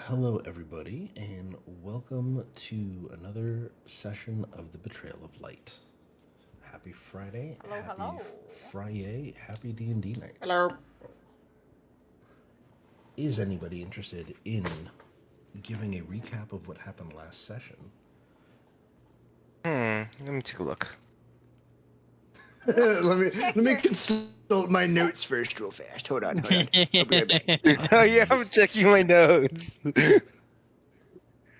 Hello, everybody, and welcome to another session of the Betrayal of Light. Happy Friday! Hello, happy hello. Friday! Happy D&D night! Hello. Is anybody interested in giving a recap of what happened last session? Let me take a look. let me consult my notes first, real fast. Hold on. I'll be right back. Oh yeah, I'm checking my notes.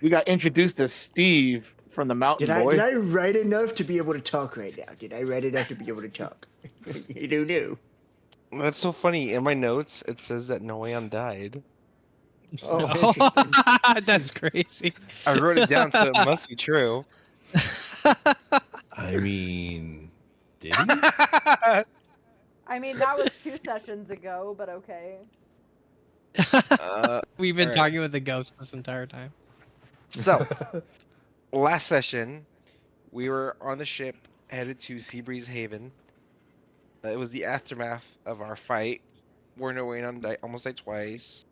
We got introduced to Steve from the Mountain Did Boy. I write enough to be able to talk right now? Did I write enough to be able to talk? You don't know. That's so funny. In my notes, it says that Noeon died. Oh, interesting. That's crazy. I wrote it down, so it must be true. I mean, did he? I mean, that was 2 sessions ago, but okay. We've been Alright. talking with the ghost this entire time. So, last session, we were on the ship headed to Seabreeze Haven. It was the aftermath of our fight, where Noeon almost died twice.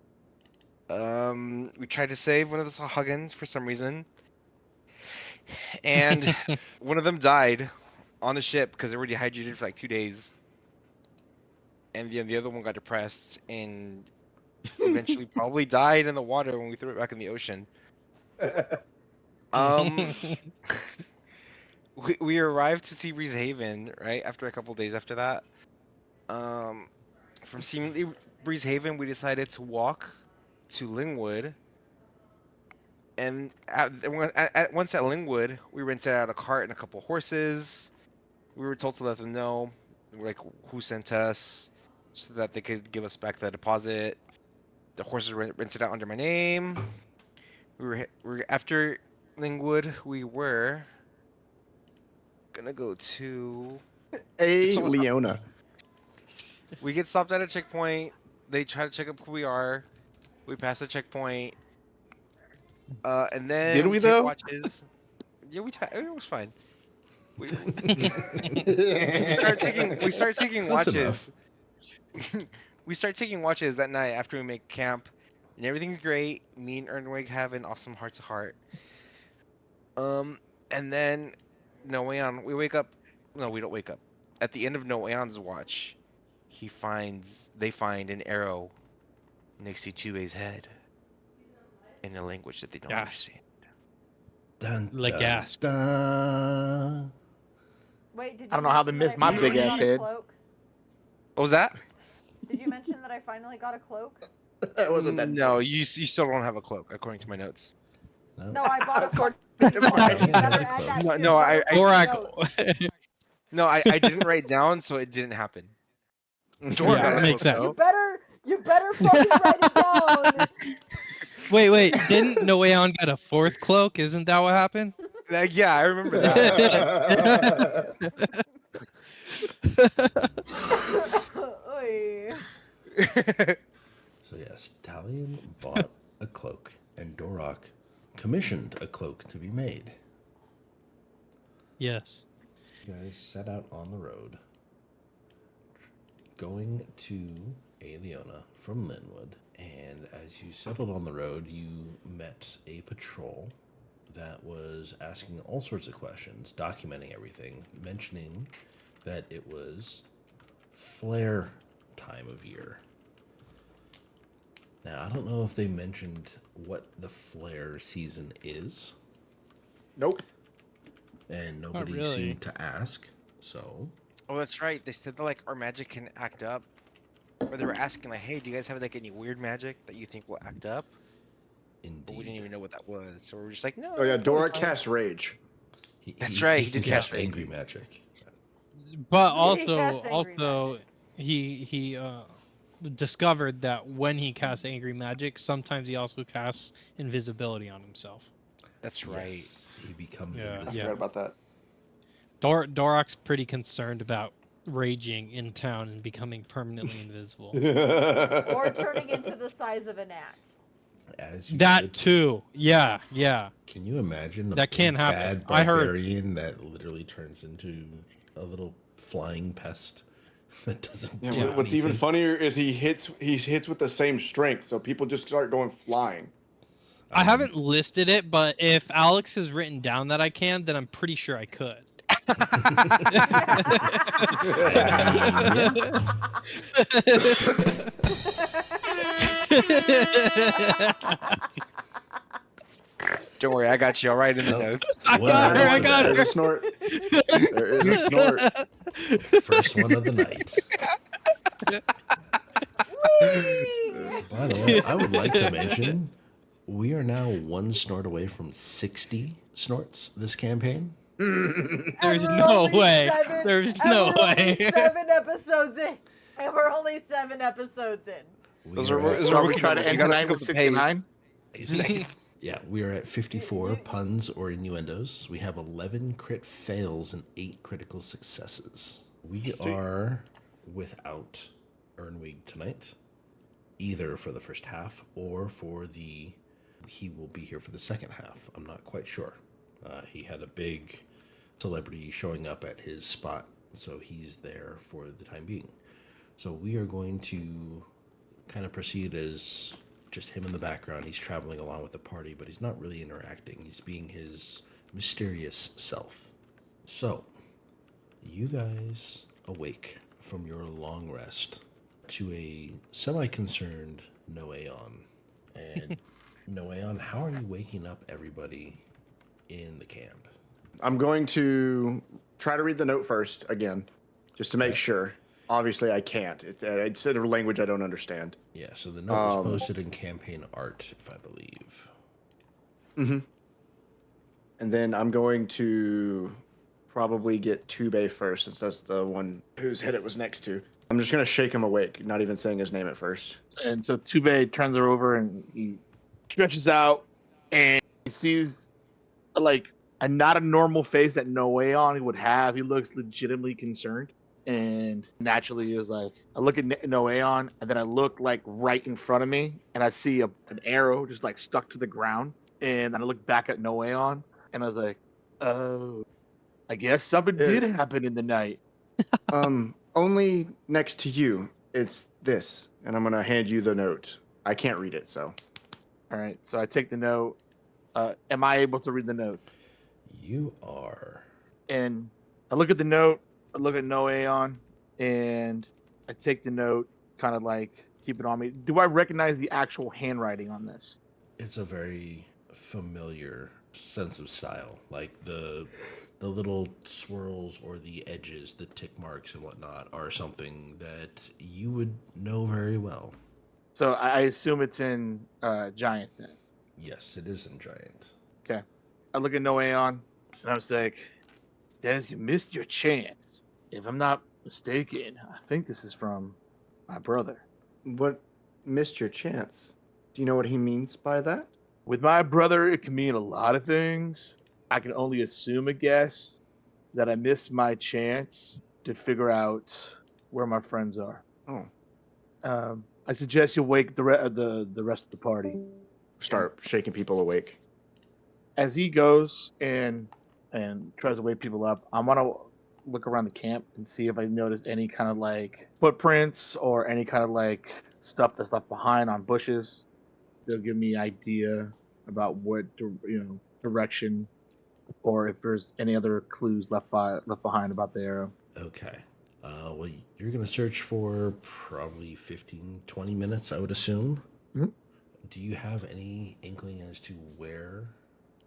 We tried to save one of the Sahagins for some reason, and one of them died on the ship because they were dehydrated for like 2 days, and then the other one got depressed and eventually probably died in the water when we threw it back in the ocean. We arrived to Seabreeze Haven right after a couple days after that. From Seabreeze Haven, we decided to walk to Lingwood, and once at Lingwood, we rented out a cart and a couple horses. We were told to let them know, like, who sent us, so that they could give us back the deposit. The horses were rented out under my name. We were after Lingwood. We were gonna go to. Hey, So- Leona. We get stopped at a checkpoint. They try to check up who we are. We pass the checkpoint. And then Did we take though? Watches. Yeah, it was fine. We start taking That's watches. enough. We start taking watches at night after we make camp, and everything's great. Me and Ernwig have an awesome heart to heart. And then Noeon, we wake up. No, we don't wake up. At the end of Noeon's watch, they find an arrow next to Tue's head in a language that they don't Gosh. understand. Dun, Like dun, gasp. dun. Wait, did you I don't know how they mention missed that I my big finally ass got a head. cloak? What was that? Did you mention that I finally got a cloak? That wasn't that. No, you still don't have a cloak, according to my notes. No, I bought a cloak. According to mine. You better Has a add cloak. that No, to no, your I- notes. Dorak. No, I didn't write down, so it didn't happen. Dora Yeah, got a that makes cloak, sense. You better fucking write it down. Wait, didn't Noeon get a fourth cloak? Isn't that what happened? though. Yeah, I remember that. Oy. So yes, Talion bought a cloak, and Dorak commissioned a cloak to be made. Yes. You guys set out on the road, going to Leona from Linwood, and as you settled on the road, you met a patrol that was asking all sorts of questions, documenting everything, mentioning that it was flare time of year. Now, I don't know if they mentioned what the flare season is, Nope. and nobody really. seemed to ask, so... Oh, that's right. They said that, like, our magic can act up. Or they were asking, like, hey, do you guys have, like, any weird magic that you think will act up? But we didn't Indeed. even know what that was. So we were just like, no. Oh yeah, totally Dora fine. casts rage. That's right, he can did cast angry magic. But He casts angry also, he discovered that when he casts angry magic, sometimes he also casts invisibility on himself. That's right. Yes, he becomes Yeah. I invisible. forgot about that. Dorak's pretty concerned about raging in town and becoming permanently invisible. Or turning into the size of a gnat. As you That did. too. Yeah. Can you imagine a That big, can't happen. bad I heard- barbarian that literally turns into a little flying pest that doesn't Yeah, do what's even anything? funnier is he hits with the same strength, so people just start going flying. I haven't listed it, but if Alex has written down that I can, then I'm pretty sure I could. Don't worry, I got you. I'll write in the Nope. notes. I got her. I got There's her. a snort. There is a snort. First one of the night. Whee! By the way, I would like to mention we are now one snort away from 60 snorts this campaign. There's And we're no only way. seven- There's and no we're only way. 7 episodes in. And we're only 7 episodes in. Those We are, are at- those So are we rookie try to numbers. You end gotta tonight pick with up the pace. 69. Yeah, we are at 54 puns or innuendos. We have 11 crit fails and 8 critical successes. We are without Ernwig tonight, either for the first half or for the... He will be here for the second half. I'm not quite sure. He had a big celebrity showing up at his spot, so he's there for the time being. So we are going to kind of proceed as just him in the background. He's traveling along with the party, but he's not really interacting. He's being his mysterious self. So, you guys awake from your long rest to a semi-concerned Noeon. And Noeon, how are you waking up everybody in the camp? I'm going to try to read the note first again, just to make sure. Obviously, I can't. It's in a language I don't understand. Yeah, so the note was posted in campaign art, if I believe. And then I'm going to probably get Tube first, since that's the one whose head it was next to. I'm just going to shake him awake, not even saying his name at first. And so Tube turns her over and he stretches out and he sees like not a normal face that Noeon would have. He looks legitimately concerned. And naturally, he was like, I look at Noeon, and then I look like right in front of me, and I see an arrow just like stuck to the ground. And then I look back at Noeon, and I was like, oh, I guess something did happen in the night. Only next to you, it's this, and I'm going to hand you the note. I can't read it, so. All right, so I take the note. Am I able to read the note? You are. And I look at the note. I look at Noeon, and I take the note, kind of like keep it on me. Do I recognize the actual handwriting on this? It's a very familiar sense of style, like the little swirls or the edges, the tick marks and whatnot, are something that you would know very well. So I assume it's in Giant then. Yes, it is in Giant. Okay. I look at Noeon, and I was like, Des, you missed your chance. If I'm not mistaken, I think this is from my brother. What missed your chance? Do you know what he means by that? With my brother, it can mean a lot of things. I can only assume a guess that I missed my chance to figure out where my friends are. Oh. I suggest you wake the rest of the party. Start shaking people awake. As he goes and tries to wake people up, I want to look around the camp and see if I notice any kind of like footprints or any kind of like stuff that's left behind on bushes. They'll give me idea about what direction, or if there's any other clues left behind about the arrow. Okay. Well, you're going to search for probably 15, 20 minutes, I would assume. Mhm. Do you have any inkling as to where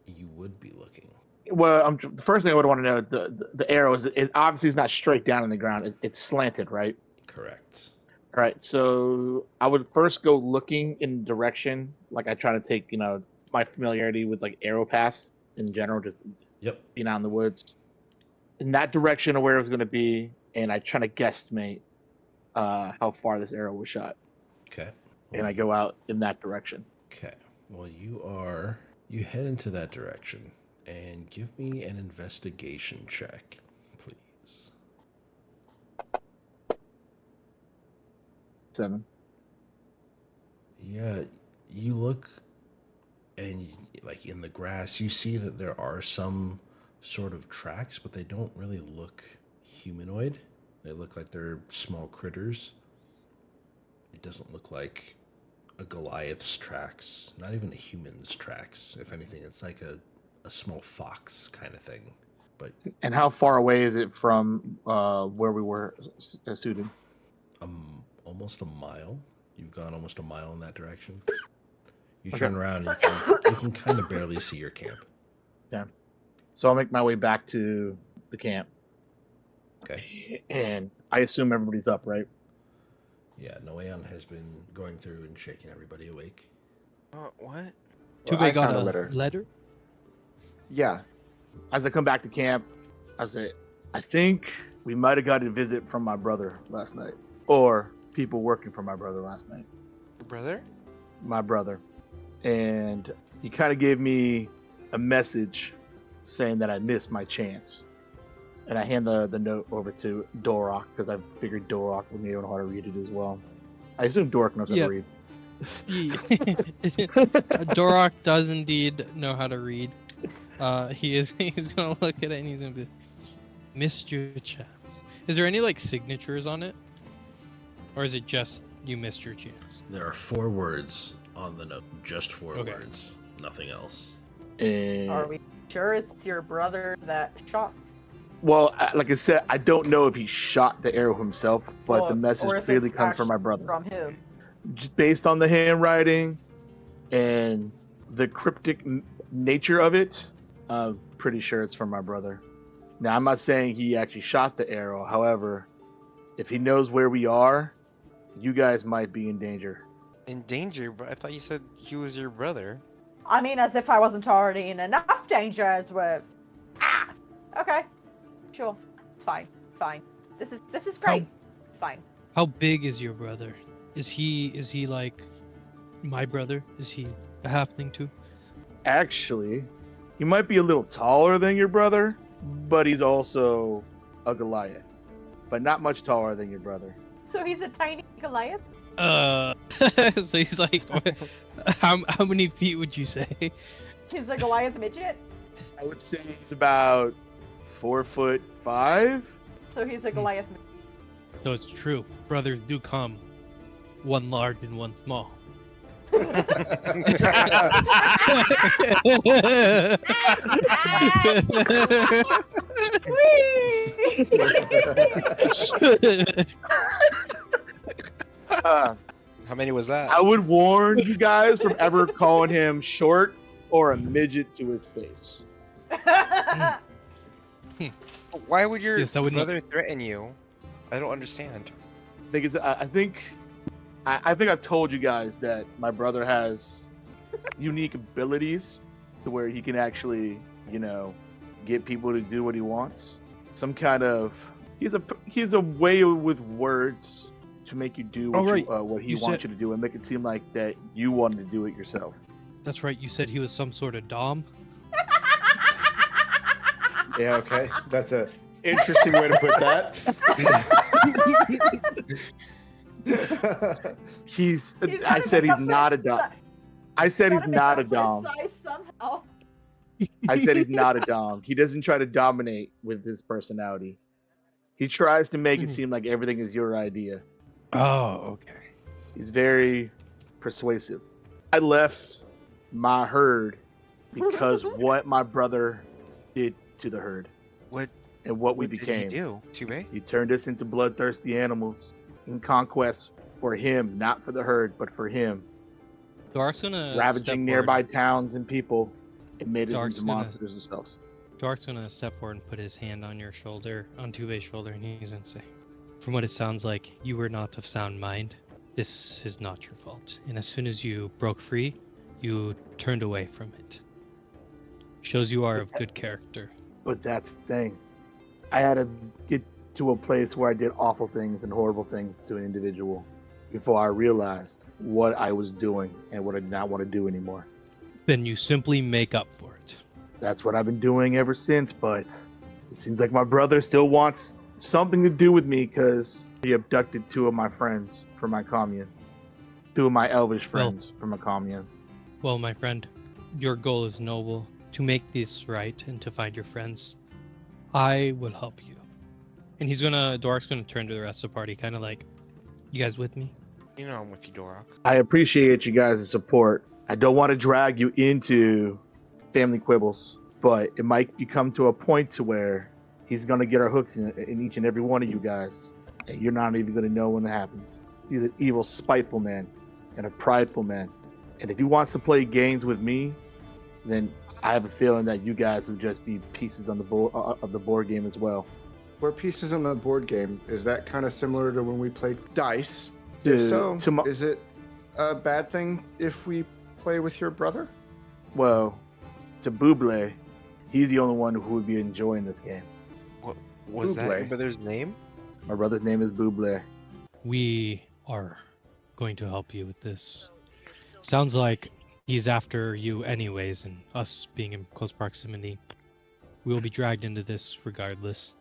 you would be looking? Well, the first thing I would want to know, the arrow is obviously it's not straight down in the ground. It's slanted, right? Correct. All right. So I would first go looking in direction, like I try to take, my familiarity with like arrow paths in general, just Yep. being out in the woods, in that direction of where it was going to be, and I try to guesstimate how far this arrow was shot, Okay. and I go out in that direction. Okay. Well, you head into that direction and give me an investigation check, please. 7. Yeah, you look and like in the grass, you see that there are some sort of tracks, but they don't really look humanoid. They look like they're small critters. It doesn't look like a Goliath's tracks, not even a human's tracks. If anything, it's like a small fox kind of thing. But And how far away is it from where we were suited? almost a mile. You've gone almost a mile in that direction. You Okay. turn around and you can kind of barely see your camp. Yeah. So I'll make my way back to the camp. Okay. And I assume everybody's up, right? Yeah, Noeon has been going through and shaking everybody awake. What? Tube I got found a a letter. letter? Yeah. As I come back to camp, I say, I think we might have got a visit from my brother last night. Or people working for my brother last night. Your brother? My brother. And he kind of gave me a message saying that I missed my chance. And I hand the note over to Dorok because I figured Dorok would know how to read it as well. I assume Dorok knows how Yeah. to read. Dorok does indeed know how to read. He's gonna look at it and he's gonna be, missed your chance. Is there any like signatures on it? Or is it just you missed your chance? There are 4 words on the note. Just 4 Okay. words. Nothing else. And, Are we sure it's your brother that shot? well, like I said, I don't know if he shot the arrow himself, but the Or message if clearly it's comes from my actually brother. From him. Just based on the handwriting and the cryptic nature of it, I'm pretty sure it's from my brother. Now, I'm not saying he actually shot the arrow. However, if he knows where we are, you guys might be in danger. In danger? But I thought you said he was your brother. I mean, as if I wasn't already in enough danger as well. Ah! Okay. Sure. It's fine. It's fine. This is great. It's fine. How big is your brother? Is he like my brother? Is he a halfling too? Actually, he might be a little taller than your brother, but he's also a Goliath. But not much taller than your brother. So he's a tiny Goliath? So he's like, how many feet would you say? He's a Goliath midget? I would say he's about 4'5". So he's a Goliath midget. So it's true. Brothers do come, one large and one small. How many was that? I would warn you guys from ever calling him short or a midget to his face. Why would your Yes, I would not- brother threaten you? I don't understand. I think I've told you guys that my brother has unique abilities to where he can actually, get people to do what he wants. Some kind of he's a way with words to make you do what, Oh, right. what he You wants said- you to do and make it seem like that you wanted to do it yourself. That's right. You said he was some sort of dom. Yeah, okay. That's a interesting way to put that. He's He's I gotta said make he's up for not a his dom. si- I said he's gotta make not up a for his dom. size somehow. I said he's not a dom. He doesn't try to dominate with his personality. He tries to make it Mhm. seem like everything is your idea. Oh, okay. He's very persuasive. I left my herd because what my brother did to the herd What? and what we What became. did he do? Tube? He turned us into bloodthirsty animals in conquest for him, not for the herd, but for him. Dark's gonna step Ravaging nearby forward. towns and people and made us Dark's into gonna- monsters themselves. Dark's gonna step forward and put his hand on your shoulder, on Tube's shoulder, and he's gonna say, "From what it sounds like, you were not of sound mind. This is not your fault. And as soon as you broke free, you turned away from it. Shows you are of good character." But that's the thing. I had to get to a place where I did awful things and horrible things to an individual before I realized what I was doing and what I did not want to do anymore. Then you simply make up for it. That's what I've been doing ever since, but it seems like my brother still wants something to do with me because he abducted 2 of my friends from my commune. 2 of my elvish friends from a commune. Well, my friend, your goal is noble, to make this right and to find your friends. I will help you. And Dork's gonna turn to the rest of the party, kind of like, you guys with me? You know I'm with you, Dorok. I appreciate you guys' support. I don't want to drag you into family quibbles, but it might come to a point to where he's gonna get our hooks in each and every one of you guys, and you're not even gonna know when it happens. He's an evil, spiteful man, and a prideful man. And if he wants to play games with me, then I have a feeling that you guys would just be pieces on the board of the board game as well. We're pieces on the board game. Is that kind of similar to when we played dice? To- If so, to mo- is it a bad thing if we play with your brother? Well, to Buble, he's the only one who would be enjoying this game. What was that? Your Buble. brother's name? My brother's name is Buble. We are going to help you with this. Sounds like he's after you anyways, and us being in close proximity. We will be dragged into this regardless.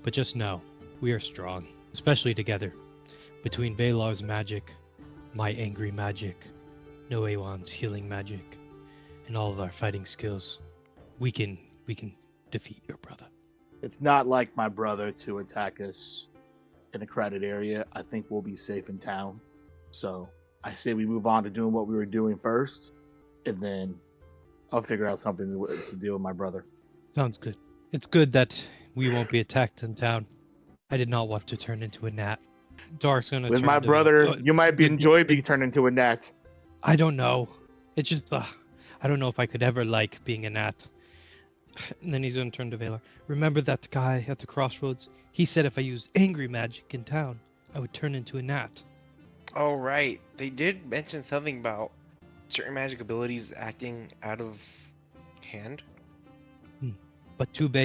But just know, we are strong, especially together. Between Balar's magic, my angry magic, Noeon's healing magic, and all of our fighting skills, we can defeat your brother. It's not like my brother to attack us in a crowded area. I think we'll be safe in town. So I say we move on to doing what we were doing first, and then I'll figure out something to deal with my brother. Sounds good. It's good that we won't be attacked in town. I did not want to turn into a gnat. Dark's gonna With turn my into- brother, you might be did- enjoy being turned into a gnat. I don't know. It's just, I don't know if I could ever like being a gnat. And then he's gonna turn to Valar. Remember that guy at the crossroads? He said if I used angry magic in town, I would turn into a gnat. Oh, right. They did mention something about certain magic abilities acting out of hand. But Tube,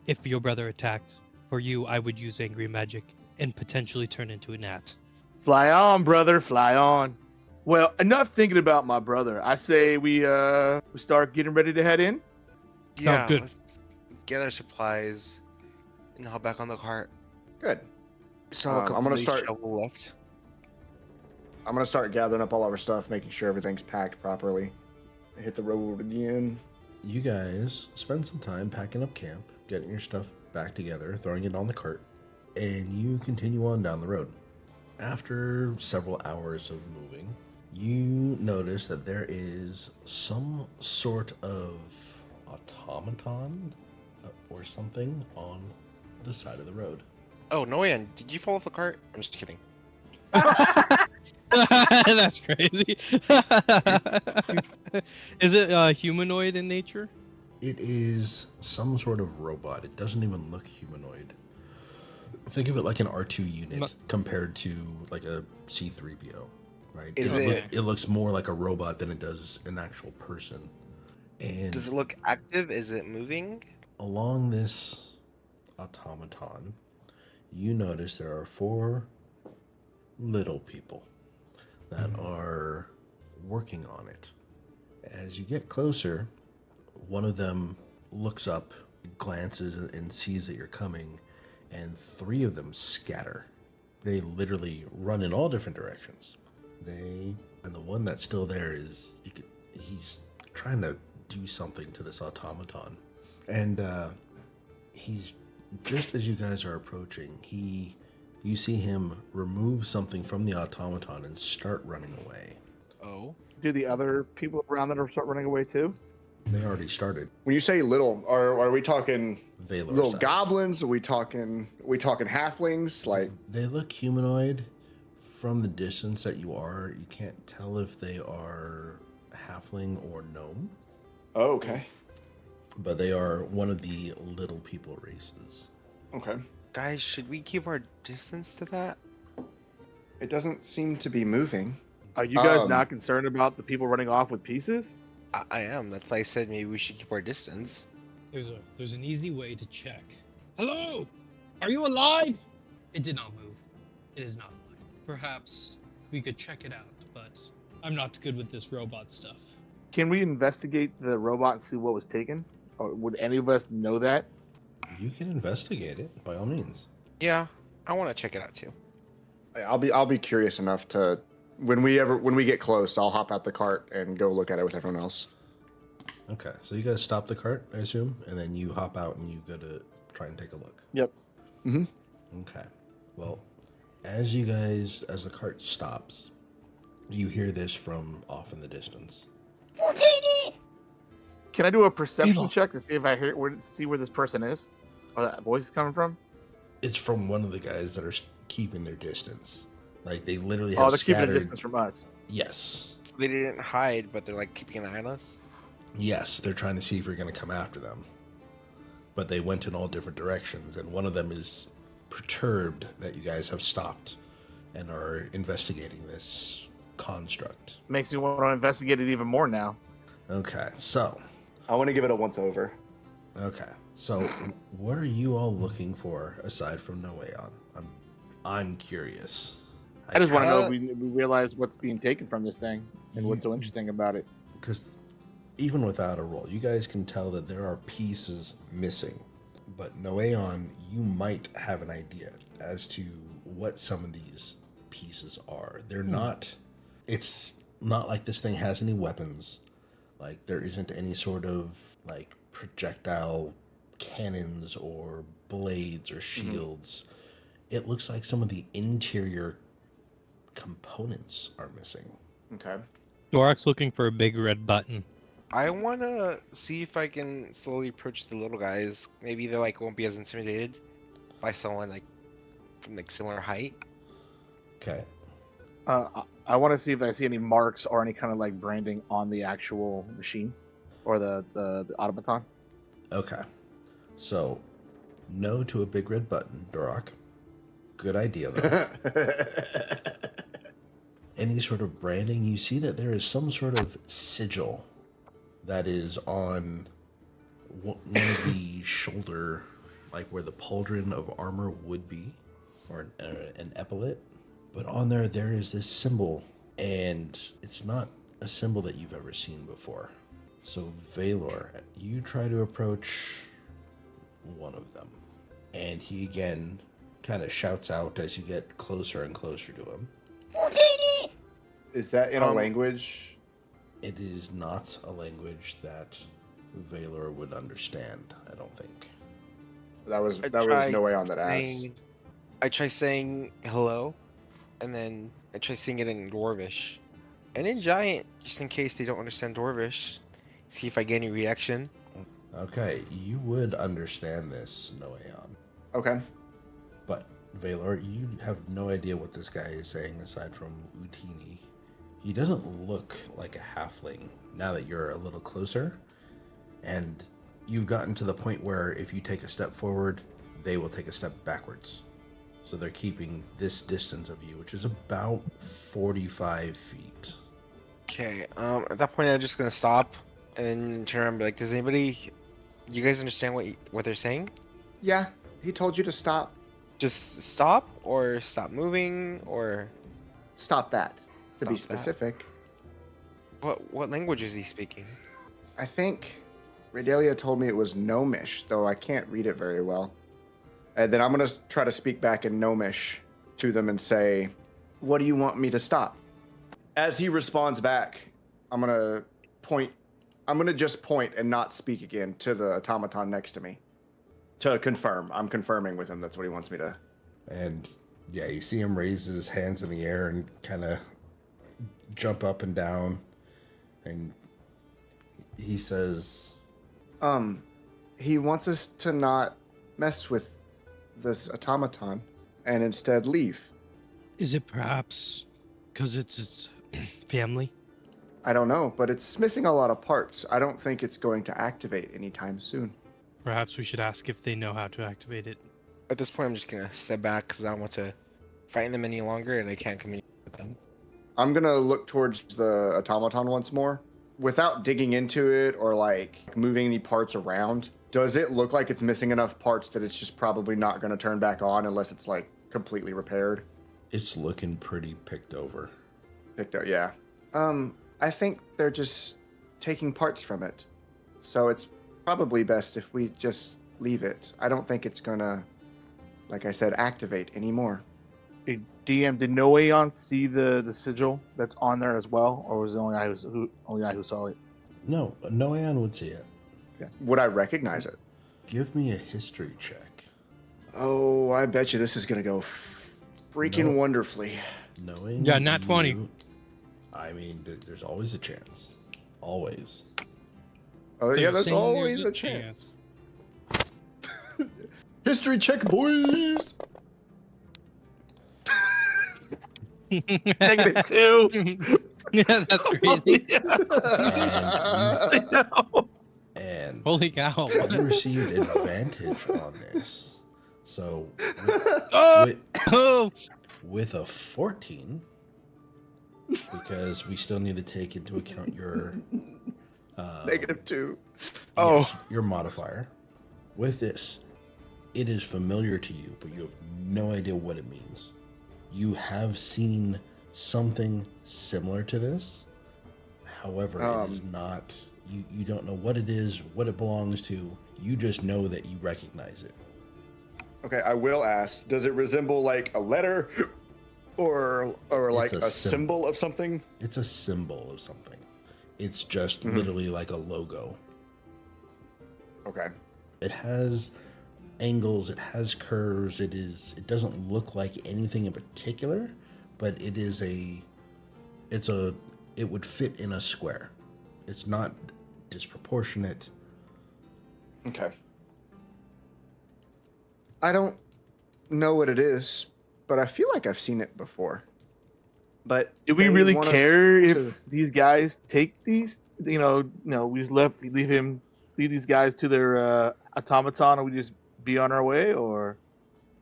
if your brother attacked, for you, I would use angry magic and potentially turn into a gnat. Fly on, brother, fly on. Well, enough thinking about my brother. I say we start getting ready to head in. Yeah, good. let's gather supplies and hop back on the cart. Good. Still have a I'm couple gonna days start- shovel left. I'm gonna start gathering up all of our stuff, making sure everything's packed properly. Hit the road again. You guys spend some time packing up camp, getting your stuff back together, throwing it on the cart, and you continue on down the road. After several hours of moving, you notice that there is some sort of automaton or something on the side of the road. Oh, Noeon, did you fall off the cart? I'm just kidding. That's crazy. Is it humanoid in nature? It is some sort of robot. It doesn't even look humanoid. Think of it like an R2 unit compared to like a C3PO, right? Is It looks more like a robot than it does an actual person. And Does it look active? Is it moving? along this automaton, you notice there are 4 little people that are working on it. As you get closer, one of them looks up, glances, and sees that you're coming, and 3 of them scatter. They literally run in all different directions. And the one that's still there he's trying to do something to this automaton. And he's, just as you guys are approaching, you see him remove something from the automaton and start running away. Oh. Do the other people around that start running away too? They already started. When you say little, are we talking Valar little size. goblins? Are we talking halflings? Like, They look humanoid. From the distance that you are, you can't tell if they are halfling or gnome, oh, okay, but they are one of the little people races. okay. Guys, should we keep our distance to that? It doesn't seem to be moving. Are you guys Um, not concerned about the people running off with pieces? I am. That's why I said maybe we should keep our distance. There's an easy way to check. Hello? Are you alive? It did not move. It is not alive. Perhaps we could check it out, but I'm not good with this robot stuff. Can we investigate the robot and see what was taken? Or would any of us know that? You can investigate it by all means. Yeah, I want to check it out too. I'll be curious enough to when we get close, I'll hop out the cart and go look at it with everyone else. Okay, so you guys stop the cart, I assume, and then you hop out and you go to try and take a look. Yep. Mm-hmm. Okay. Well, as the cart stops, You hear this from off in the distance. Can I do a perception Halo. check to see if I see where this person is? Or that voice is coming from? It's from one of the guys that are keeping their distance. Like they literally have Oh, they're keeping a scattered. distance from us. Yes. So they didn't hide, but they're like keeping an eye on us. Yes, they're trying to see if you're going to come after them. But they went in all different directions, and one of them is perturbed that you guys have stopped and are investigating this construct. Makes me want to investigate it even more now. Okay, so I want to give it a once over. what are you all looking for aside from Noeon? I'm curious. I just want to know Uh, if we realize what's being taken from this thing and what's so interesting about it. Because even without a roll, you guys can tell that there are pieces missing. But Noeon, you might have an idea as to what some of these pieces are. They're not. It's not like this thing has any weapons. Like there isn't any sort of like projectile cannons or blades or shields. It looks like some of the interior components are missing. Okay. Dorak's looking for a big red button. I want to see if I can slowly approach the little guys. Maybe they like won't be as intimidated by someone like from like similar height. Okay. I want to see if I see any marks or any kind of like branding on the actual machine or the automaton. Okay. So, no to a big red button, Duroc. Good idea, though. Any sort of branding, you see that there is some sort of sigil that is on one of the shoulder, like where the pauldron of armor would be, or an epaulet. But on there is this symbol, and it's not a symbol that you've ever seen before. So, Valor, you try to approach one of them, and he again kind of shouts out as you get closer and closer to him. Is that in a language? It is not a language that Valor would understand, I don't think. That was I no tried way on that asked. saying- I try saying hello, and then I try saying it in Dwarvish, and in Giant, just in case they don't understand Dwarvish. See if I get any reaction. Okay, you would understand this, Noeon. Okay. But, Valor, you have no idea what this guy is saying aside from Utini. He doesn't look like a halfling now that you're a little closer. And you've gotten to the point where if you take a step forward, they will take a step backwards. So they're keeping this distance of you, which is about 45 feet. Okay, at that point, I'm just gonna stop and then turn around and be like, "Does anybody, you guys understand what they're saying? Yeah, he told you to stop. Just stop or stop moving or Stop that. To be Stop that. specific, what language is he speaking?" I think Redelia told me it was Gnomish, though I can't read it very well. And then I'm gonna try to speak back in Gnomish to them and say, "What do you want me to stop?" As he responds back, I'm gonna point. I'm gonna just point and not speak again to the automaton next to me to confirm. I'm confirming with him. That's what he wants me to. And yeah, you see him raise his hands in the air and kind of jump up and down. And he says, He wants us to not mess with this automaton and instead leave. Is it perhaps because it's its family? I don't know, but it's missing a lot of parts. I don't think it's going to activate anytime soon. Perhaps we should ask if they know how to activate it. At this point, I'm just gonna step back because I don't want to frighten them any longer, and I can't communicate with them. I'm gonna look towards the automaton once more. Without digging into it or like moving any parts around, does it look like it's missing enough parts that it's just probably not gonna turn back on unless it's like completely repaired? it's looking pretty picked over. Picked up, yeah. I think they're just taking parts from it. So it's probably best if we just leave it. I don't think it's gonna, like I said, activate anymore. Hey, DM, did Noeon see the sigil that's on there as well, or was it only I who saw it? No, Noeon would see it. Would I recognize it? Give me a history check. Oh, I bet you this is gonna go freaking No. wonderfully. Knowing Yeah, nat 20. I mean, there's always a chance. Always. Oh yeah, there's saying always there's a chance. History check, boys. -2. Yeah, that's crazy. And No. and Holy cow! you received advantage on this. So Oh! with, Oh! with a 14, because we still need to take into account your -2. yes, your modifier. With this, it is familiar to you, but you have no idea what it means. You have seen something similar to this. However, it is not. You don't know what it is, what it belongs to. You just know that you recognize it. Okay, I will ask. Does it resemble like a letter, or like a a symbol of something? It's a symbol of something. It's just literally like a logo. Okay. It has angles, it has curves, it doesn't look like anything in particular, but it would fit in a square. It's not disproportionate. Okay. I don't know what it is, but I feel like I've seen it before. But Do we they really want us care if to- these guys take these? We just leave these guys to their automaton, and we just be on our way, or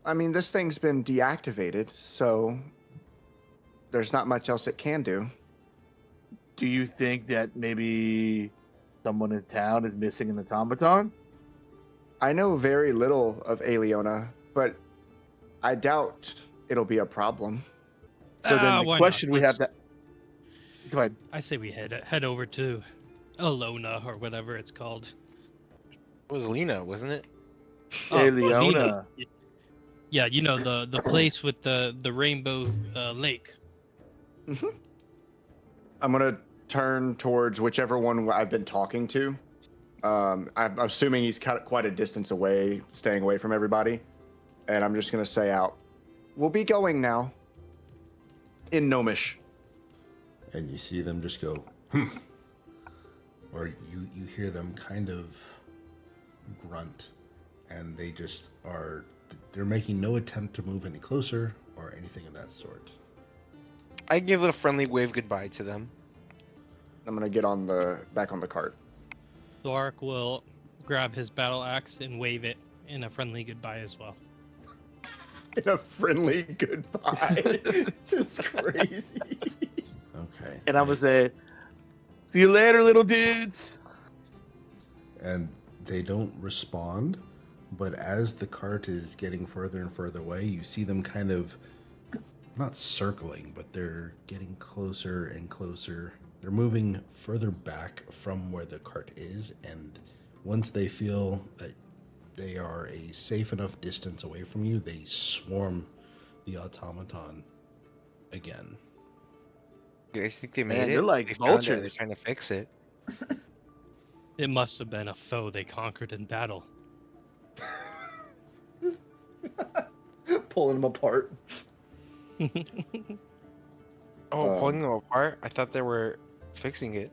I mean, this thing's been deactivated, so there's not much else it can do. do you think that maybe someone in town is missing an automaton? I know very little of Aliona, but I doubt it'll be a problem. So then the why question not? we have to go ahead. I say we head over to Alona or whatever it's called. It was Lena, wasn't it? Hey, Alina. Leona. Yeah, you know the place with the rainbow lake. I'm gonna turn towards whichever one I've been talking to. I'm assuming he's quite a distance away, staying away from everybody. And I'm just gonna say out, we'll be going now. In Gnomish. And you see them just go, or you hear them kind of grunt, and they just are, they're making no attempt to move any closer or anything of that sort. I give it a friendly wave goodbye to them. I'm gonna get back on the cart. Thork will grab his battle axe and wave it in a friendly goodbye as well. In a friendly goodbye. It's crazy. Okay. And I'm gonna say, "See you later, little dudes." And they don't respond, but as the cart is getting further and further away, you see them kind of not circling, but they're getting closer and closer. They're moving further back from where the cart is, and once they feel that they are a safe enough distance away from you, they swarm the automaton again. You guys think they made Man, it? they're like They found it, vultures. They're trying to fix it. It must have been a foe they conquered in battle. Pulling them apart. Pulling them apart? I thought they were fixing it.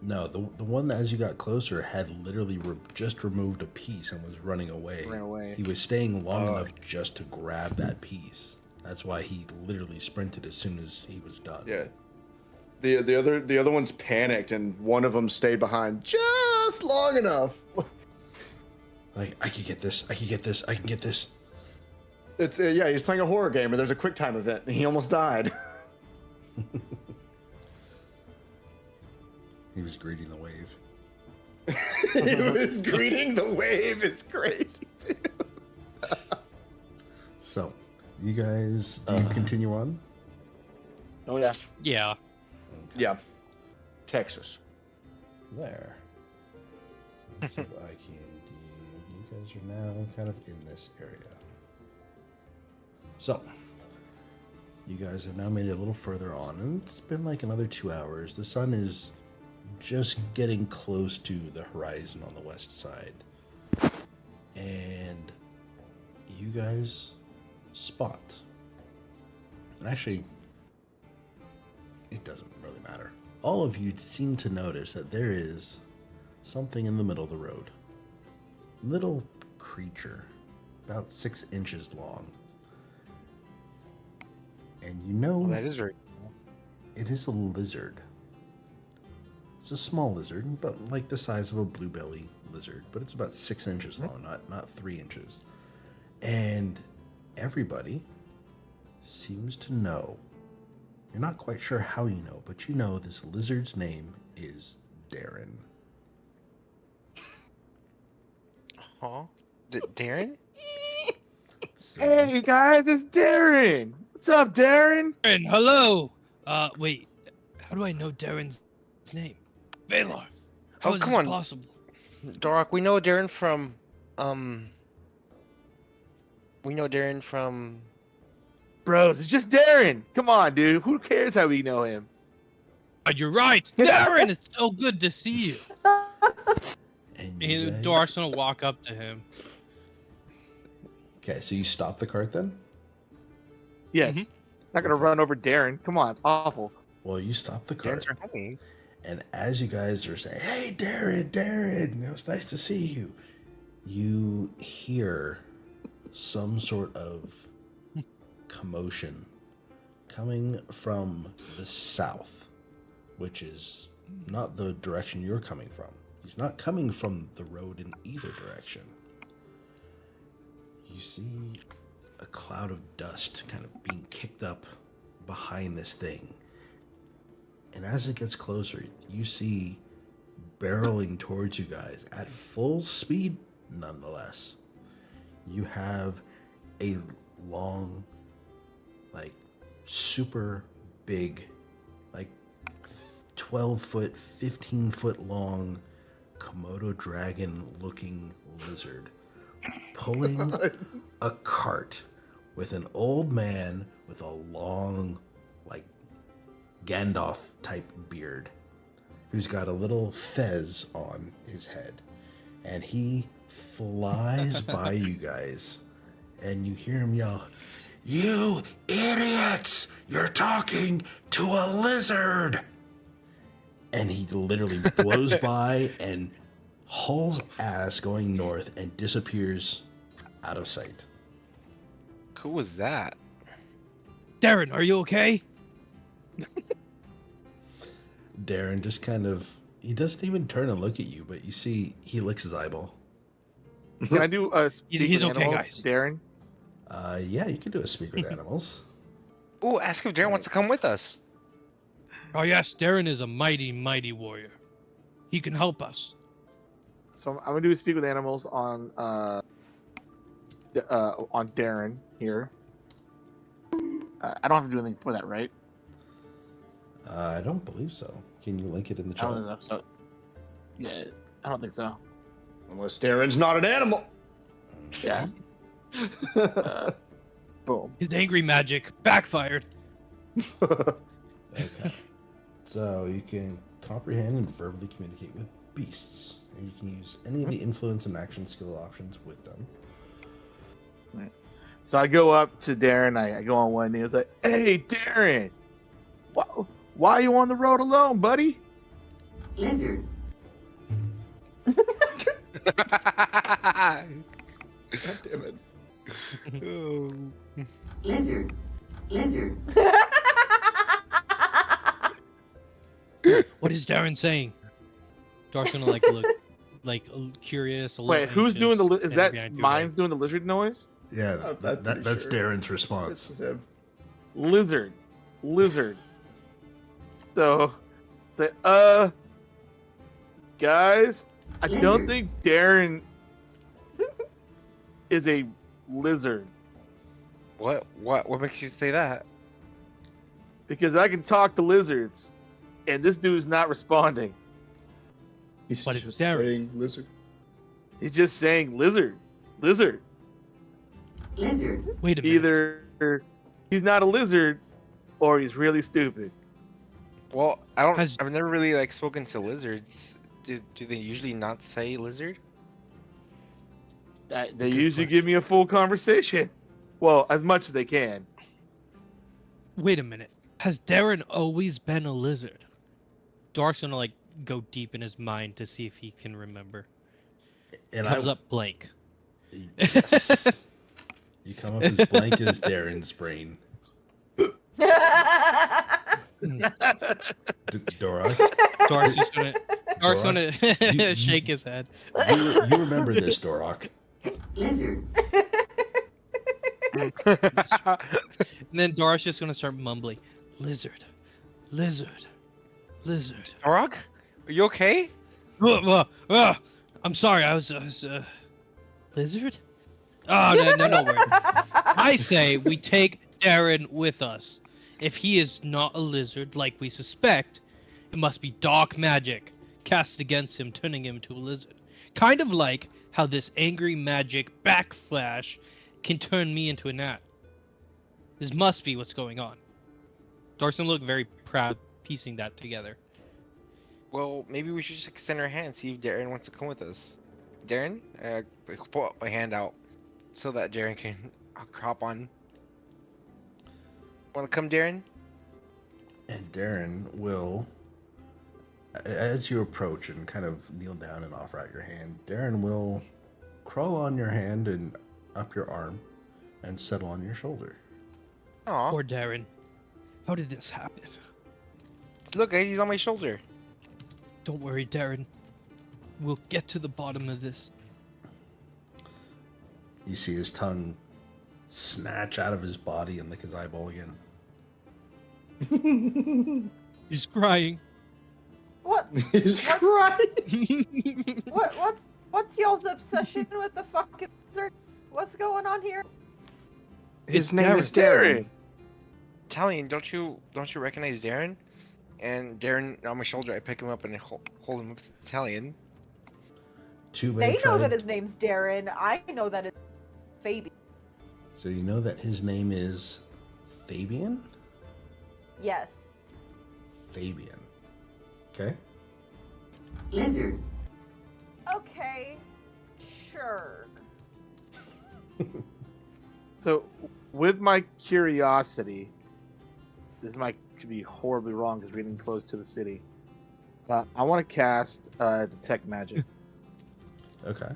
No, the one as you got closer had literally just removed a piece and was running away. Ran away. He was staying long enough just to grab that piece. That's why he literally sprinted as soon as he was done. Yeah. The other ones panicked, and one of them stayed behind just long enough. Like, I can get this. I can get this. I can get this. It's yeah, he's playing a horror game, and there's a quick time event, and he almost died. He was greeting the wave. He was greeting the wave. It's crazy, too. So, you guys, do you continue on? Oh yeah. Yeah. Yeah. Texas. There. Let's see if I can do. You guys are now kind of in this area. So, you guys have now made it a little further on, and it's been like another 2 hours. The sun is just getting close to the horizon on the west side. And you guys spot. Actually, it doesn't really matter. All of you seem to notice that there is something in the middle of the road. Little creature, about 6 inches long. And you know Well, that is very cool. it is a lizard. It's a small lizard, but like the size of a bluebelly lizard, but it's about 6 inches long, not 3 inches. And everybody seems to know. You're not quite sure how you know, but you know this lizard's name is Darrin. Huh? Darrin? Hey guys, it's Darrin. What's up, Darrin? Darrin, hello. Wait. How do I know Darrin's name? Baylor. How Oh, is come this on. possible? Dorok, we know Darrin from, we know Darrin from... Bros, it's just Darrin. Come on, dude. Who cares how we know him? You're right. Darrin, it's so good to see you. And you And guys... Dork's gonna walk up to him. Okay, so you stop the cart then? Yes. Mhm. Not gonna run over Darrin. Come on, it's awful. Well, you stop the cart. Darrin's our homie. And as you guys are saying, "Hey, Darrin, it was nice to see you," you hear some sort of commotion coming from the south, which is not the direction you're coming from. He's not coming from the road in either direction. You see a cloud of dust kind of being kicked up behind this thing. And as it gets closer, you see barreling towards you guys at full speed, nonetheless. You have a long, like, super big, like 12-foot, 15-foot long Komodo dragon looking lizard pulling a cart with an old man with a long, like, Gandalf type beard who's got a little fez on his head, and he flies by you guys, and you hear him yell, "You idiots! You're talking to a lizard!" And he literally blows by and hauls ass going north and disappears out of sight. Who was that? Darrin, are you okay? Darrin just kind of, he doesn't even turn and look at you, but you see he licks his eyeball. Can I do a speak He's with okay, animals, guys. Darrin? Yeah, you can do a speak with animals. Oh, ask if Darrin wants to come with us. Oh yes, Darrin is a mighty, mighty warrior. He can help us. So I'm gonna do a speak with animals on Darrin here. I don't have to do anything for that, right? I don't believe so. Can you link it in the I don't chat? think so. Yeah, I don't think so. Unless Darrin's not an animal. Yeah. Boom. His angry magic backfired. Okay. So you can comprehend and verbally communicate with beasts, and you can use any of the influence and action skill options with them. So I go up to Darrin. I go on one knee. I was like, "Hey, Darrin, why are you on the road alone, buddy?" Lizard. God damn it. Oh. Lizard. Lizard. What is Darrin saying? Dark's gonna look curious. A little Wait, who's doing the? anxious, Is and that behind you Mindz doing the lizard noise? Yeah, I'm pretty that's sure. Darren's response. It's him. Lizard. So, guys, I don't Lizard. think Darrin is a lizard What makes you say that? because I can talk to lizards, and this dude's not responding. He's But it's just Darrin. saying lizard. He's just saying lizard. Lizard. Wait a minute. Either he's not a lizard, or he's really stupid. Well, I've never really spoken to lizards. Do they usually not say lizard? They Good usually question. give me a full conversation. Well, as much as they can. Wait a minute. Has Darrin always been a lizard? Dark's gonna like go deep in his mind to see if he can remember. And Comes up blank. Yes. You come up as blank as Darren's brain. Dora, Dark's just gonna You- shake his head. you remember this, Dorok. Lizard. And then Dark's just gonna start mumbling, lizard, lizard, lizard. Dorog, are you okay? I'm sorry, I was lizard? Oh, no worry. I say we take Darrin with us. If he is not a lizard like we suspect, it must be dark magic cast against him, turning him into a lizard. Kind of like how this angry magic backflash can turn me into a gnat. This must be what's going on. Darson looked very proud piecing that together. Well, maybe we should just extend our hand and see if Darren wants to come with us. Darren, put my hand out so that Darren can hop on. Want to come, Darren? And Darren will, as you approach and kind of kneel down and offer out your hand, Darren will crawl on your hand and up your arm and settle on your shoulder. Aw, Poor Darrin. How did this happen? look, guys, he's on my shoulder. Don't worry, Darrin. We'll get to the bottom of this. You see his tongue snatch out of his body and lick his eyeball again. He's crying. What? He's crying. What's y'all's obsession with the fucking lizard? What's going on here? His name is Darren. Italian, don't you recognize Darren? And Darren on my shoulder, I pick him up and I hold him up to Italian. Two They men know tried. that his name's Darren. I know that it's Fabian. So you know that his name is Fabian? Yes. Fabian. Okay. Lizard. Okay. Sure. So, with my curiosity, this might could be horribly wrong because we're getting close to the city. I want to cast detect magic Okay.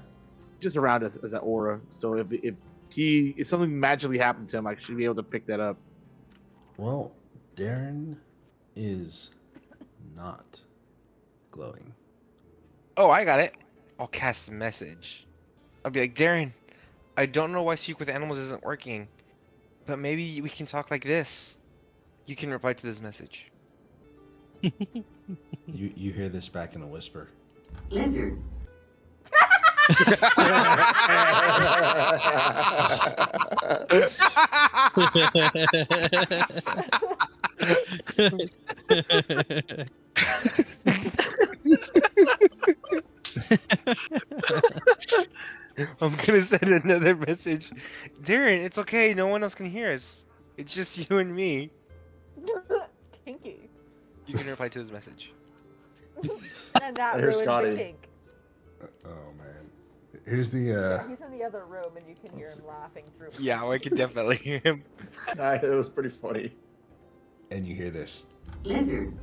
just around us as an aura. So if something magically happened to him, I should be able to pick that up. Well, Darren is not glowing. Oh, I got it. I'll cast a message. I'll be like, Darren, I don't know why Speak with Animals isn't working, but maybe we can talk like this. You can reply to this message. You hear this back in a whisper. Lizard. I'm gonna send another message. Darren, it's okay. No one else can hear us. It's just you and me. Kinky. You can reply to this message. And that Here's ruined Scotty. the kink. Oh man. Here's the He's in the other room and you can hear him laughing through. Yeah, I can definitely hear him. It was pretty funny. and you hear this. Lizard.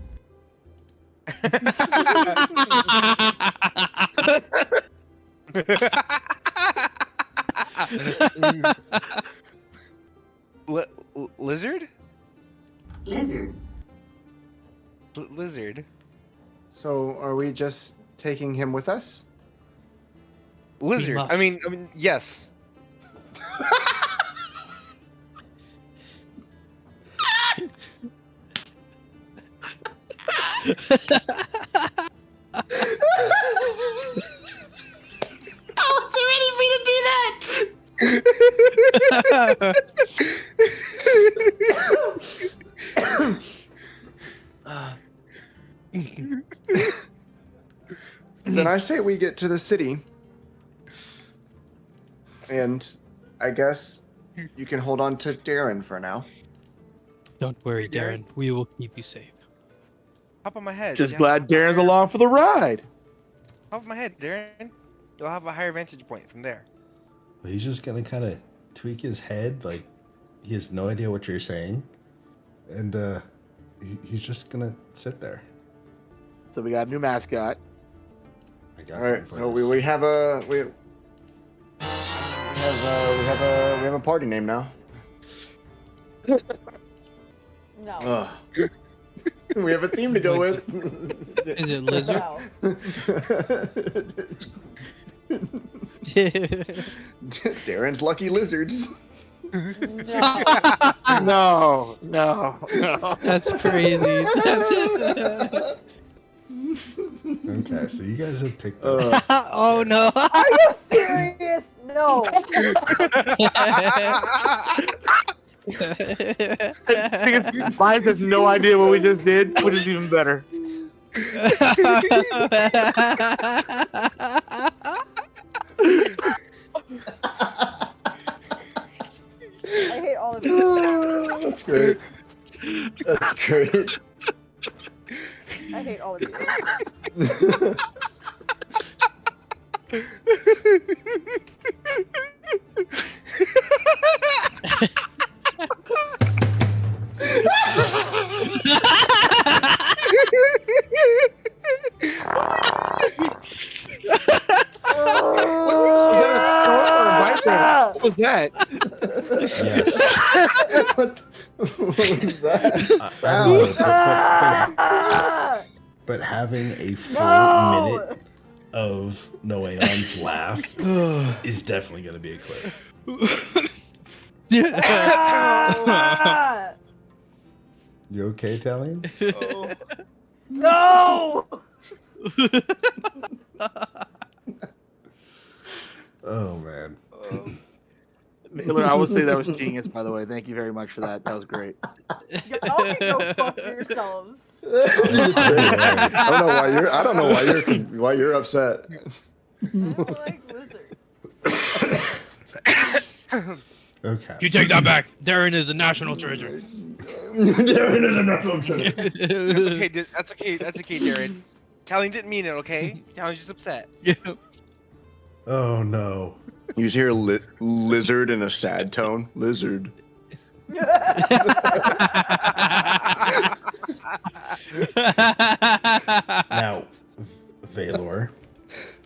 Lizard? Lizard. Lizard. So, are we just taking him with us? Lizard. must. I mean, yes. Then I say we get to the city. And I guess you can hold on to Darren for now. Don't worry, Darrin. Darrin. We will keep you safe. Hop on my head. Just Yeah, glad hop on Darren's my- along for the ride. Hop on my head, Darren. You'll have a higher vantage point from there. He's just gonna kind of tweak his head, like he has no idea what you're saying, and He's just gonna sit there. So we got a new mascot. I got All right. something for So this. we have a party name now. No. Ugh. We have a theme to go with. Is it lizard? No. Darren's Lucky Lizards. No. No, no, no. That's crazy. That's Okay, so you guys have picked. oh no. Are you serious? No. Mindz has no idea what we just did, which is even better. I hate all of you. That's great. That's great. I hate all of you. What was that? Yes. What was that? I don't know, Ah! but having a full No! minute of Noeon's laugh is definitely going to be a clip. Ah! You okay, Talion? No! Oh man. Miller, I would say that was genius, by the way. Thank you very much for that. That was great. Y'all can go fuck yourselves. I don't know why you're upset. I don't like lizards. Okay. You take that back. Darrin is a national treasure. Darren is a national treasure. That's okay, Darrin. Callie didn't mean it, okay? Callie's just upset. Oh no. You just hear lizard in a sad tone. Lizard. Now, Valor,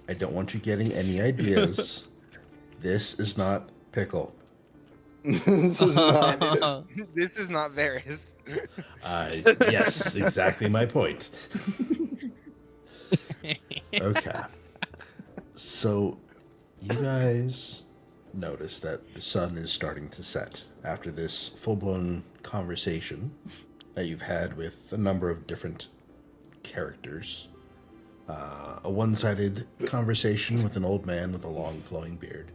I don't want you getting any ideas. This is not pickle. This is not. This is not Varys. Yes, exactly my point. Okay. So, you guys notice that the sun is starting to set after this full-blown conversation that you've had with a number of different characters. A one-sided conversation with an old man with a long flowing beard.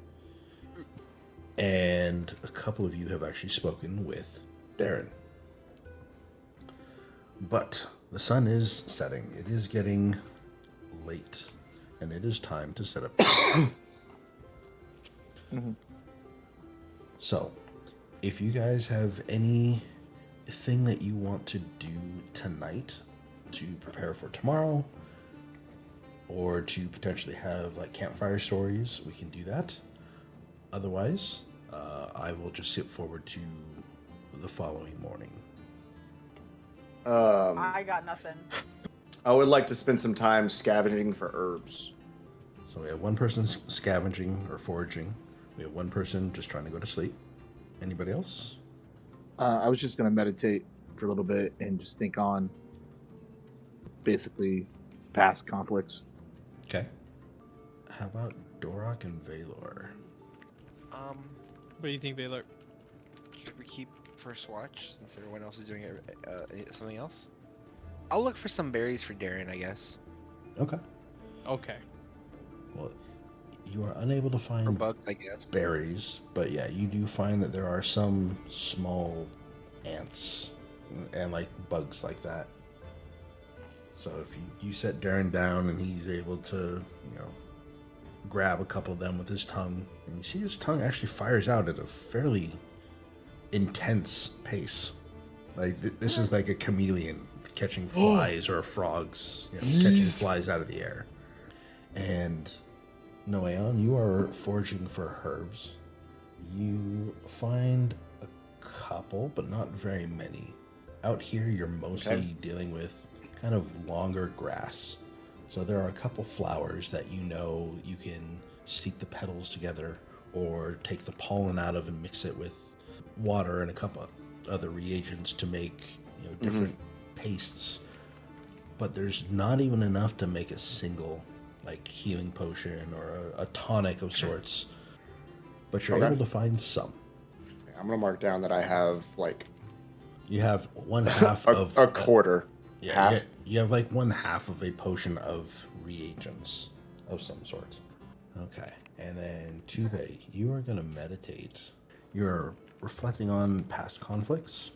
And a couple of you have actually spoken with Darrin. But the sun is setting. It is getting late. And it is time to set up. So, if you guys have anything that you want to do tonight to prepare for tomorrow, or to potentially have like campfire stories, we can do that. Otherwise, I will just skip forward to the following morning. I got nothing. I would like to spend some time scavenging for herbs. So we have one person scavenging or foraging. We have one person just trying to go to sleep. Anybody else? I was just going to meditate for a little bit and just think on basically past conflicts. Okay. How about Dorok and Valor? What do you think, Baylor? Should we keep first watch since everyone else is doing something else? I'll look for some berries for Darrin, I guess. Okay. Okay. Well, you are unable to Or find bugs, I guess. berries, but yeah, you do find that there are some small ants and like bugs like that. So if you set Darrin down and he's able to, grab a couple of them with his tongue, and you see his tongue actually fires out at a fairly intense pace. Like this is like a chameleon catching flies or frogs, catching flies out of the air. And Noeon, you are foraging for herbs. You find a couple, but not very many, Out here, you're mostly dealing with kind of longer grass. So there are a couple flowers that you can steep the petals together or take the pollen out of and mix it with water and a couple other reagents to make different pastes. But there's not even enough to make a single healing potion or a tonic of sorts. But you're able to find some. I'm gonna mark down that I have You have one half of a quarter. Yeah, Half? you have one half of a potion of reagents of some sort. Okay, and then Tube, you are going to meditate. You're reflecting on past conflicts.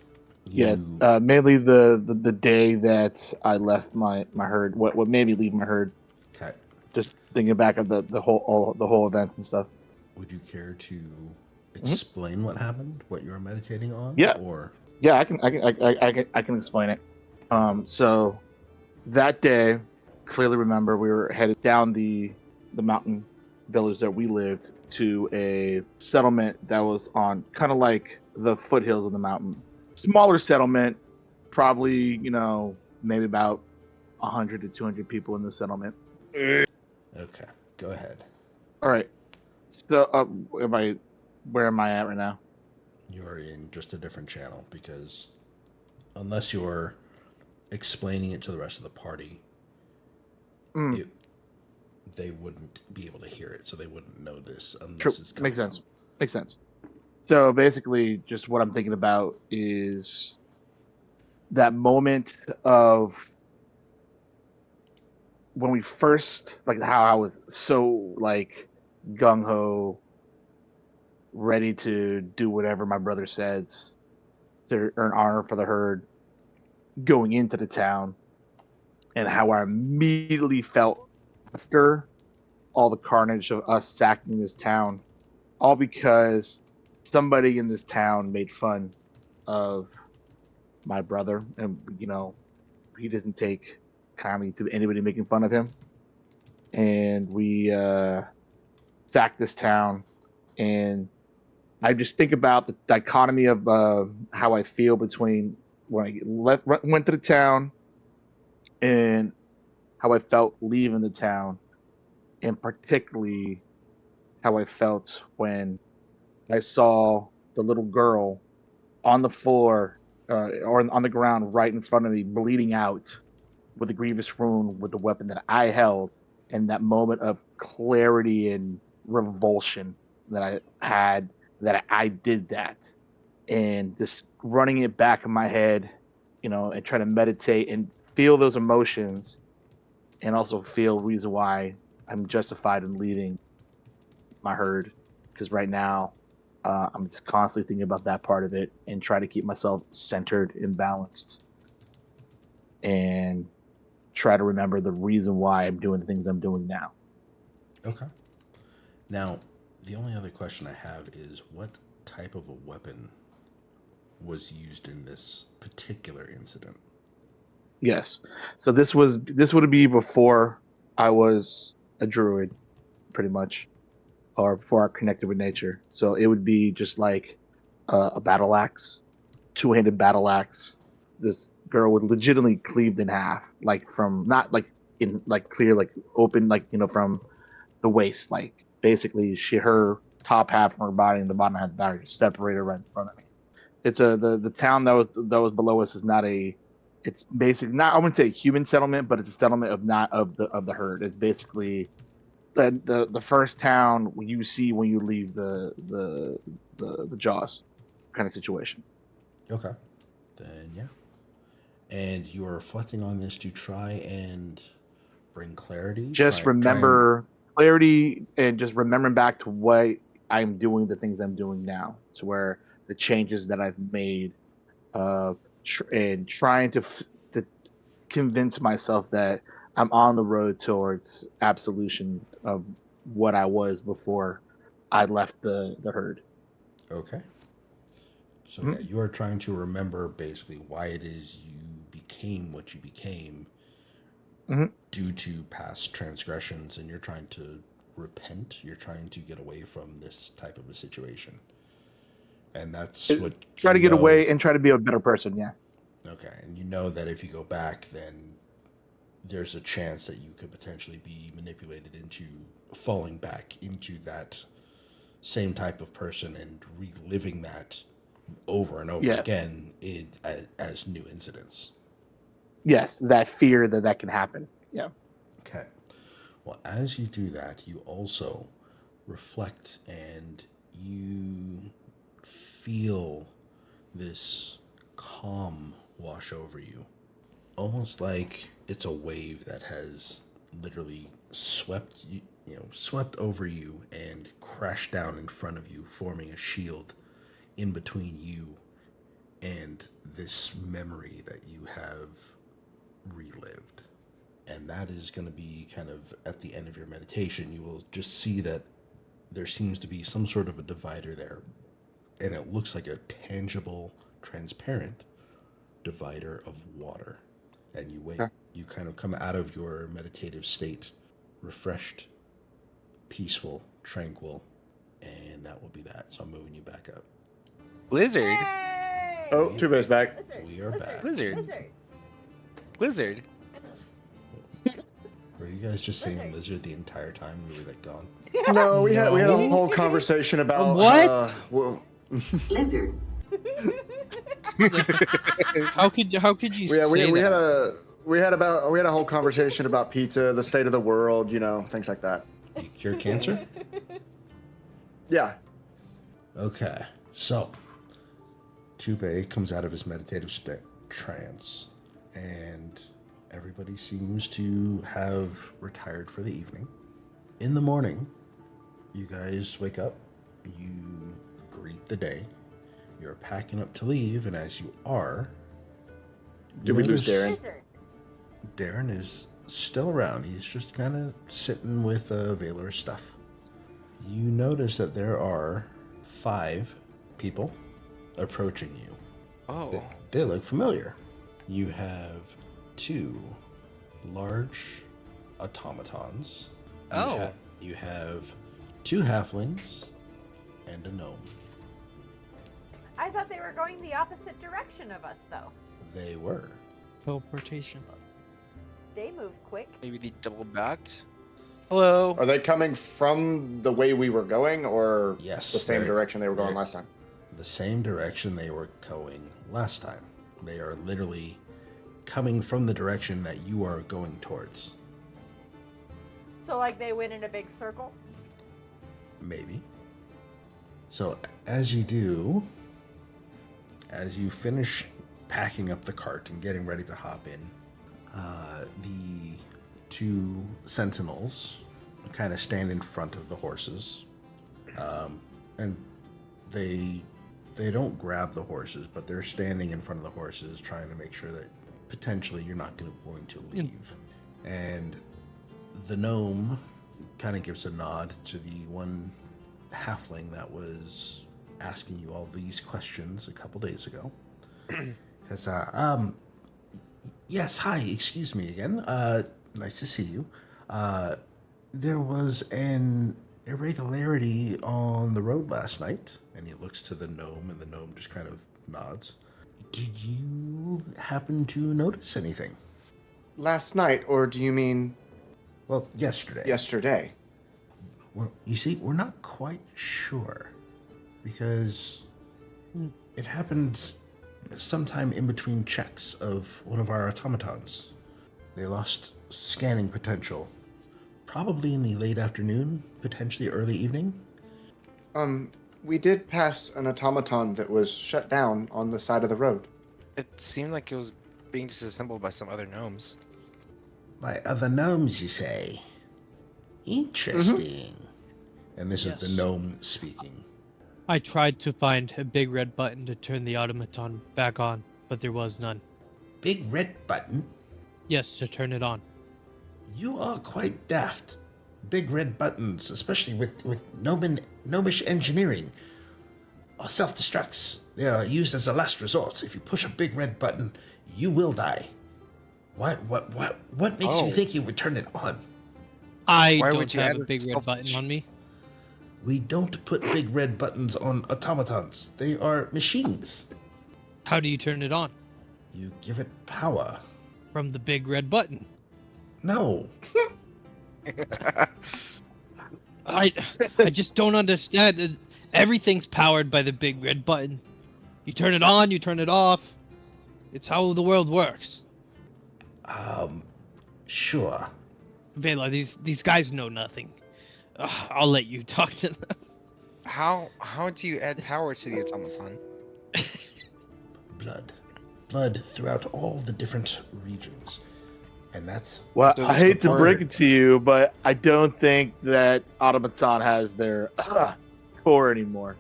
Yes, mainly the day that I left my herd. What made me leave my herd? Okay. Just thinking back of the whole event and stuff. Would you care to explain what happened? What you were meditating on? Yeah. Or Yeah, I can explain it. So that day, clearly remember we were headed down the mountain village that we lived to a settlement that was on kind of like the foothills of the mountain. Smaller settlement, probably, maybe about 100 to 200 people in the settlement. okay, go ahead. All right. So, where am I at right now? You're in just a different channel because unless you're explaining it to the rest of the party, they wouldn't be able to hear it, so they wouldn't know this unless True. it's coming Makes sense. So basically, just what I'm thinking about is that moment of when we first, how I was so gung ho, ready to do whatever my brother says to earn honor for the herd, going into the town, and how I immediately felt after all the carnage of us sacking this town, all because somebody in this town made fun of my brother, and he doesn't take kindly to anybody making fun of him, and we sacked this town. And I just think about the dichotomy of how I feel between when I went to the town and how I felt leaving the town, and particularly how I felt when I saw the little girl on the floor or on the ground right in front of me, bleeding out with a grievous wound with the weapon that I held, and that moment of clarity and revulsion that I had, that I did that, and just running it back in my head, and trying to meditate and feel those emotions, and also feel reason why I'm justified in leaving my herd, because right now I'm just constantly thinking about that part of it and try to keep myself centered and balanced, and try to remember the reason why I'm doing the things I'm doing now. Okay. Now, the only other question I have is what type of a weapon was used in this particular incident? Yes. So this would be before I was a druid, pretty much, or before I connected with nature. So it would be just like a battle axe, two-handed battle axe. This girl would legitimately cleaved in half, from not in clear, open, from the waist. Basically, her top half of her body and the bottom half of the body just separated right in front of me. It's the town that was below us is not a. It's basically not, I wouldn't say a human settlement, but it's a settlement of the herd. It's basically the first town you see when you leave the Jaws kind of situation. Okay. Then yeah. And you are reflecting on this to try and bring clarity. Just remember clarity and just remembering back to what I'm doing, the things I'm doing now, to where the changes that I've made, and trying to convince myself that I'm on the road towards absolution of what I was before I left the herd. Okay. So yeah, you are trying to remember basically why it is you became what you became due to past transgressions, and you're trying to repent. You're trying to get away from this type of a situation. And that's what try to get away and try to be a better person. Yeah. Okay, and you know that if you go back, then there's a chance that you could potentially be manipulated into falling back into that same type of person and reliving that over and over Yeah. again as new incidents. Yes, that fear that can happen. Yeah. Okay. Well, as you do that, you also reflect and you feel this calm wash over you. Almost like it's a wave that has literally swept swept over you and crashed down in front of you, forming a shield in between you and this memory that you have relived. And that is going to be kind of at the end of your meditation. You will just see that there seems to be some sort of a divider there, and it looks like a tangible, transparent divider of water. And you wait, you kind of come out of your meditative state, refreshed, peaceful, tranquil, and that will be that. So I'm moving you back up. Blizzard. Yay! Oh, Tube's back. Lizard, We are back. Blizzard. Lizard. Blizzard. Were you guys just saying Lizard. lizard the entire time we were like gone? No, we had a No. whole conversation about What? Lizard. How could you we say had that? we had a whole conversation about pizza, the state of the world, things like that. You cure cancer? Yeah. Okay, so Tube comes out of his meditative trance, and everybody seems to have retired for the evening. In the morning, you guys wake up, you greet the day, you're packing up to leave, and as you are, Did we lose notice Darrin? Lizard. Darrin is still around. He's just kind of sitting with Valor's stuff. You notice that there are 5 people approaching you. Oh. They look familiar. You have 2 large automatons. Oh. You have 2 halflings and a gnome. I thought they were going the opposite direction of us, though. They were. Teleportation. They move quick. Maybe they double backed. Hello. Are they coming from the way we were going, or Yes, the same they're- direction they were going they're- last time? The same direction they were going last time. They are literally coming from the direction that you are going towards. So, like, they went in a big circle? Maybe. So, as you do, as you finish packing up the cart and getting ready to hop in, the 2 sentinels kind of stand in front of the horses. And they don't grab the horses, but they're standing in front of the horses trying to make sure that potentially you're not going to leave. And the gnome kind of gives a nod to the one halfling that was asking you all these questions a couple days ago. Says, yes, hi, excuse me again. Nice to see you. There was an irregularity on the road last night. And he looks to the gnome, and the gnome just kind of nods. Did you happen to notice anything? Last night, or do you mean Well, yesterday. yesterday? You see, we're not quite sure. Because it happened sometime in between checks of one of our automatons. They lost scanning potential. Probably in the late afternoon, potentially early evening. We did pass an automaton that was shut down on the side of the road. It seemed like it was being disassembled by some other gnomes. By other gnomes, you say? Interesting. And this is the Yes. gnome speaking. I tried to find a big red button to turn the automaton back on, but there was none. Big red button? Yes, to turn it on. You are quite daft. Big red buttons, especially with gnomish engineering, are self-destructs. They are used as a last resort. If you push a big red button, you will die. What makes you Oh. think you would turn it on? I Why don't would you have add a a big red self- button on me. We don't put big red buttons on automatons. They are machines. How do you turn it on? You give it power. From the big red button. No. I just don't understand. Everything's powered by the big red button. You turn it on, you turn it off. It's how the world works. Sure. Vela, these guys know nothing. I'll let you talk to them. How do you add power to the automaton? Blood throughout all the different regions. And that's... Well, Does I it hate to support- break it to you, but I don't think that automaton has their core anymore.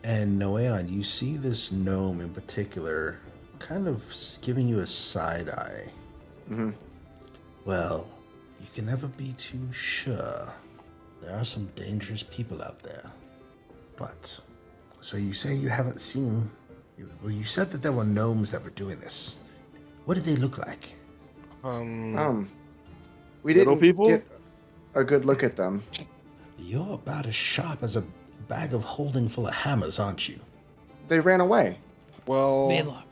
And Noeon, you see this gnome in particular kind of giving you a side eye. Mm-hmm. Well, you can never be too sure. There are some dangerous people out there. But, so you say you haven't seen... Well, you said that there were gnomes that were doing this. What did they look like? We Little didn't people? get a good look at them. You're about as sharp as a bag of holding full of hammers, aren't you? They ran away. Well, Vela,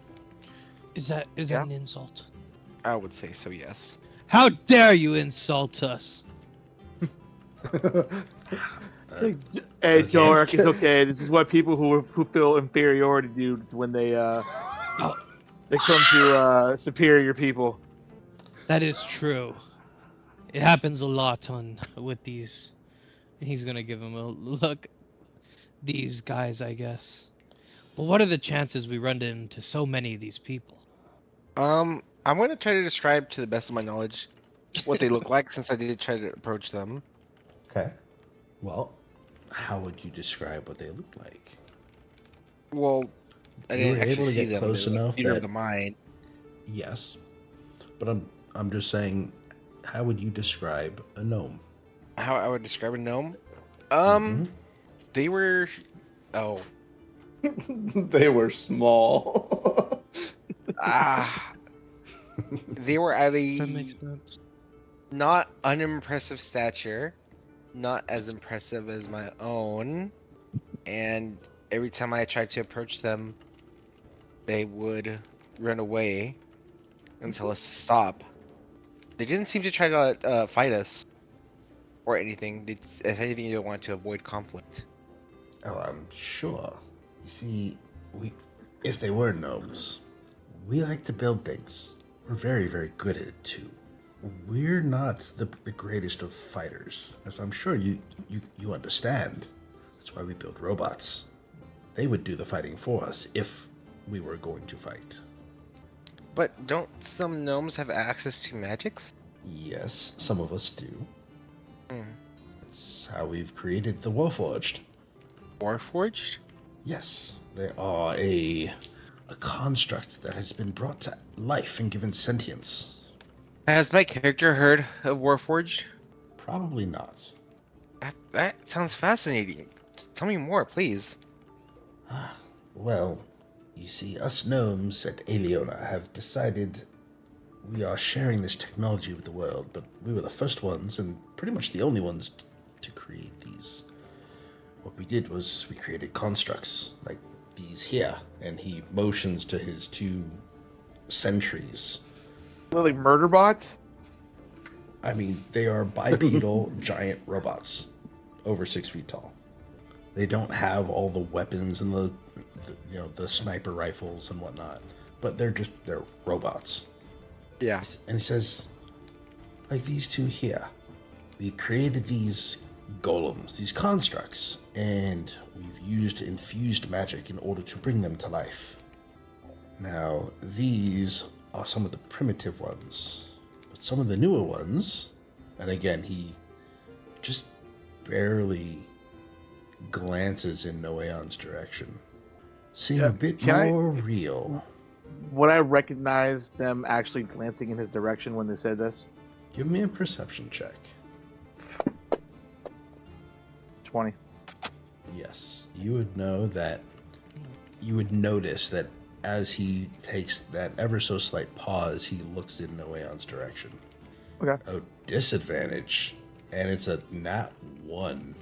is that Yeah. an insult? I would say so, yes. How dare you insult us? Hey, Okay. Dork, it's okay. This is what people who feel inferiority do when they come to superior people. That is true. It happens a lot with these. He's gonna give him a look. These guys, I guess. But what are the chances we run into so many of these people? I'm gonna try to describe to the best of my knowledge what they look like, since I did try to approach them. Okay. Well, how would you describe what they look like? Well, I You were didn't able actually to see get them. close It was a enough theater that- of the mind. Yes. But I'm just saying, how would you describe a gnome? How I would describe a gnome? Mhm. They were. Oh, They were small. they were at That makes a sense. not unimpressive stature, not as impressive as my own, and every time I tried to approach them, they would run away and tell us to stop. They didn't seem to try to fight us or anything. If anything, they wanted to avoid conflict. Oh, I'm sure. You see, if they were gnomes, we like to build things. We're very, very good at it too. We're not the greatest of fighters, as I'm sure you understand. That's why we build robots. They would do the fighting for us if we were going to fight. But don't some gnomes have access to magics? Yes, some of us do. Hmm. It's how we've created the Warforged. Warforged? Yes, they are a construct that has been brought to life and given sentience. Has my character heard of Warforged? Probably not. That sounds fascinating. Tell me more, please. Well, you see, us gnomes at Aliona have decided we are sharing this technology with the world, but we were the first ones and pretty much the only ones to create these. What we did was we created constructs like these here, and he motions to his two sentries. They're like murder bots. I mean, they are bipedal giant robots, over 6 feet tall. They don't have all the weapons and the sniper rifles and whatnot, but they're robots. Yeah. And he says, like these two here, we created these golems, these constructs, and we've used infused magic in order to bring them to life. Now, these are some of the primitive ones, but some of the newer ones, and again, he just barely glances in Noeon's direction, seem Yeah, a bit can I- more real. Would I recognize them actually glancing in his direction when they said this? Give me a perception check. 20. Yes, you would know that. You would notice that as he takes that ever so slight pause, he looks in Noeon's direction. Okay. Oh, disadvantage. And it's a nat 1.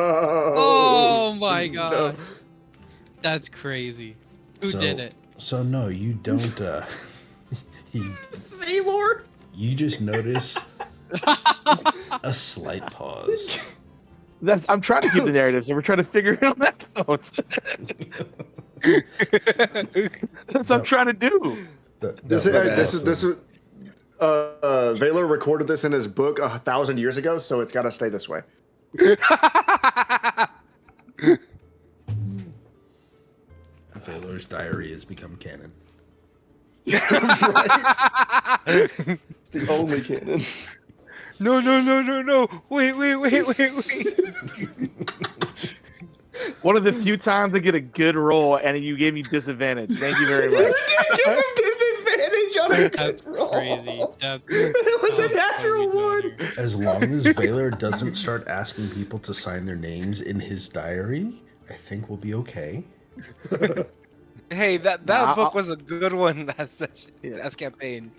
Oh my no. god. That's crazy. Who did it? So no, you don't. Valor. You just notice a slight pause. I'm trying to keep the narrative, so we're trying to figure it that out. That's what I'm trying to do. This is Valor recorded this in his book 1,000 years ago, so it's got to stay this way. Valor's diary has become canon. Right. The only canon. No. Wait. One of the few times I get a good roll, and you gave me disadvantage. Thank you very much. You give him disadvantage on a That's good roll. crazy. That's It was a so natural funny, one. Donner. As long as Valor doesn't start asking people to sign their names in his diary, I think we'll be okay. Hey, that book was a good one. That's campaign.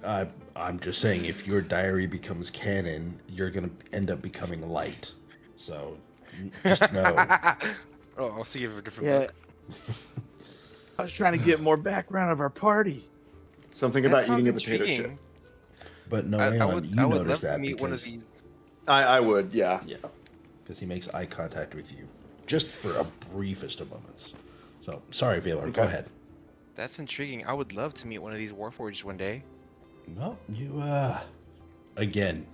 I'm just saying, if your diary becomes canon, you're gonna end up becoming light. So, just know. Oh, I'll see you for a different Yeah. book. I was trying to get more background of our party. Something That about sounds eating a potato chip. intriguing. But I Noeon, would you love notice to that meet one of because these. I would, yeah. yeah, because he makes eye contact with you, just for a briefest of moments. So, sorry, Valor. Go Okay. ahead. That's intriguing. I would love to meet one of these Warforged one day. Well, you again,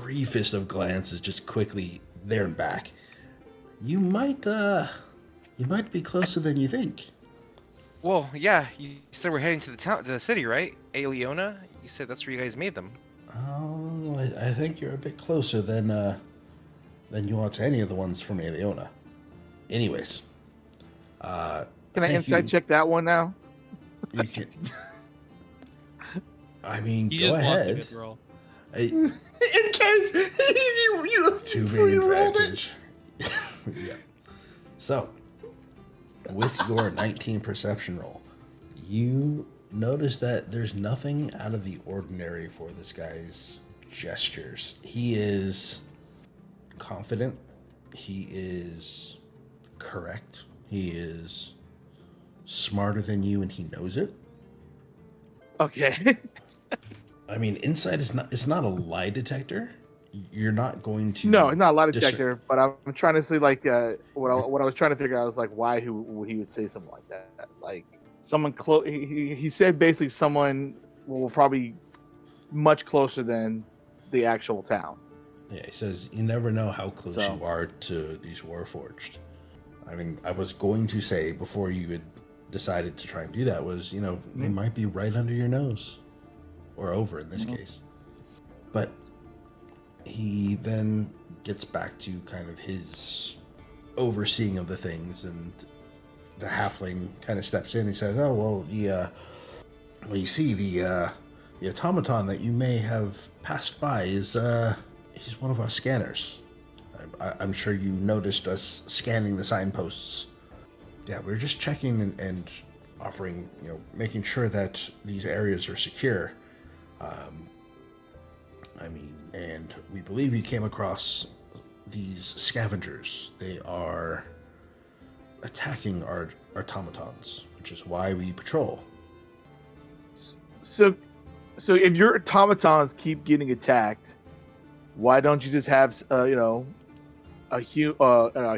briefest of glances, just quickly there and back. You might be closer than you think. Well, yeah, you said we're heading to the city, right? Leona? You said that's where you guys made them. Oh, I think you're a bit closer than you are to any of the ones from Leona. Anyways, Can I thank insight you. check that one now? You can. I mean, He go just wants a ahead. good roll. In case you To the re-rolled it. advantage. Yeah. So, with your 19 perception roll, you notice that there's nothing out of the ordinary for this guy's gestures. He is confident. He is correct. He is smarter than you, and he knows it. Okay. I mean, insight is not. It's not a lie detector. You're not going to. No, it's not a lot of discern- detector, but I'm trying to see what I was trying to figure out was like why he would say something like that. Like someone close. He said basically someone probably much closer than the actual town. Yeah, he says you never know how close So- you are to these Warforged. I mean, I was going to say before you had decided to try and do that was, they might be right under your nose, or over in this case. But he then gets back to kind of his overseeing of the things, and the halfling kind of steps in and says, "Oh well, you see the automaton that you may have passed by is he's one of our scanners. I'm sure you noticed us scanning the signposts. Yeah, we're just checking and offering, making sure that these areas are secure. And we believe we came across these scavengers. They are attacking our automatons, which is why we patrol." So if your automatons keep getting attacked, why don't you just have a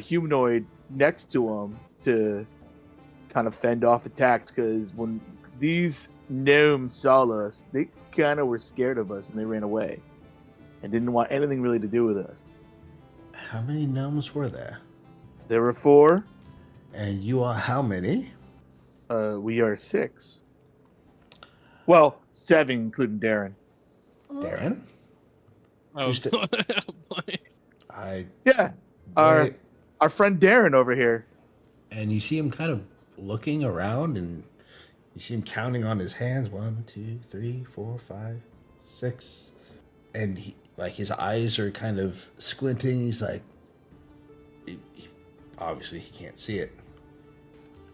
humanoid next to them to kind of fend off attacks? Because when these gnomes saw us, they kind of were scared of us and they ran away and didn't want anything really to do with us. How many gnomes were there? There were 4. And you are how many? We are 6. Well, 7 including Darrin. Darren? Oh, Who's the- boy. Yeah, our Wait, friend Darrin over here. and you see him kind of looking around, and you see him counting on his hands. 1, 2, 3, 4, 5, 6. And he, like, his eyes are kind of squinting. He's like, obviously he can't see it.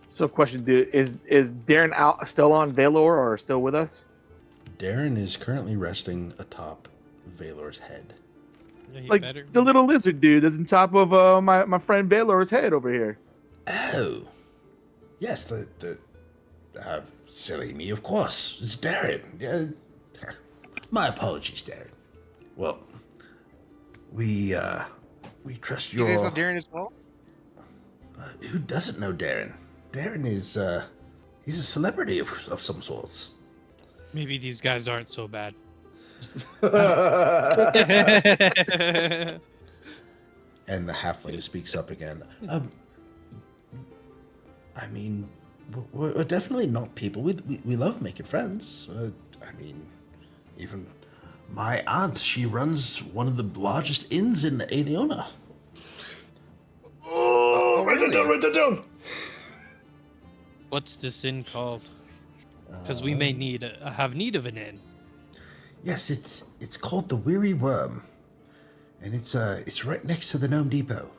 So, question, dude, is Darrin still on Valor or still with us? Darren is currently resting atop Valor's head. Yeah, he Like better. the little lizard dude that's on top of my friend Valor's head over here. Oh. Yes, silly me, of course. It's Darrin. Yeah. My apologies, Darrin. Well, we trust You guys know your... Darrin as well? Who doesn't know Darrin? Darrin is, he's a celebrity of some sorts. Maybe these guys aren't so bad. And the halfling speaks up again. I mean, we're definitely not people. We love making friends. I mean, even my aunt, she runs one of the largest inns in Aeliona. Oh, write really? that down. What's this inn called? Because we may have need of an inn. Yes, it's called the Weary Worm, and it's right next to the Gnome Depot.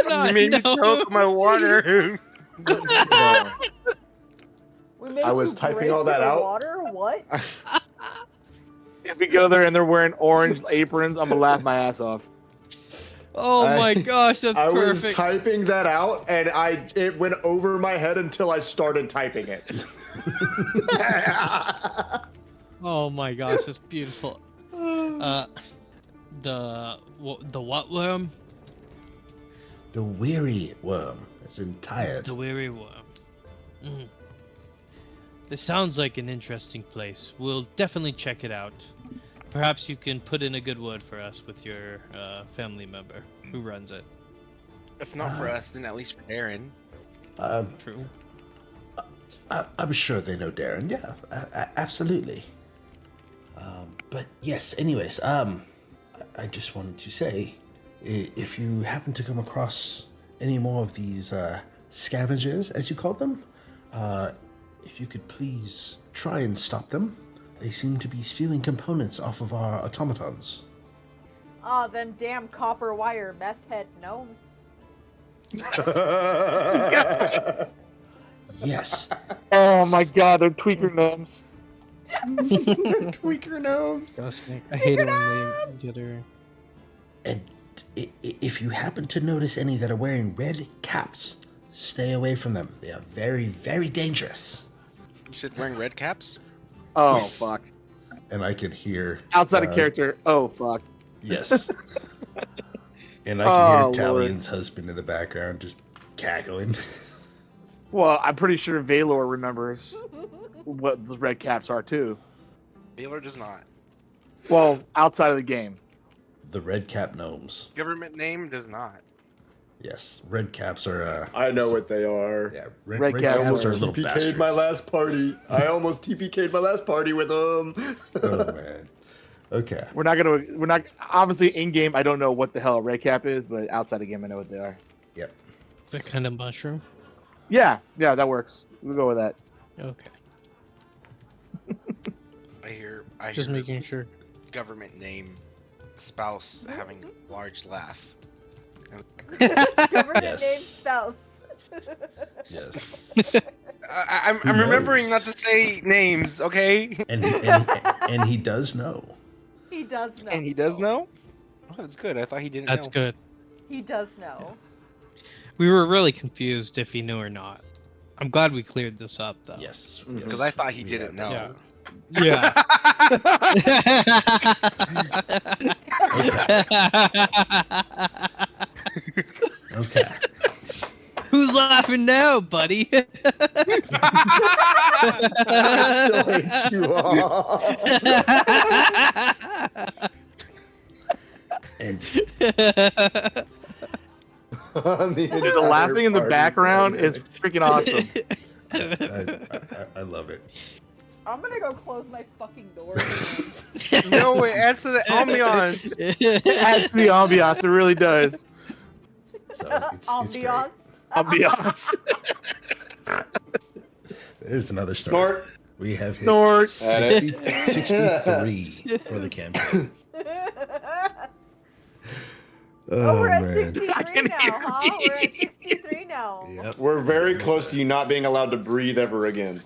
You made me choke my water. We made I was you typing break all that your out. Water? What? If we go there and they're wearing orange aprons, I'm gonna laugh my ass off. Oh my gosh, that's I was perfect. typing that out, and it went over my head until I started typing it. Oh my gosh, that's beautiful. The what worm? The Weary Worm, as in tired. The weary worm. Mm. This sounds like an interesting place. We'll definitely check it out. Perhaps you can put in a good word for us with your family member who runs it. If not for us, then at least for Darrin. True. I'm sure they know Darrin. Yeah, absolutely. But yes, anyways, I just wanted to say, if you happen to come across any more of these scavengers, as you called them, if you could please try and stop them. They seem to be stealing components off of our automatons. Oh, them damn copper wire meth head gnomes. Yes. Oh my god, they're tweaker gnomes. Tweaker gnomes. Gosh, I hate it when they get her. And if you happen to notice any that are wearing red caps, stay away from them. They are very, very dangerous. You said wearing red caps? Oh Yes. fuck. And I could hear... Outside of character. Oh fuck. Yes. And I can Oh, hear Talion's husband in the background just cackling. Well, I'm pretty sure Valor remembers what the red caps are too. Baylor does not. Well, outside of the game. The red cap gnomes. Government name does not. Yes, red caps are... I know what they are. Yeah, Red red caps caps are are little TPK'd bastards. my last party. I almost TPK'd my last party with them. Oh, man. Okay. We're not obviously in game I don't know what the hell a red cap is, but outside the game I know what they are. Yep. That kind of mushroom. Yeah, that works. We'll go with that. Okay. I hear Just making sure. government name, spouse having a large laugh. Government Yes. name spouse. Yes. I'm Who remembering knows? not to say names, okay? And he does know. He does know. And he does know? Oh, that's good. I thought he didn't That's know. good. He does know. We were really confused if he knew or not. I'm glad we cleared this up, though. Yes. Because I thought he didn't know. Yeah. Yeah. Okay. Who's laughing now, buddy? I still hate you all. And On the Dude, the entire laughing in the party. background is freaking awesome. I love it. I'm gonna go close my fucking door. No, it adds to the ambiance. It adds to the ambiance, it really does. So it's great. Ambiance. Ambiance. There's another start. Snort. We have hit Snort. 63 for the campaign. Oh, we're at man. 63 I can now, hear huh? you. We're at 63 now. Yep. We're very close to you not being allowed to breathe ever again.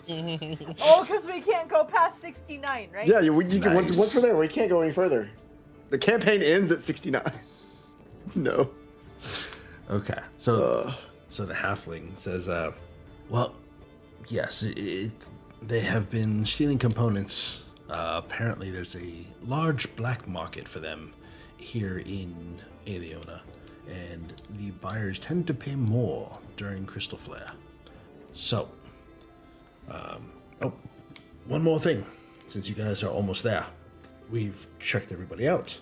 Oh, because we can't go past 69, right? Yeah, you can, once Nice. we're there, we can't go any further. The campaign ends at 69. No. Okay, so the halfling says, well, yes, they have been stealing components. Apparently there's a large black market for them here in Aliona, and the buyers tend to pay more during Crystal Flare. So, one more thing, since you guys are almost there. We've checked everybody out.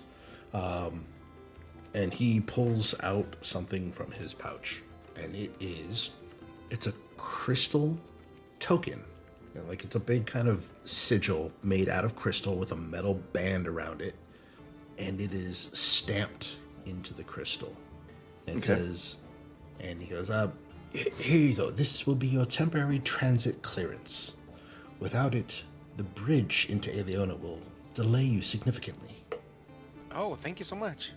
And he pulls out something from his pouch, and it's a crystal token. You know, like it's a big kind of sigil made out of crystal with a metal band around it, and it is stamped into the crystal. And it says, and he goes, here you go. This will be your temporary transit clearance. Without it, the bridge into Aliona will delay you significantly. Oh, thank you so much.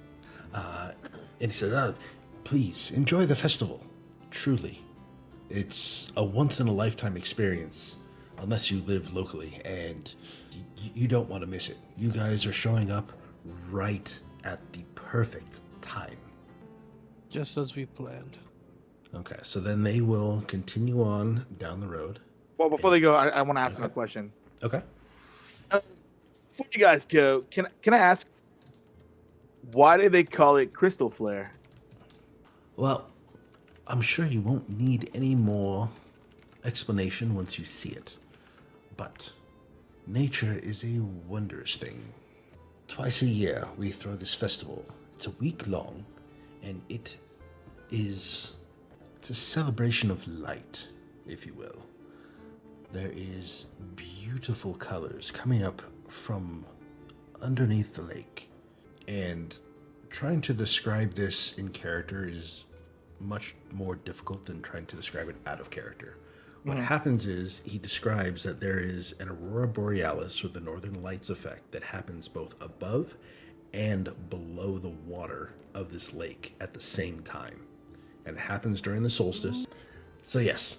And he says, please, enjoy the festival. Truly. It's a once-in-a-lifetime experience, unless you live locally, and you don't want to miss it. You guys are showing up right at the perfect time. Just as we planned. Okay, so then they will continue on down the road. Well, before they go, I want to ask them a question. Okay. Before you guys go, can I ask, why do they call it Crystal Flare? Well, I'm sure you won't need any more explanation once you see it. But nature is a wondrous thing. Twice a year, we throw this festival. It's a week long, and it's a celebration of light, if you will. There is beautiful colors coming up from underneath the lake. And trying to describe this in character is much more difficult than trying to describe it out of character. What happens is he describes that there is an aurora borealis, or the northern lights effect, that happens both above and below the water of this lake at the same time. And it happens during the solstice. So yes,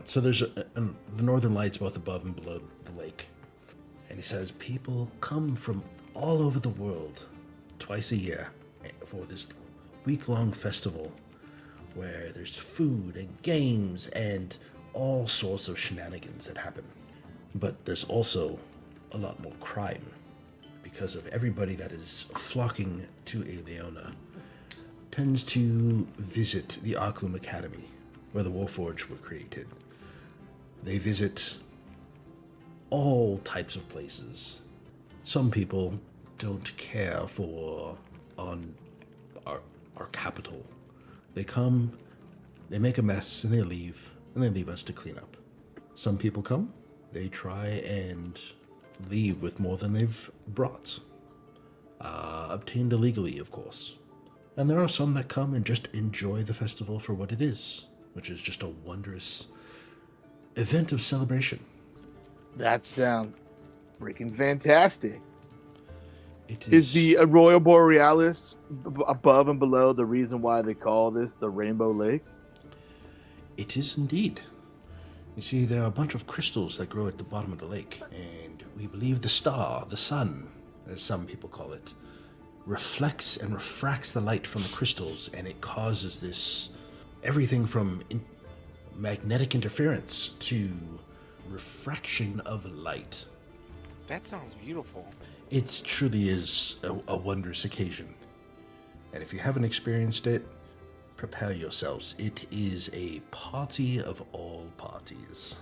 so there's the northern lights both above and below the lake. And he says people come from all over the world twice a year for this week-long festival where there's food and games and all sorts of shenanigans that happen. But there's also a lot more crime because of everybody that is flocking to Aliona tends to visit the Arclum Academy where the Warforged were created. They visit all types of places. Some people don't care for our capital. They come, they make a mess, and they leave us to clean up. Some people come, they try and leave with more than they've brought. Obtained illegally, of course. And there are some that come and just enjoy the festival for what it is, which is just a wondrous event of celebration. That sounds freaking fantastic. It Is the Arroyo Borealis above and below the reason why they call this the Rainbow Lake? It is indeed. You see, there are a bunch of crystals that grow at the bottom of the lake, and we believe the star, the sun, as some people call it, reflects and refracts the light from the crystals, and it causes this everything from magnetic interference to refraction of light. That sounds beautiful. It truly is a wondrous occasion. And if you haven't experienced it, prepare yourselves. It is a party of all parties.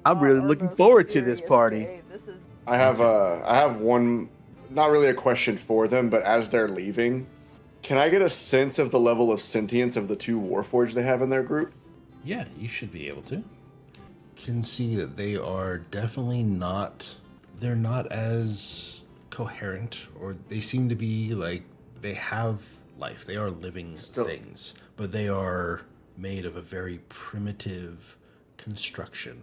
I'm really Our looking most forward to this serious party. day. This is I have one, not really a question for them, but as they're leaving, can I get a sense of the level of sentience of the two Warforged they have in their group? Yeah, you should be able to. Can see that they are definitely not, they're not as coherent, or they seem to be like, they have life. They are living things, but they are made of a very primitive construction,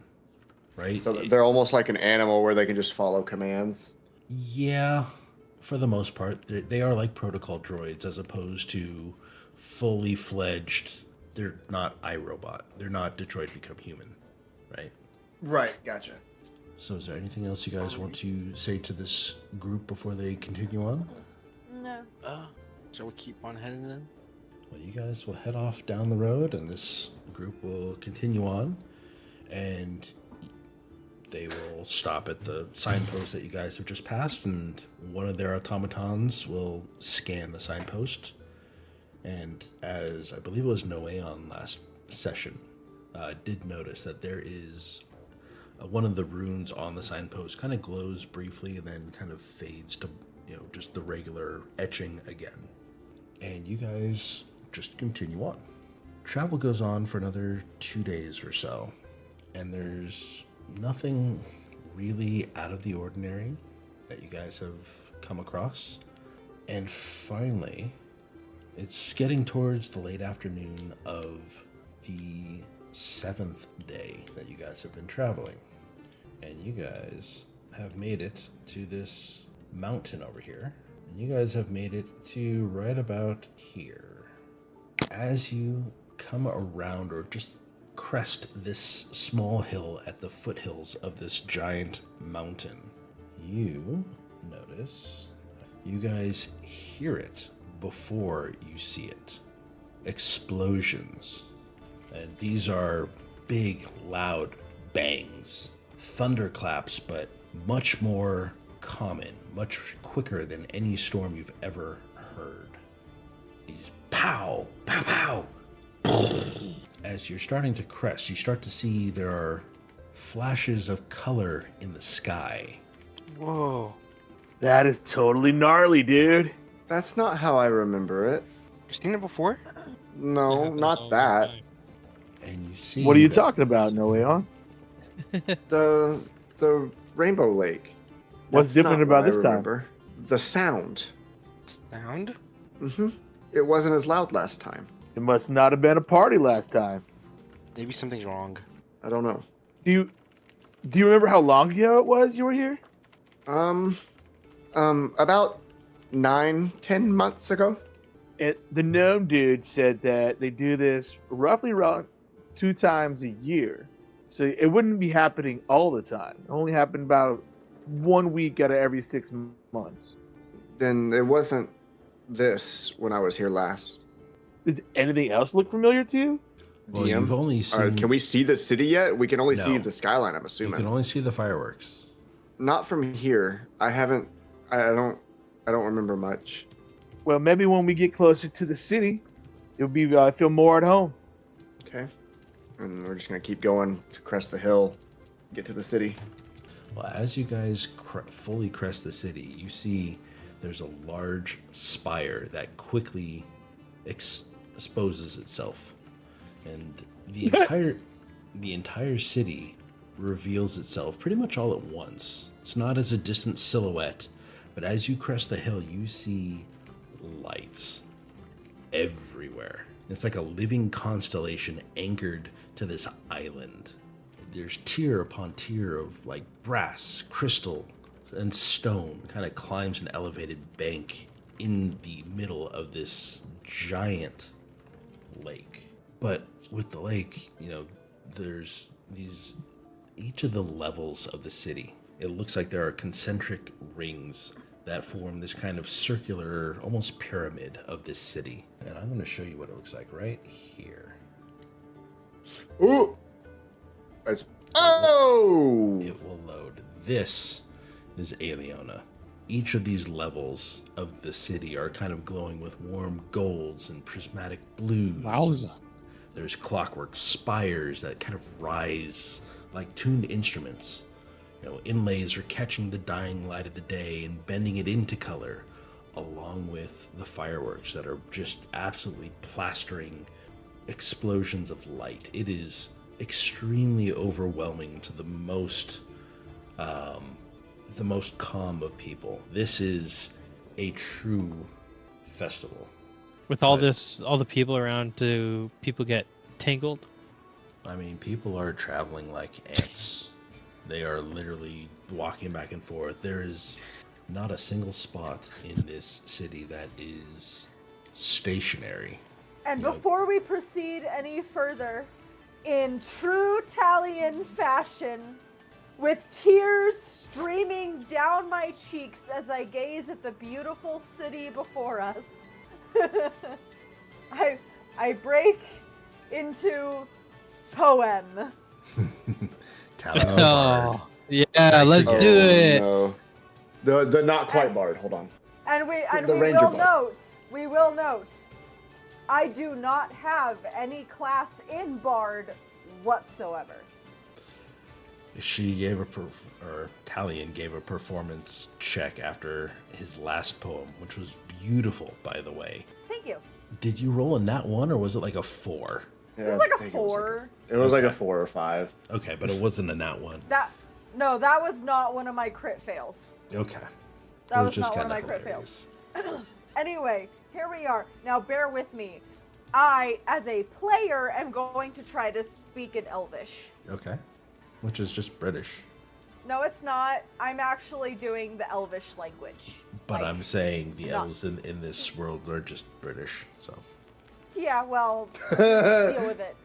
right? So they're almost like an animal where they can just follow commands. Yeah, for the most part. They are like protocol droids as opposed to fully fledged. They're not iRobot. They're not Detroit Become Human, right? Right, gotcha. So is there anything else you guys want to say to this group before they continue on? No. Shall we keep on heading then? Well, you guys will head off down the road, and this group will continue on, and they will stop at the signpost that you guys have just passed, and one of their automatons will scan the signpost. And as I believe it was Noeon last session, did notice that there is one of the runes on the signpost kind of glows briefly and then kind of fades to, just the regular etching again. And you guys just continue on. Travel goes on for another 2 days or so, and there's nothing really out of the ordinary that you guys have come across. And finally, it's getting towards the late afternoon of the 7th day that you guys have been traveling. And you guys have made it to this mountain over here. And you guys have made it to right about here. As you come around or just crest this small hill at the foothills of this giant mountain, you notice you guys hear it before you see it. Explosions. And these are big, loud bangs. Thunderclaps, but much more common, much quicker than any storm you've ever heard. These pow, pow, pow. As you're starting to crest, you start to see there are flashes of color in the sky. Whoa. That is totally gnarly, dude. That's not how I remember it. You've seen it before? No, happens all not the that. time. And you see What are you that talking about, Noeon? The Rainbow Lake. What's That's different not about what I this time? remember. The sound. Sound? It wasn't as loud last time. It must not have been a party last time. Maybe something's wrong. I don't know. Do you remember how long ago it was you were here? About 9-10 months ago. The gnome dude said that they do this roughly around 2 times a year. So it wouldn't be happening all the time. It only happened about 1 week out of every 6 months. Then it wasn't this when I was here last. Did anything else look familiar to you? Well, DM? you've only seen. Can we see the city yet? We can only see No. the skyline, I'm You assuming. can only see the fireworks. Not from here. I haven't. I don't remember much. Well, maybe when we get closer to the city, you'll be feel more at home. Okay. And we're just gonna keep going to crest the hill, get to the city. Well, as you guys fully crest the city, you see there's a large spire that quickly exposes itself, and the entire city reveals itself pretty much all at once. It's not as a distant silhouette, but as you crest the hill, you see lights everywhere. It's like a living constellation anchored to this island. There's tier upon tier of like brass, crystal, and stone kind of climbs an elevated bank in the middle of this giant lake. But with the lake, there's each of the levels of the city. It looks like there are concentric rings that form this kind of circular, almost pyramid of this city. And I'm going to show you what it looks like right here. Ooh! Oh! It will load. This is Aliona. Each of these levels of the city are kind of glowing with warm golds and prismatic blues. Wowza. There's clockwork spires that kind of rise like tuned instruments. Inlays are catching the dying light of the day and bending it into color, along with the fireworks that are just absolutely plastering explosions of light. It is extremely overwhelming to the most calm of people. This is a true festival. With all the people around, do people get tangled? I mean, people are traveling like ants. They are literally walking back and forth. There is not a single spot in this city that is stationary. And before we proceed any further, in true Italian fashion, with tears streaming down my cheeks as I gaze at the beautiful city before us. I break into poem. Tally Bard. Oh, yeah, Strikes let's again. do it. No. The not quite bard. Hold on. And we The ranger bard. we will note, I do not have any class in bard whatsoever. She gave Talion gave a performance check after his last poem, which was beautiful, by the way. Thank you. Did you roll a nat 1 or was it like a 4? Yeah, It was like I a think 4. It was like a 4 or 5. Okay, but it wasn't a nat 1. That was not one of my crit fails. Okay. That It was not one of kinda my crit hilarious. fails. Anyway, here we are. Now bear with me. I, as a player, am going to try to speak in Elvish. Okay. Which is just British. No, it's not. I'm actually doing the Elvish language. But Like, I'm saying the not- elves in this world are just British, so. Yeah, well, deal with it.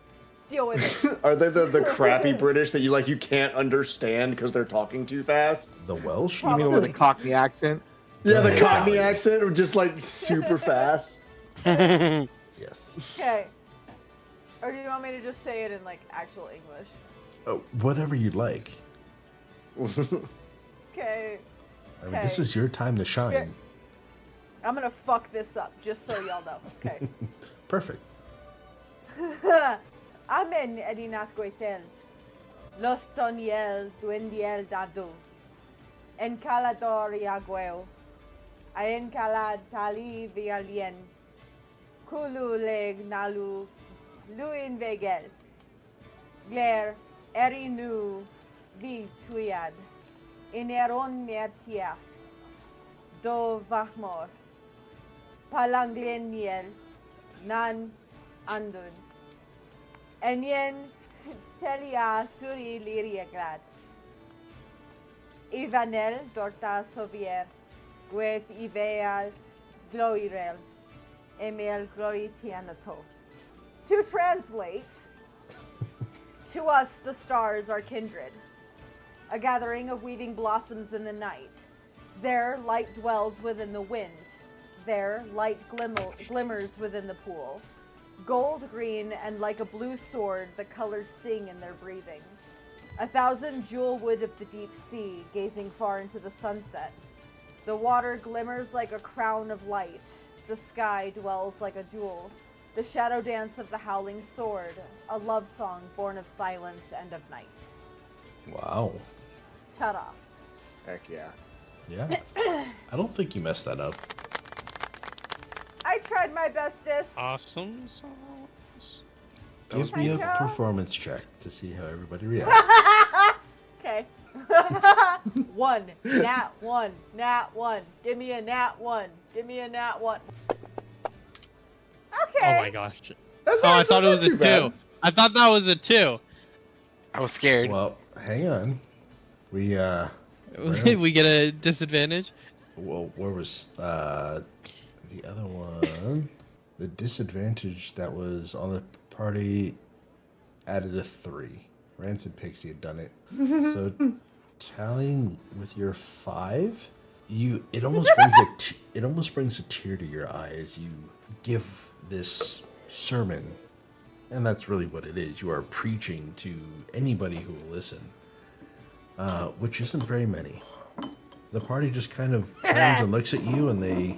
Deal with it. Are they the crappy British that you can't understand because they're talking too fast? The Welsh? You mean with a Cockney accent? Yeah, the Yeah. Cockney accent, or just like super fast. Yes. Okay. Or do you want me to just say it in like actual English? Oh, whatever you'd like. Okay. I mean, this is your time to shine. Here. I'm gonna fuck this up, just so y'all know. Okay. Perfect. Amen, Edinath Goitel. Los Toniel Duendiel Dadu. Encalador Yagueo. Aencalad Tali Vialien. Kulu Leg Nalu. Luin Vegel. Gler Erinu Vi Tuyad. Ineron Mertiach. Do Vahmor. Palangleniel. Nan Andun. Enyen Telia Suri Liriagrad. Ivanel Dorta Sovier. Guet Iveal Gloirel. Emil Gloritianato. To translate, to us the stars are kindred, a gathering of weaving blossoms in the night. There light dwells within the wind. There light glimmers within the pool. Gold, green, and like a blue sword, the colors sing in their breathing. 1,000 jewel wood of the deep sea, gazing far into the sunset. The water glimmers like a crown of light. The sky dwells like a jewel. The shadow dance of the howling sword, a love song born of silence and of night. Wow. Ta-da. Heck yeah. Yeah. I don't think you messed that up. I tried my bestest. Awesome sauce. Give me a Thank you. performance check to see how everybody reacts. Okay. One. Nat one. Nat one. Give me a nat one. Give me a nat one. Okay. Oh my gosh. That's Oh, not, I thought it that's was not a too bad. 2. I thought that was a 2. I was scared. Well, hang on. We We get a disadvantage. well, where was the other one? The disadvantage that was on the party added a 3. Rancid Pixie had done it. So tallying with your 5, it almost brings a tear to your eye as you give this sermon. And that's really what it is. You are preaching to anybody who will listen. Which isn't very many. The party just kind of turns and looks at you, and they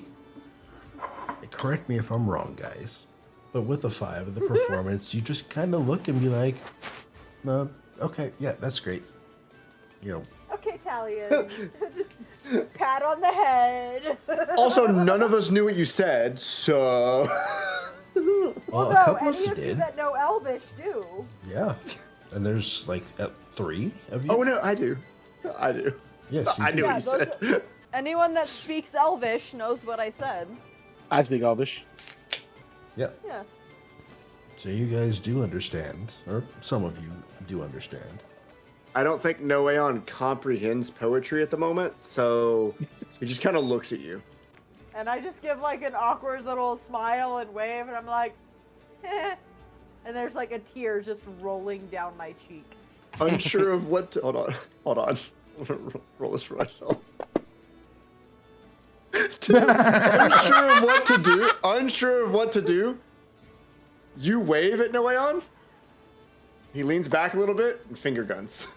correct me if I'm wrong, guys. But with a 5 of the performance, you just kind of look and be like, okay, yeah, that's great. You know, Okay, Talion. Just pat on the head. Also, none of us knew what you said, so. well, a No, couple of any you of you did. that know Elvish do. Yeah. And there's like 3 of you. Oh no, I do. I do. Yes, you I do. knew Yeah, what you those- said. Anyone that speaks Elvish knows what I said. I speak Elvish. Yeah. Yeah. So you guys do understand, or some of you do understand. I don't think Noeon comprehends poetry at the moment, so he just kind of looks at you. And I just give like an awkward little smile and wave, and I'm like, eh. And there's like a tear just rolling down my cheek. Unsure of what to... Hold on. I'm gonna roll this for myself. Unsure of what to do. You wave at Noeon. He leans back a little bit and finger guns.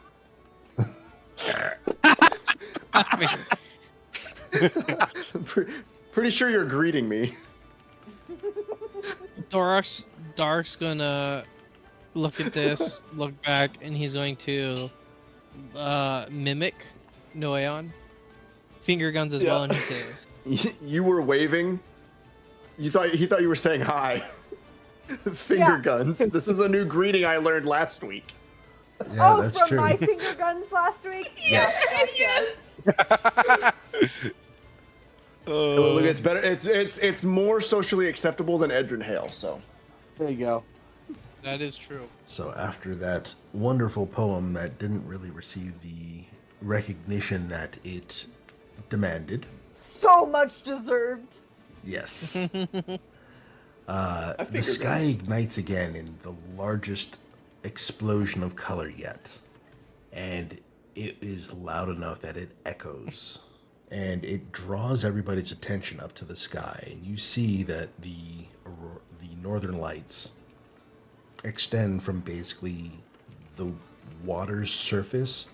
Pretty sure you're greeting me. Dark's gonna look at this, look back, and he's going to mimic Noeon. Finger guns as well, and he says, You were waving. He thought you were saying hi. Finger guns. This is a new greeting I learned last week. Yeah, oh, that's from true. my finger guns last week? Yes. Look, it's better. It's more socially acceptable than Edrin Hale. So There you go. that is true. So after that wonderful poem that didn't really receive the recognition that it demanded, So much deserved. yes, the sky ignites again in the largest explosion of color yet, and it is loud enough that it echoes, and it draws everybody's attention up to the sky, and you see that the northern lights extend from basically the water's surface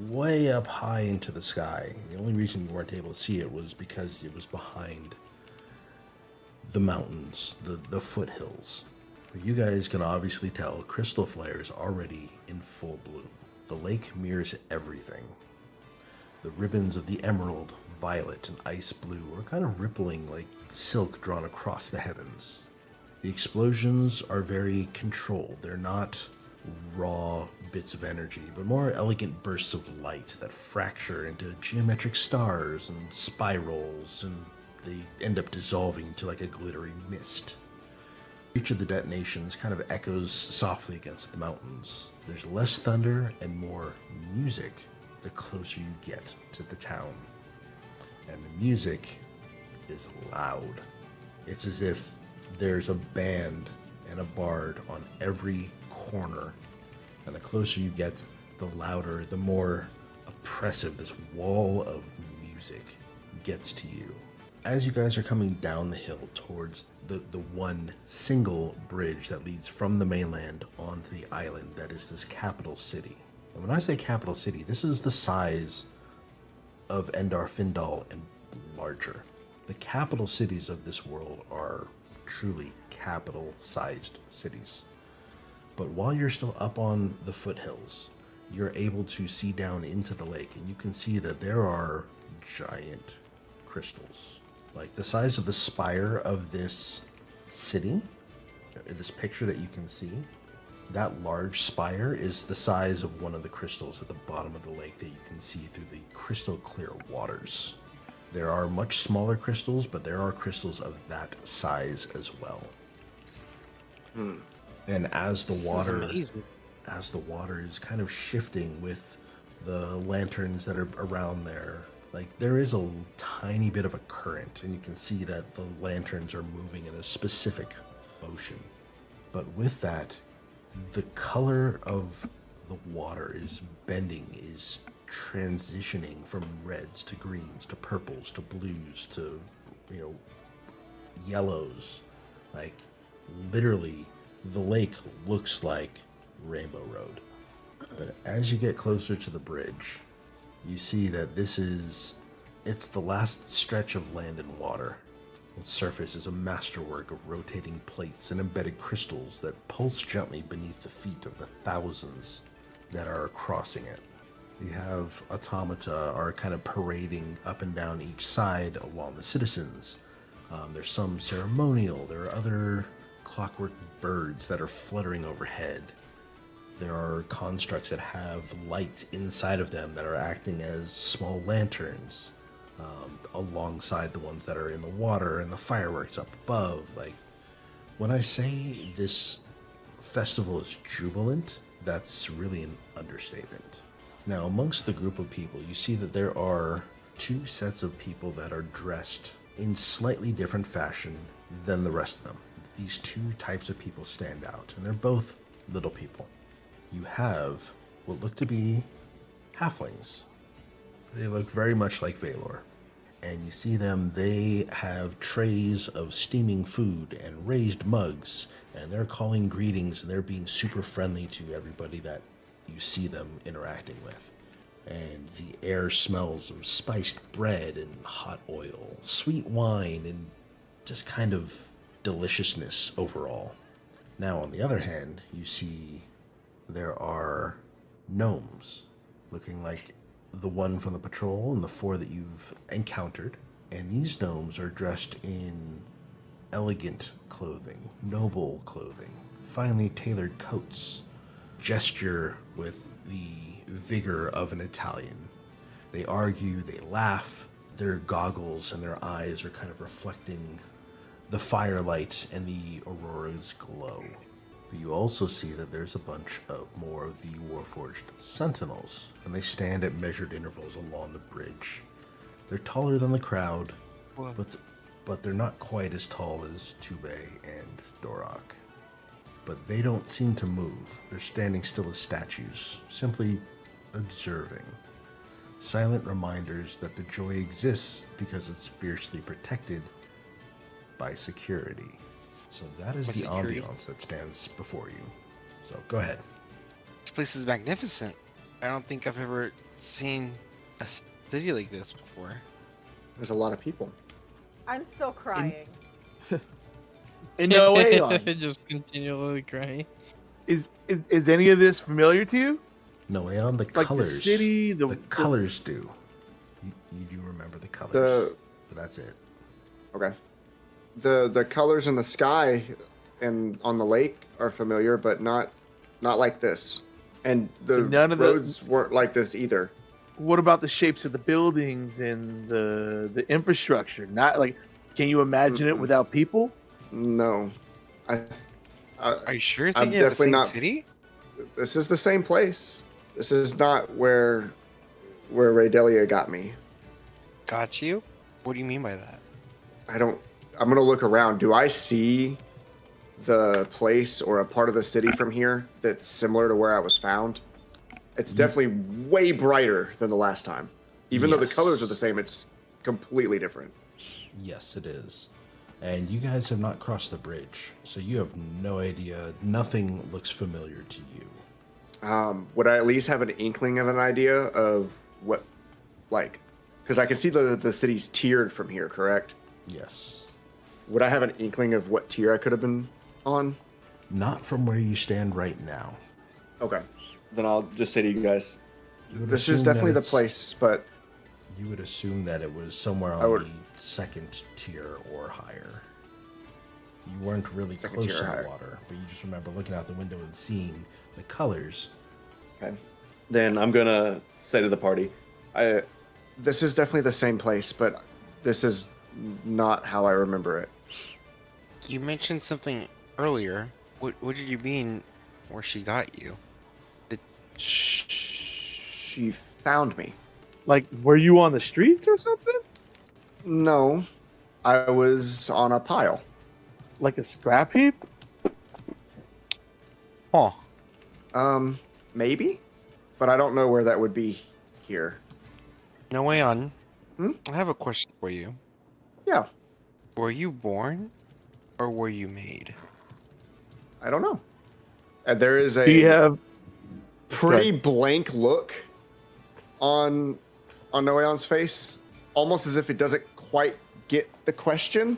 way up high into the sky. The only reason you weren't able to see it was because it was behind the mountains, the foothills. You guys can obviously tell crystal flare is already in full bloom. The lake mirrors everything. The ribbons of the emerald, violet, and ice blue are kind of rippling like silk drawn across the heavens. The explosions are very controlled. They're not raw bits of energy, but more elegant bursts of light that fracture into geometric stars and spirals, and they end up dissolving into like a glittery mist. Each of the detonations kind of echoes softly against the mountains. There's less thunder and more music the closer you get to the town. And the music is loud. It's as if there's a band and a bard on every corner. And the closer you get, the louder, the more oppressive this wall of music gets to you. As you guys are coming down the hill towards the one single bridge that leads from the mainland onto the island that is this capital city. And when I say capital city, this is the size of Endar Findal and larger. The capital cities of this world are truly capital-sized cities. But while you're still up on the foothills, you're able to see down into the lake, and you can see that there are giant crystals. Like the size of the spire of this city, this picture that you can see, that large spire is the size of one of the crystals at the bottom of the lake that you can see through the crystal clear waters. There are much smaller crystals, but there are crystals of that size as well. And as the water is kind of shifting with the lanterns that are around there, like there is a tiny bit of a current, and you can see that the lanterns are moving in a specific motion. But with that, the color of the water is bending, is transitioning from reds to greens to purples to blues to, yellows. Like literally the lake looks like Rainbow Road. But as you get closer to the bridge, you see that it's the last stretch of land and water. Its surface is a masterwork of rotating plates and embedded crystals that pulse gently beneath the feet of the thousands that are crossing it. You have automata are kind of parading up and down each side along the citizens. There's some ceremonial. There are other clockwork birds that are fluttering overhead. There are constructs that have lights inside of them that are acting as small lanterns, alongside the ones that are in the water and the fireworks up above. Like, when I say this festival is jubilant, that's really an understatement. Now, amongst the group of people, you see that there are two sets of people that are dressed in slightly different fashion than the rest of them. these two types of people stand out, and they're both little people. You have what look to be halflings. They look very much like Valor. And you see them, they have trays of steaming food and raised mugs, and they're calling greetings, and they're being super friendly to everybody that you see them interacting with. And the air smells of spiced bread and hot oil, sweet wine, and just kind of deliciousness overall. Now, on the other hand, you see there are gnomes, looking like the one from the patrol and the 4 that you've encountered. And these gnomes are dressed in elegant clothing, noble clothing, finely tailored coats, gesture with the vigor of an Italian. They argue, they laugh, their goggles and their eyes are kind of reflecting the firelight and the aurora's glow. But you also see that there's a bunch of more of the Warforged Sentinels, and they stand at measured intervals along the bridge. They're taller than the crowd, but they're not quite as tall as Tube and Dorak. But they don't seem to move. They're standing still as statues, simply observing. Silent reminders that the joy exists because it's fiercely protected by security. So that is the ambiance that stands before you. So go ahead. This place is magnificent. I don't think I've ever seen a city like this before. There's a lot of people. I'm still crying. In Noeon, Just continually crying. is any of this familiar to you? Noeon, the Like colors. the city, the colors do. You do remember the colors. But that's it. Okay. The colors in the sky and on the lake are familiar, but not like this. And the So none of roads weren't like this either. What about the shapes of the buildings and the infrastructure? Not like, can you imagine it without people? No. Are you sure you're I'm thinking of the definitely same not- city? This is the same place. This is not where Raydelia got me. Got you? What do you mean by that? I'm gonna look around. Do I see the place or a part of the city from here that's similar to where I was found? It's definitely way brighter than the last time. Even though the Yes. colors are the same, it's completely different. Yes, it is. And you guys have not crossed the bridge, so you have no idea. Nothing looks familiar to you. Would I at least have an inkling of an idea of what, like, because I can see the city's tiered from here, correct? Yes. Would I have an inkling of what tier I could have been on? Not from where you stand right now. Okay. Then I'll just say to you guys, You would this is assume that definitely the it's- place, but You would assume that it was somewhere I on would- the second tier or higher. You weren't really Second close tier to or the higher. water, but you just remember looking out the window and seeing the colors. okay. Then I'm gonna say to the party, this is definitely the same place, but this is not how I remember it. You mentioned something earlier. What did you mean where she got you? She found me. Like, were you on the streets or something? No, I was on a pile. Like a scrap heap? Huh. Maybe, but I don't know where that would be here. Noeon, Hmm? I have a question for you. Yeah, Were you born or were you made? I don't know. And there is Do you a have pretty blank look on Noeon's face, almost as if it doesn't quite get the question,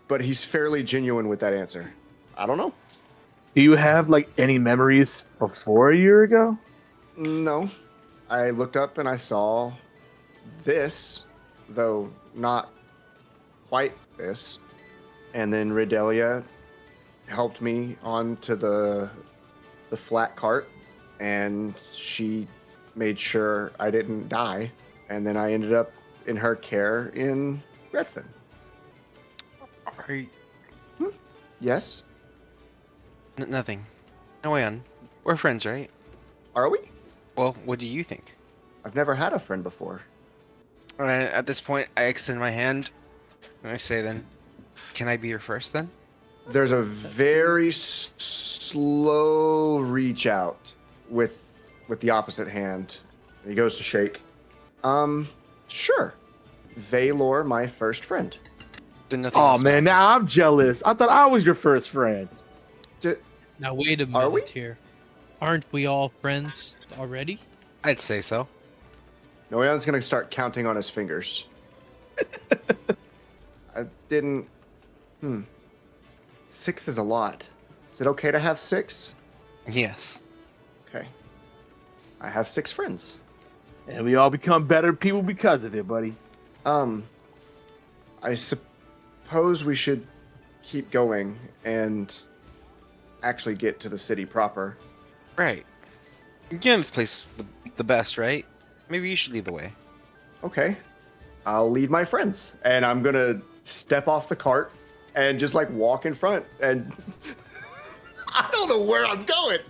but he's fairly genuine with that answer. I don't know. Do you have like any memories before a year ago? No. I looked up and I saw this, though not quite this. And then Raydelia helped me onto the flat cart, and she made sure I didn't die. And then I ended up in her care in Redfin. Are you... Yes? Nothing. Noeon, we're friends, right? Are we? Well, what do you think? I've never had a friend before. Alright, at this point, I extend my hand and I say then, can I be your first then? There's a very slow reach out with the opposite hand. He goes to shake. Sure. Valor, my first friend. Then nothing Oh else man, matters. now I'm jealous. I thought I was your first friend. Now wait a Are we? minute here. Aren't we all friends already? I'd say so. Noeon's gonna start counting on his fingers. I didn't. 6 is a lot. Is it okay to have 6? Yes. Okay. I have 6 friends. And we all become better people because of it, buddy. I suppose we should keep going and actually get to the city proper. Right. Again, this place the best, right? Maybe you should lead the way. Okay. I'll lead my friends. And I'm gonna step off the cart and just like walk in front and I don't know where I'm going.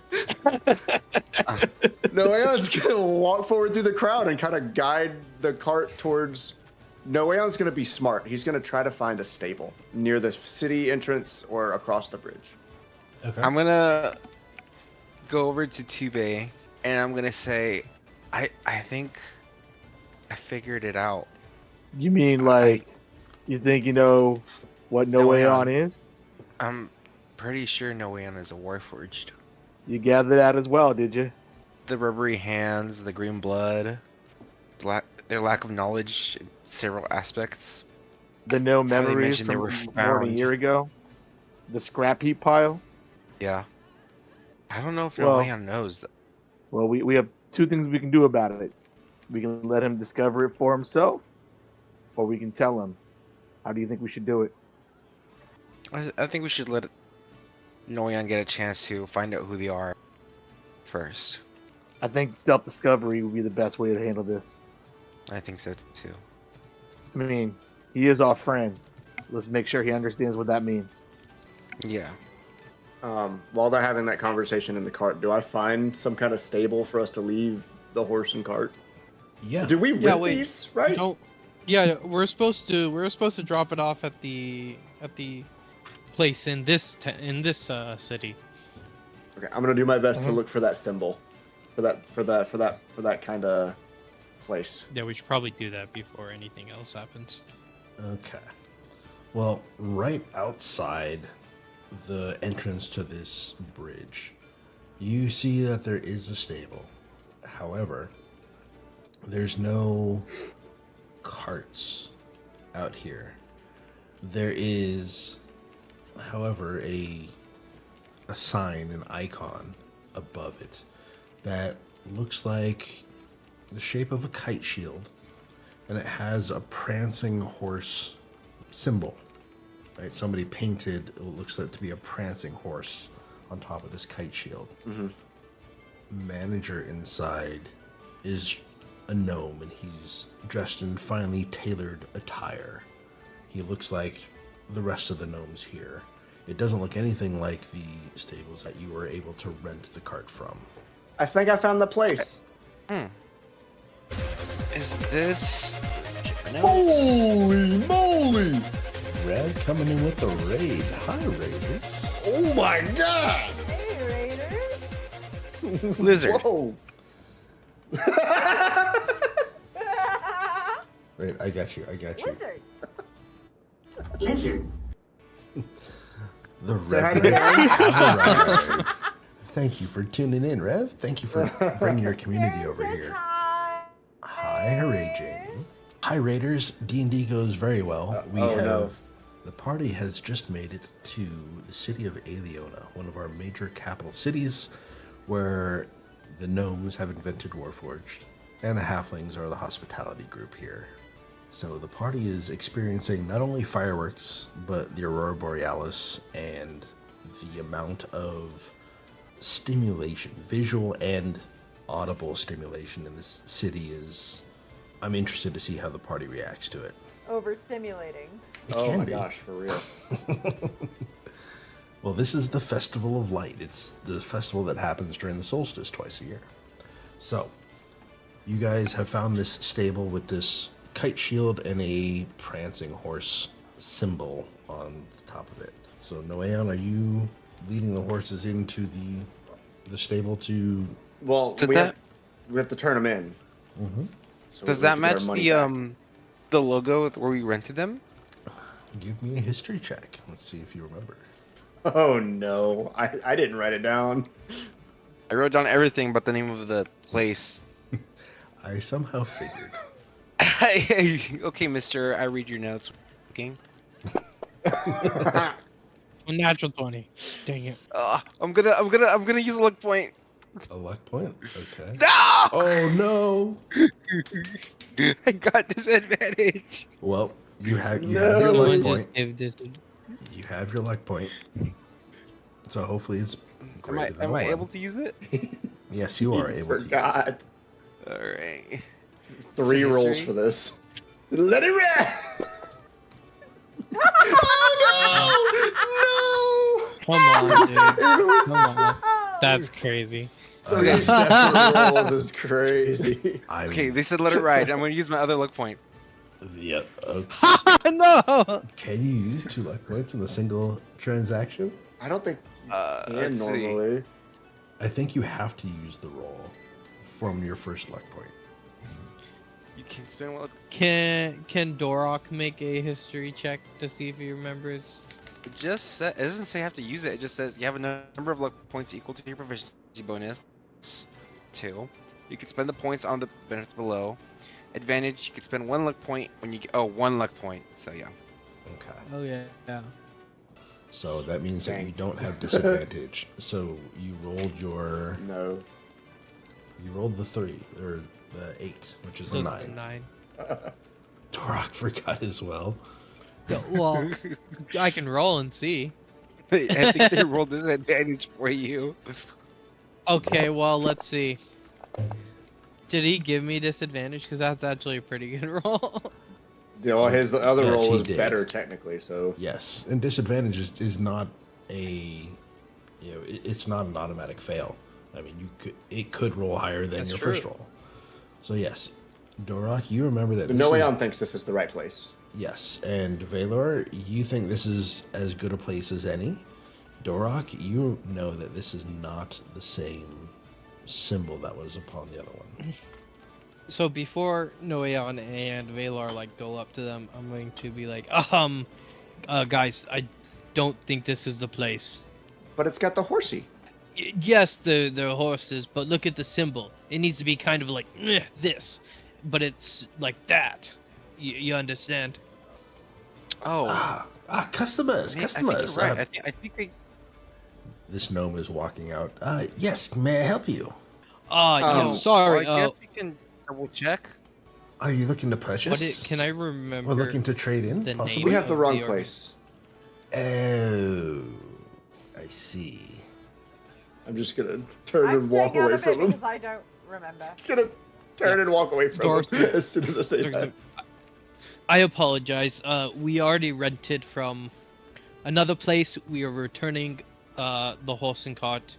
Noeon's gonna walk forward through the crowd and kind of guide the cart towards. Noeon's gonna be smart. He's gonna try to find a stable near the city entrance or across the bridge. Okay. I'm gonna go over to Tube and I'm gonna say, I think I figured it out. You mean like you think you know what Noeon is? I'm pretty sure Noeon is a warforged. You gathered that as well, did you? The rubbery hands, the green blood, their lack of knowledge in several aspects. The no How they memories mentioned they from were more than a found. year ago? The scrap heap pile? Yeah. I don't know if Well- Noeon knows. Well, we have two things we can do about it. We can let him discover it for himself, or we can tell him. How do you think we should do it? I think we should let Noeon get a chance to find out who they are first. I think stealth discovery would be the best way to handle this. I think so too. I mean, he is our friend. Let's make sure he understands what that means. Yeah. While they're having that conversation in the cart, do I find some kind of stable for us to leave the horse and cart? Yeah. Do we Yeah, rent wait. these, right? No. Yeah, we're supposed to drop it off at the place in this city. Okay, I'm gonna do my best to Mhm. look for that symbol, for that kind of place. Yeah, we should probably do that before anything else happens. Okay. Well, right outside the entrance to this bridge, you see that there is a stable. However, there's no carts out here. There is, however, a sign, an icon above it that looks like the shape of a kite shield, and it has a prancing horse symbol. Right, somebody painted what looks like to be a prancing horse on top of this kite shield. Manager inside is a gnome, and he's dressed in finely tailored attire. He looks like the rest of the gnomes here. It doesn't look anything like the stables that you were able to rent the cart from. I think I found the place. Is this? Holy moly! Red coming in with the raid. Hi, Raiders. Oh my god! Hey, Raiders. Lizard. Whoa! Right, I got you. Lizard. Lizard. The Say hi Rev to Knights Darrin. have arrived. Thank you for tuning in, Rev. Thank you for bringing your community Darrin over says here. Hi. Hi, hooray, Jamie. Hi, Raiders. D&D goes very well. The party has just made it to the city of Aliona, one of our major capital cities, where the gnomes have invented Warforged, and the halflings are the hospitality group here. So the party is experiencing not only fireworks, but the Aurora Borealis, and the amount of stimulation, visual and audible stimulation in this city is... I'm interested to see how the party reacts to it. Overstimulating. It Oh can my be. gosh, for real. Well, this is the Festival of Light. It's the festival that happens during the solstice twice a year. So, you guys have found this stable with this kite shield and a prancing horse symbol on the top of it. So Noeon, are you leading the horses into the stable to? Well, Does we that have to turn them in. Mhm. So does we that have to get our match money back. the logo where we rented them? Give me a history check. Let's see if you remember. Oh no, I didn't write it down. I wrote down everything but the name of the place. I somehow figured. Okay, Mister, I read your notes. Okay. A natural 20. Dang it. I'm gonna use a luck point. A luck point. Okay. No! Oh no. I got disadvantage. Well, you have No. your luck Someone point. just gave this. You have your luck point. So hopefully it's greater than Am a I one. able to use it? Yes, you are able to use it. Forgot. All right. 3 So rolls history? for this. Let it rip! Oh Come on, dude. Come on. That's crazy. no! 3 separate rolls is crazy. I Okay, mean, they said let it ride. I'm gonna use my other luck point. yeah. No! Can you use 2 luck points in a single transaction? I don't think you can Let's see. normally. I think you have to use the roll from your first luck point. You can spend luck. Can Dorok make a history check to see if he remembers? It doesn't say you have to use it. It just says you have a number of luck points equal to your proficiency bonus. 2. You can spend the points on the benefits below. Advantage, you can spend 1 luck point when you get 1 luck point. So yeah. Okay. Oh yeah. Yeah. So that means that Dang. you don't have disadvantage. So you rolled your No. you rolled the 3 or the 8, which is So a it's 9. 9. Dorok forgot as well. Yeah, well, I can roll and see. I think they rolled disadvantage for you. Okay, well, let's see. Did he give me disadvantage? Because that's actually a pretty good roll. Well, his other Yes, roll he was did. better technically, so Yes, and disadvantage is not it's not an automatic fail. I mean, it could roll higher than That's your true. first roll. So yes, Dorok, you remember that. but This Noeon is, thinks this is the right place. yes, and Valor, you think this is as good a place as any. Dorok, you know that this is not the same symbol that was upon the other one. So before Noeon and Valar like go up to them, I'm going to be like, guys, I don't think this is the place. But it's got the horsey. Yes, the horses, but look at the symbol. It needs to be kind of like this, but it's like that. You understand? Oh, Customers, I think customers. you're right. I think they. This gnome is walking out. Yes, may I help you? Yeah, sorry. Well, I guess we can double check. Are you looking to purchase? Can I remember? Or looking to trade in, the possibly? name We have the of wrong the place. Oh, I see. I'm just gonna turn I'm and walk staying out away of it from him. because I don't remember. Gonna turn and walk away from Dorothy. him as soon as I say that. I apologize. We already rented from another place. We are returning the horse and cart.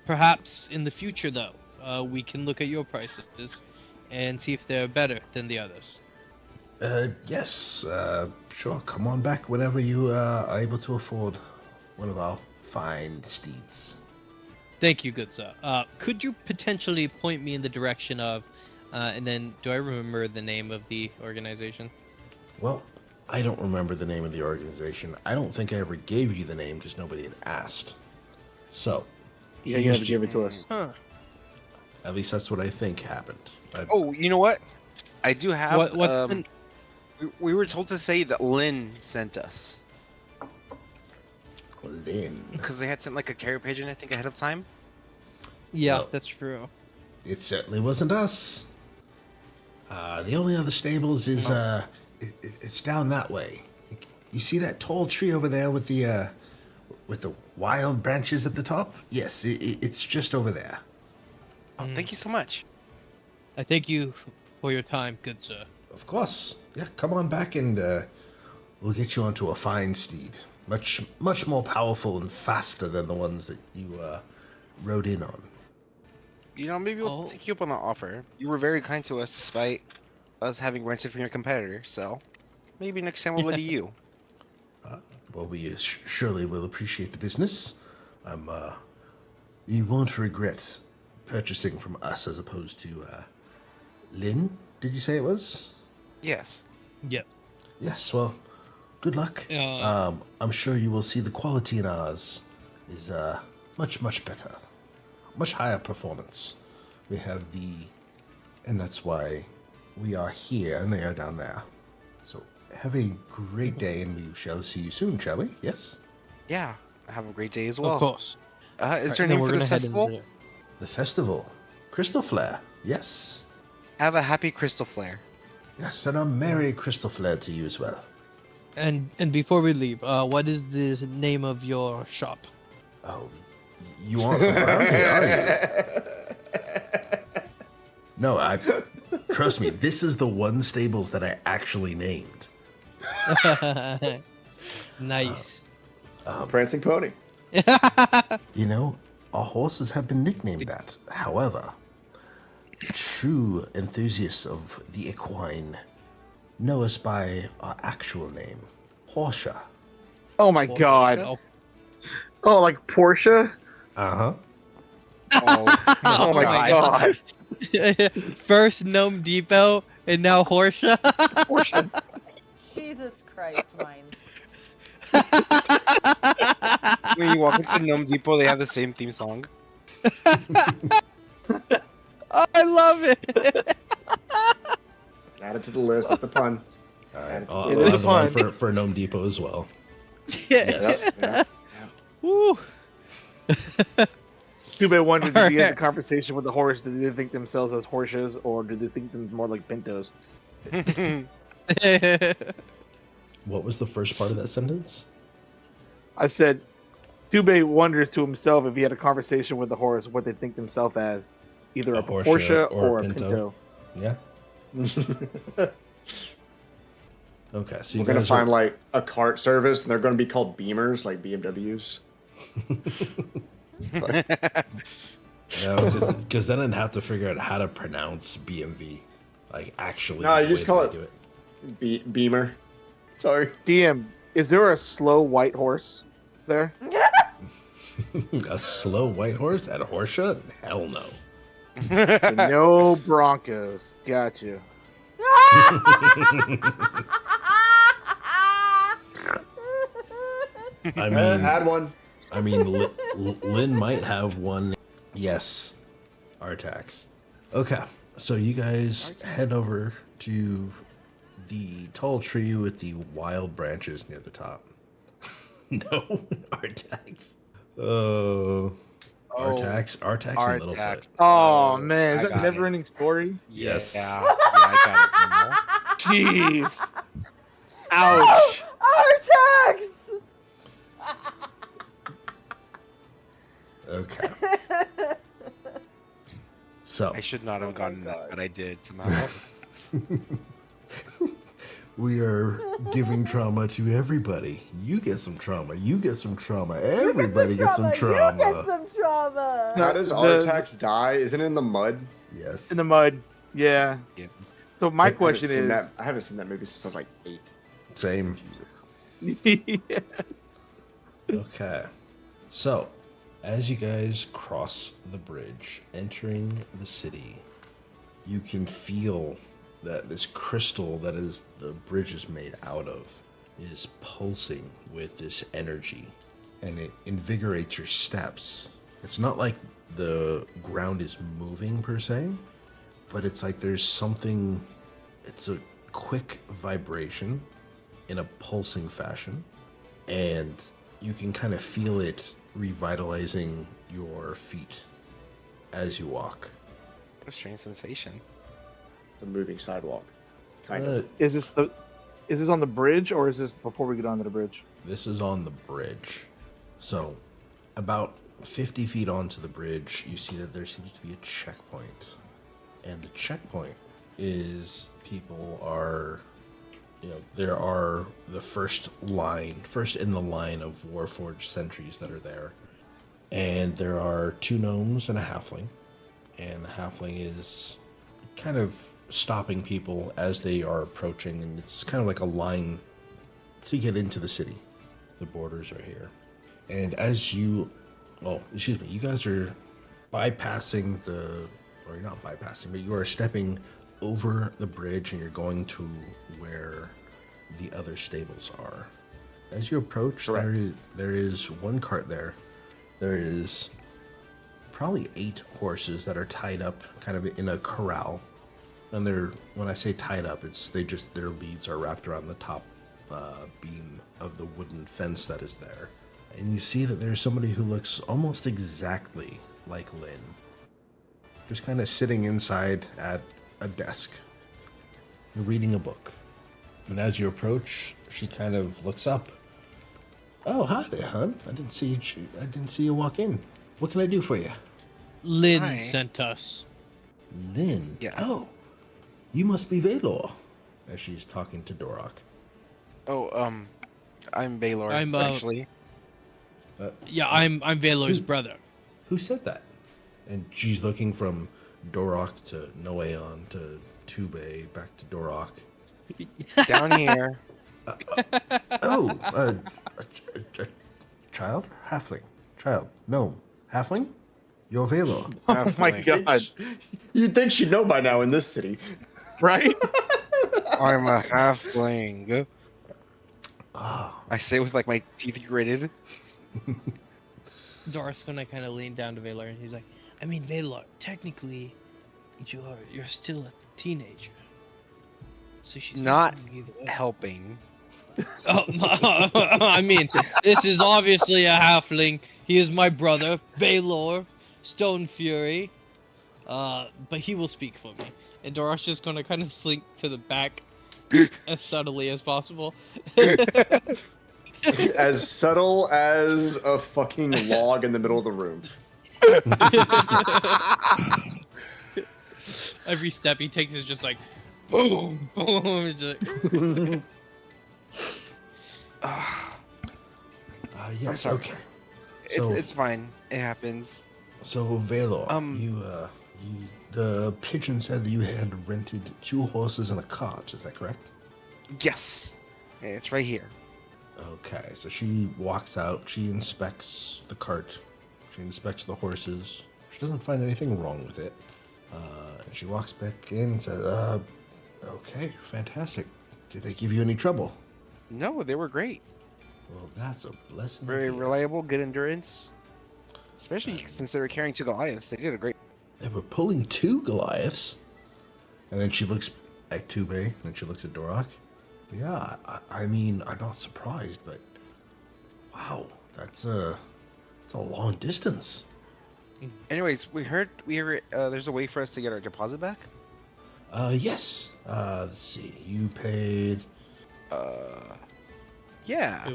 Perhaps in the future, though, we can look at your prices and see if they're better than the others. Yes, sure. Come on back whenever you are able to afford one of our fine steeds. Thank you, good sir. Could you potentially point me in the direction of, and then do I remember the name of the organization? Well, I don't remember the name of the organization. I don't think I ever gave you the name because nobody had asked. So, Yeah, you have to give it to us. Huh. at least that's what I think happened. Oh, you know what? I do have. What We were told to say that Lynn sent us Lynn. because they had sent like a carrier pigeon, I think, ahead of time. Yeah, Well, that's true. It certainly wasn't us. The only other stables is it's down that way. You see that tall tree over there with the wild branches at the top? Yes, it's just over there. Oh, thank you so much. I thank you for your time, good sir. Of course. Yeah, come on back and we'll get you onto a fine steed. Much more powerful and faster than the ones that you rode in on. You know, maybe we'll take you up on the offer. You were very kind to us despite us having rented from your competitor, so maybe next time we'll let you. Well, we surely will appreciate the business. You won't regret purchasing from us as opposed to Lynn. Did you say it was? Yes. Yep. Yes. Well, good luck. I'm sure you will see the quality in ours is much better, much higher performance. We have and that's why we are here and they are down there. So have a great day, and we shall see you soon, shall we? Yes. Yeah. Have a great day as well. Of course. Is there a Then name we're for gonna this head festival? into- The festival, Crystal Flare. Yes. Have a happy Crystal Flare. Yes, and a merry Crystal Flare to you as well. And before we leave, what is the name of your shop? Oh, you aren't from around here, are you? No, trust me, this is the one stables that I actually named. Nice. Prancing pony. You know, our horses have been nicknamed that. However, true enthusiasts of the equine know us by our actual name, Porsche. Oh my god. Oh, like Porsche? Uh-huh. Oh my god. First Gnome Depot and now Horsea. Porsche. Jesus Christ, Mindz. When you walk into Gnome Depot, they have the same theme song. Oh, I love it. Add it to the list. That's a pun. All right, It I'll is add the one fun. for Gnome Depot as well. Yes. Yep. Woo. Too bad wondered, did you have Alright. a conversation with the horse? Did they think themselves as horses, or do they think them more like pintos? What was the first part of that sentence? I said, Tube wonders to himself if he had a conversation with the horse, what they think themselves as, either A a Porsche Porsche or or a a Pinto. Pinto. Yeah. Okay, so you We're gonna guys find like a cart service, and they're gonna be called Beamers, like BMWs. because then I'd have to figure out how to pronounce BMV, like actually. No, you the just way call that it- they do Beamer. Sorry. DM, is there a slow white horse there? it. A slow white horse at a Horsea? Hell no. No Broncos. Got you. I mean, Add one. Lynn might have one. Yes, Artax. Okay, so you guys head over to the tall tree with the wild branches near the top. No, Artax. Oh, Artax, Artax, and Littlefoot. Artax. Oh man, I is that got never it. ending story? Yes. Yeah, I got it. Jeez. Ouch. Artax! Okay. So I should not have gotten that, but I did somehow. we are giving trauma to everybody. You get some trauma. You get some trauma. Everybody gets some You trauma. get some trauma. How does The- Artax die? Isn't it in the mud? Yes. In the mud. Yeah. Yeah. So my I haven't question seen is, that- I haven't seen that movie since I was like 8. Same. yes. Okay. So, as you guys cross the bridge, entering the city, you can feel that this crystal that is the bridge is made out of is pulsing with this energy, and it invigorates your steps. It's not like the ground is moving per se, but it's like there's something, it's a quick vibration in a pulsing fashion, and you can kind of feel it revitalizing your feet as you walk. What a strange sensation. It's a moving sidewalk. Kind of. Is this on the bridge, or is this before we get onto the bridge? This is on the bridge. So, about 50 feet onto the bridge, you see that there seems to be a checkpoint. And the checkpoint is people are, there are the first in the line of Warforged sentries that are there. And there are 2 gnomes and a halfling. And the halfling is kind of stopping people as they are approaching. And it's kind of like a line to get into the city. The borders are here. And as you, oh, excuse me, you guys are bypassing or you're not bypassing, but you are stepping over the bridge and you're going to where the other stables are. As you approach, there is one cart there. There is probably 8 horses that are tied up kind of in a corral. And when I say tied up, their leads are wrapped around the top beam of the wooden fence that is there. And you see that there's somebody who looks almost exactly like Lynn. Just kind of sitting inside at a desk, reading a book. And as you approach, she kind of looks up. Oh, hi there, hon. I didn't see you walk in. What can I do for you? Lynn Hi. sent us. Lynn? Yeah. Oh, you must be Valor. As she's talking to Dorok. Oh, I'm Baylor, I'm, actually. Yeah, I'm Valor's brother. Who said that? And she's looking from Dorok to Noeon to Tube back to Dorok. Down here. Oh, a child? Halfling. Child. Gnome. Halfling? You're Valor. Oh my Halfling. god! You'd think she'd know by now in this city. Right? I'm a halfling. Ah, I say with like my teeth gritted. Doris gonna kind of lean down to Valor and he's like, I mean, Valor, technically, you're still a teenager. So she's Not helping you either way. helping. Oh, I mean, this is obviously a halfling. He is my brother, Valor, Stone Fury. But he will speak for me. And Dora's just gonna kind of slink to the back as subtly as possible. As subtle as a fucking log in the middle of the room. Every step he takes is just like, boom, boom. It's like, yes, I'm sorry. okay. So, It's fine. It happens. so Valor, Um, the pigeon said that you had rented 2 horses and a cart. Is that correct? Yes. It's right here. Okay, so she walks out. She inspects the cart. She inspects the horses. She doesn't find anything wrong with it. And she walks back in and says, okay, fantastic. Did they give you any trouble? No, they were great. Well, that's a blessing. to Very hear. reliable, good endurance. Especially since they were carrying 2 Goliaths. They did a great. They were pulling 2 Goliaths. And then she looks at Tube, and then she looks at Dorok. Yeah, I mean, I'm not surprised, but wow, it's a long distance. Anyways, we heard there's a way for us to get our deposit back. Yes. Let's see. You paid. Yeah. it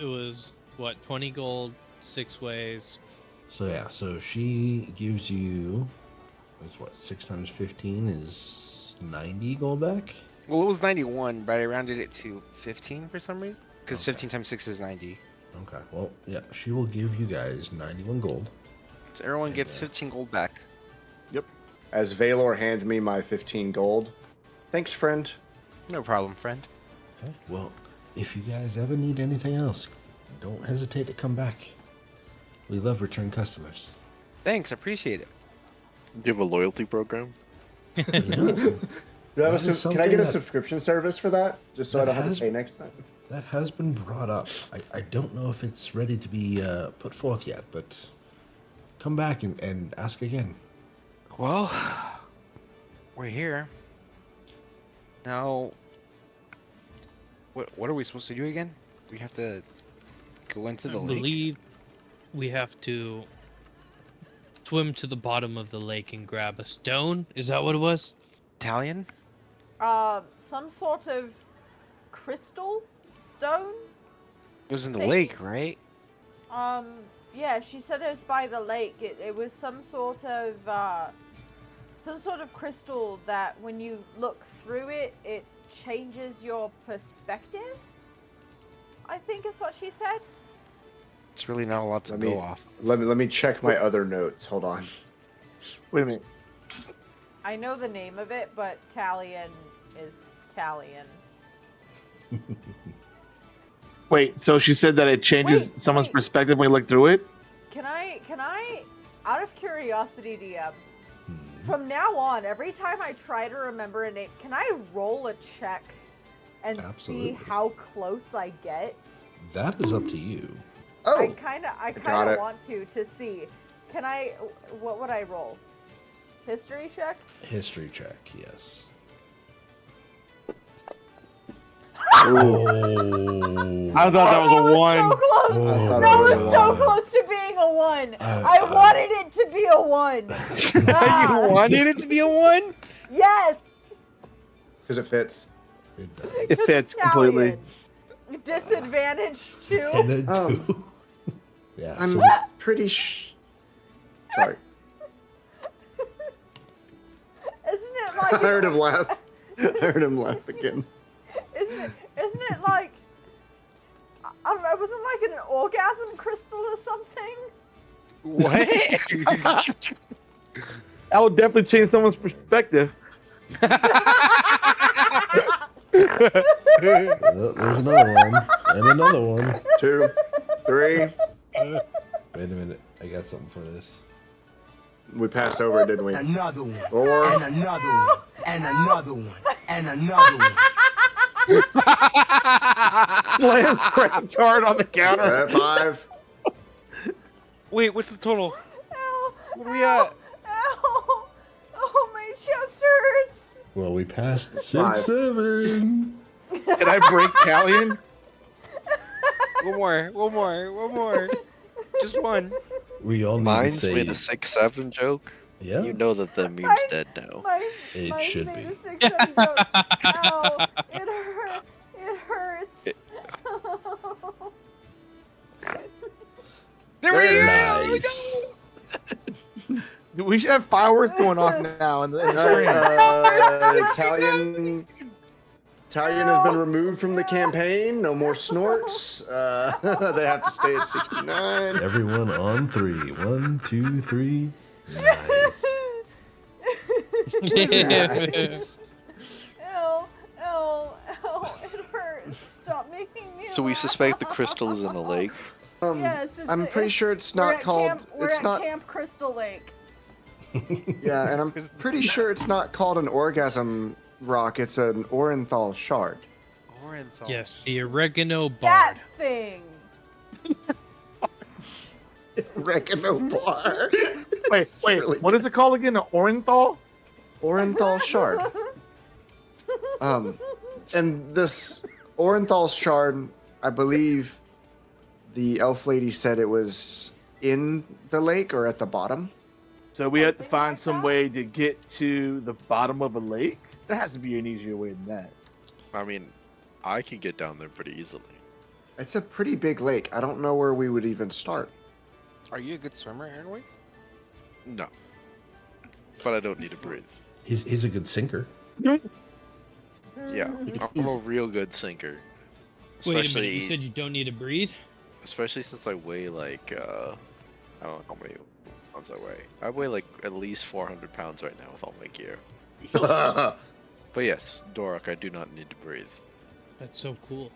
was what, 20 gold, 6 ways. So yeah, so she gives you. It's what, 6 times 15 is 90 gold back. Well, it was 91, but I rounded it to 15 for some reason. Because Okay. 15 times 6 is 90. Okay. Well, yeah, she will give you guys 91 gold. So everyone And, gets 15 gold back. As Valor hands me my 15 gold. Thanks, friend. No problem, friend. Okay. Well, if you guys ever need anything else, don't hesitate to come back. We love return customers. Thanks, appreciate it. Do you have a loyalty program? Do I have That a is can I something get a that- subscription service for that? Just so I that don't have has- to pay next time. That has been brought up. I don't know if it's ready to be put forth yet, but come back and ask again. Well, we're here. Now, what are we supposed to do again? We have to go into I the lake. believe we have to swim to the bottom of the lake and grab a stone. Is that what it was? Italian? Some sort of crystal stone. It was in the Thank- lake, right? Yeah, she said it was by the lake. It was some sort of crystal that when you look through it, it changes your perspective. I think is what she said. It's really not a lot to Let go me- off. Let me check my other notes. Hold on. Wait a minute. I know the name of it, but Talion is Talion. Wait, so she said that it changes someone's perspective when you look through it? Can I, out of curiosity, DM, from now on, every time I try to remember a name, can I roll a check and Absolutely. see how close I get? That is up to you. Oh, I kind got of it. want to see. Can I? What would I roll? History check. History check, yes. Oh. I thought that was a one. So close. Oh. That was so close to being a one. I wanted it to be a one. You wanted it to be a 1? Yes. because it fits. It does. It fits completely. Italian. Disadvantage too. And then Oh. two. Yeah. I'm So pretty sorry. Isn't it I like? heard him laugh. I heard him laugh again. Isn't it like? I don't know. Wasn't it like an orgasm crystal or something? What? That would definitely change someone's perspective. there's another one. And another one. 2, 3. Wait a minute. I got something for this. We passed over it, didn't we? Another one. 4. And another one. And another one. And another one. Lance cracked hard on the counter. 5. Wait, what's the total? Ow! What are we at? Ow! Oh, my chest hurts. Well, we passed 6, 5. 7. Can I break Callian? One more. Just one. We all need Mindz to say. made a 6-7 joke. Yeah. You know that the meme's Mine- dead now. It Mine should made be. a 6 7 joke. Ow! It hurts. There There we it is. go. Nice. We should have fireworks going off now in the stream. Italian has been removed from the campaign. No more snorts. They have to stay at 69. Everyone on 3. 1, 2, 3. Nice. Nice. Ow! Ow! Ow! It hurts. Stop making me. So we laugh. suspect the crystal is in a lake. Yes, I'm pretty sure it's we're not at called. Camp, we're It's at not. Camp Crystal Lake. Yeah, and I'm pretty sure it's not called an orgasm rock. It's an Orenthal shard. Orenthal. Yes, the oregano That bard. thing. Oregano bar. Wait, really what is it called again? An Orenthal? Orenthal shard. And this Orenthal shard, I believe the elf lady said it was in the lake or at the bottom. So we have to Something find like some that? way to get to the bottom of a lake? There has to be an easier way than that. I mean, I could get down there pretty easily. It's a pretty big lake. I don't know where we would even start. Are you a good swimmer, Aaron? No. But I don't need to breathe. He's a good sinker. Yeah, I'm a real good sinker. Wait a minute, Especially, you said you don't need to breathe? especially since I weigh like, I don't know how many pounds I weigh. I weigh like at least 400 pounds right now with all my gear. But yes, Dorok, I do not need to breathe. That's so cool.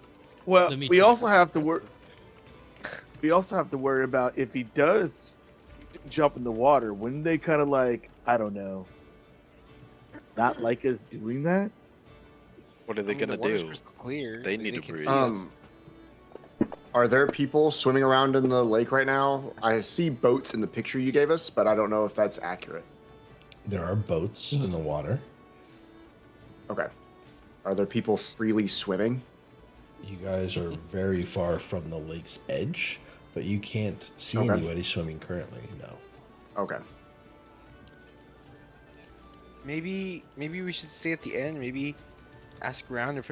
Well, Let me we check. also have to worry. We also have to worry about if he does jump in the water. Wouldn't they kind of like, I don't know, not like us doing that? What are they gonna the water's do? crystal clear. They need to can breathe. see us. Are there people swimming around in the lake right now? I see boats in the picture you gave us, but I don't know if that's accurate. There are boats in the water. Okay. Are there people freely swimming? You guys are very far from the lake's edge, but you can't see Okay. anybody swimming currently. No. Okay. Maybe we should stay at the end. Maybe ask around if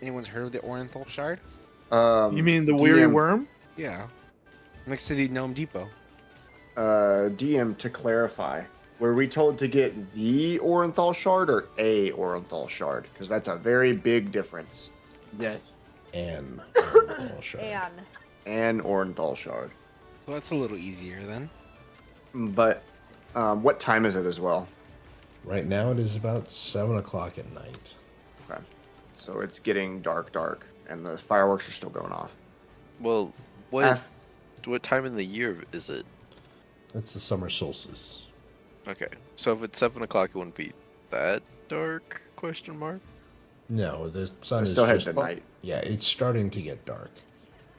anyone's heard of the Orenthal shard. You mean the weary DM, worm? Yeah, next to the Gnome Depot. DM, to clarify, were we told to get the Orenthal shard or a Orenthal shard? Because that's a very big difference. Yes. And shard. And An Orenthal shard. So that's a little easier then. But what time is it as well? Right now it is about 7 o'clock at night. Okay. So it's getting dark. and the fireworks are still going off. Well, what time in the year is it? It's the summer solstice. Okay, so if it's 7 o'clock, it wouldn't be that dark? Question mark. No, the sun It's is still heading just to night. Yeah, it's starting to get dark,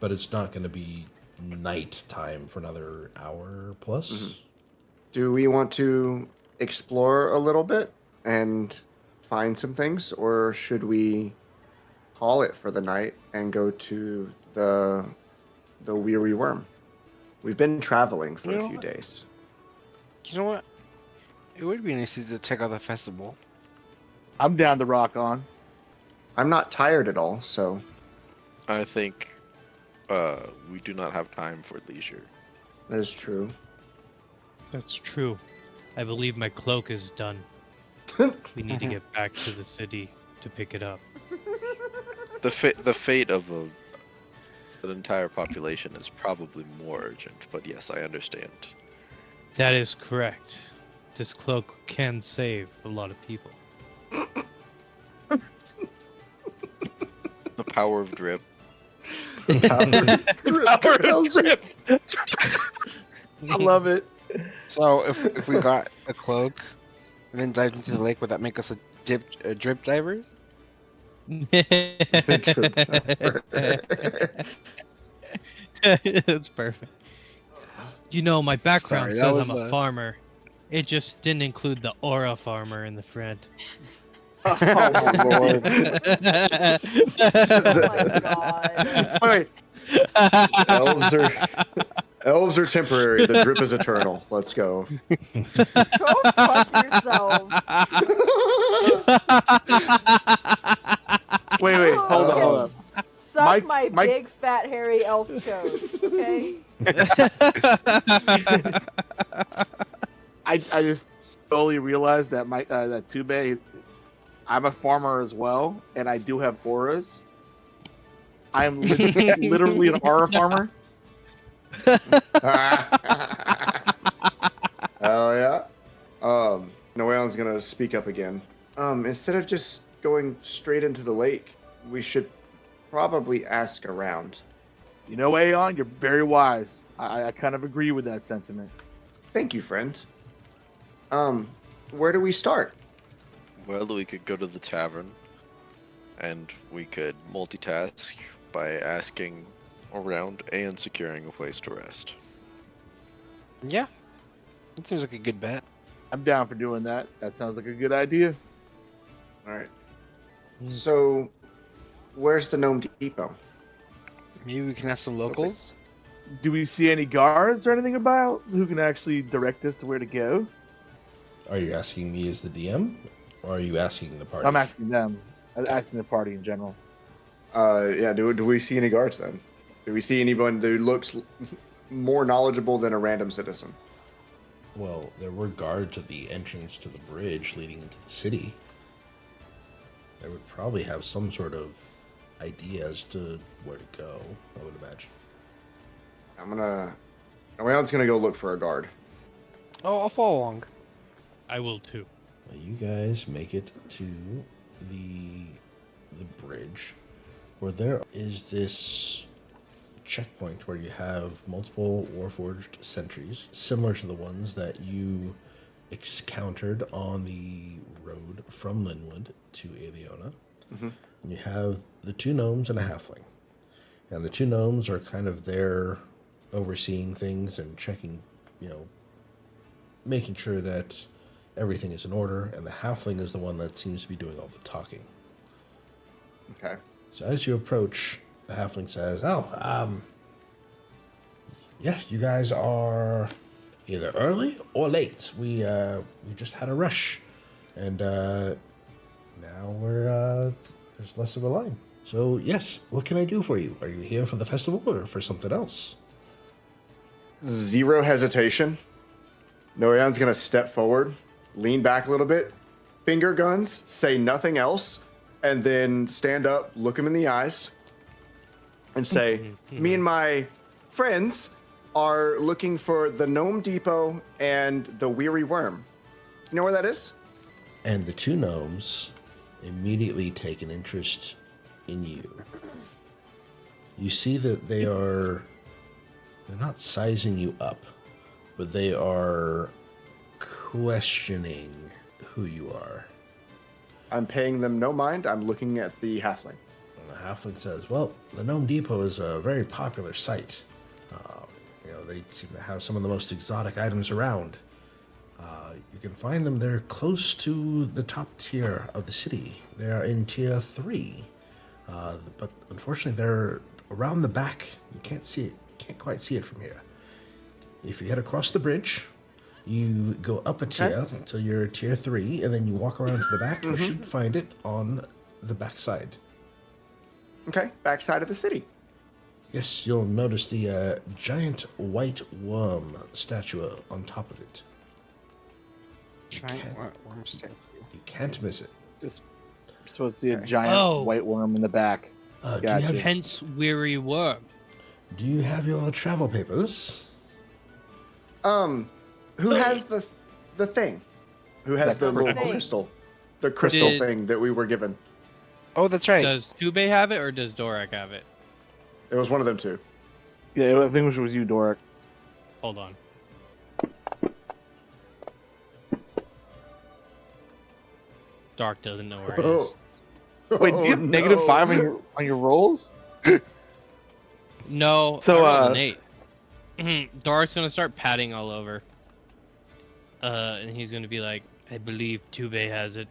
but it's not going to be night time for another hour plus. Do we want to explore a little bit and find some things, or should we call it for the night and go to the weary worm? We've been traveling for a few days. You know what? It would be nice to check out the festival. I'm down to rock on. I'm not tired at all, so I think we do not have time for leisure. that is true. That's true. I believe my cloak is done. We need to get back to the city to pick it up. The fate of an entire population is probably more urgent, but yes, I understand. That is correct. This cloak can save a lot of people. The power of drip. Drip. I love it. So if we got a cloak and then dived into the lake, would that make us a drip divers? That's perfect. You know, my background Sorry, that says I'm was a farmer. It just didn't include the aura farmer in the front. Oh, Lord. Oh my god. Wait, Elves are temporary. The drip is eternal. Let's go. Go fuck yourself. wait, hold You on. can Suck my Mike- big fat hairy elf chode, okay? I just totally realized that that Tube, I'm a farmer as well, and I do have auras. I am literally an aura farmer. Oh yeah. Noeon's gonna speak up again. Instead of just going straight into the lake, we should probably ask around. You know, Aeon, you're very wise. I kind of agree with that sentiment. Thank you, friend. Where do we start? Well, we could go to the tavern, and we could multitask by asking around and securing a place to rest. Yeah. That seems like a good bet. I'm down for doing that. That sounds like a good idea. All right. So, where's the Gnome Depot? Maybe we can ask some locals. Do we see any guards or anything about who can actually direct us to where to go? Are you asking me as the DM, or are you asking the party? I'm asking them. I'm asking the party in general. Yeah. Do we see any guards then? Do we see anyone who looks more knowledgeable than a random citizen? Well, there were guards at the entrance to the bridge leading into the city. They would probably have some sort of idea as to where to go, I would imagine. Noeon's gonna go look for a guard. Oh, I'll follow along. I will too. Well, you guys make it to the bridge, where there is this checkpoint where you have multiple Warforged sentries, similar to the ones that you encountered on the road from Linwood to Aviona. Mm-hmm. And you have the two gnomes and a halfling. And the two gnomes are kind of there overseeing things and checking, making sure that everything is in order. And the halfling is the one that seems to be doing all the talking. Okay. So as you approach, the halfling says, yes, you guys are either early or late. We just had a rush. And now there's less of a line. So yes, what can I do for you? Are you here for the festival or for something else? Zero hesitation. Noeon's gonna step forward, lean back a little bit, finger guns, say nothing else, and then stand up, look him in the eyes, and say, me and my friends are looking for the Gnome Depot and the Weary Worm. You know where that is? And the two gnomes immediately take an interest in you. You see that they're not sizing you up, but they are questioning who you are. I'm paying them no mind. I'm looking at the halfling. And the halfling says, well, the Gnome Depot is a very popular site. They seem to have some of the most exotic items around. You can find them there close to the top tier of the city. They are in tier 3. But unfortunately, they're around the back. You can't see it. Can't quite see it from here. If you head across the bridge, you go up a tier until you're tier 3, and then you walk around to the back. You should find it on the back side. Okay, backside of the city. Yes, you'll notice the giant white worm statue on top of it. Giant worm statue. You can't miss it. Just supposed to see a giant white worm in the back. Do you have Hence, weary worm. Do you have your travel papers? Who has the thing? Who has the little thing. crystal? The crystal Did- thing that we were given. Oh, that's right. Does Tube have it or does Dorak have it? It was one of them two. Yeah, I think it was you, Doric. Hold on. Dark doesn't know where it is. Wait, do you have -5 on your rolls? No, So, I rolled an 8. Dark's gonna start patting all over. And he's gonna be like, I believe Tube has it.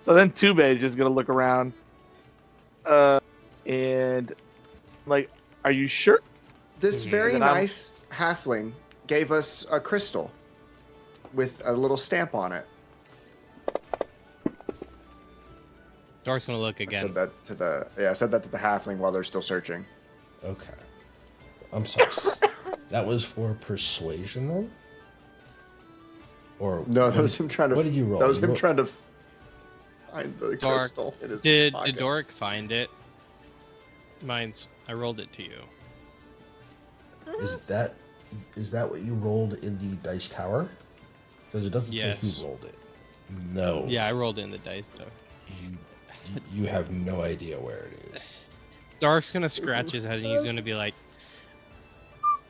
So then Tube is just gonna look around, and like, are you sure? This very Then I'm- nice halfling gave us a crystal with a little stamp on it. Dark's gonna look I again. said that to the halfling while they're still searching. Okay. I'm sorry. That was for persuasion, then? Or No, that was him trying to. What did you roll? That was You him ro- trying to find the Dark, crystal in his Did pocket. Doric find it? Mindz, I rolled it to you. Is that what you rolled in the dice tower? Because it doesn't say Yes. who rolled it. No. Yeah, I rolled it in the dice though. You have no idea where it is. Dark's gonna scratch his head and he's gonna be like,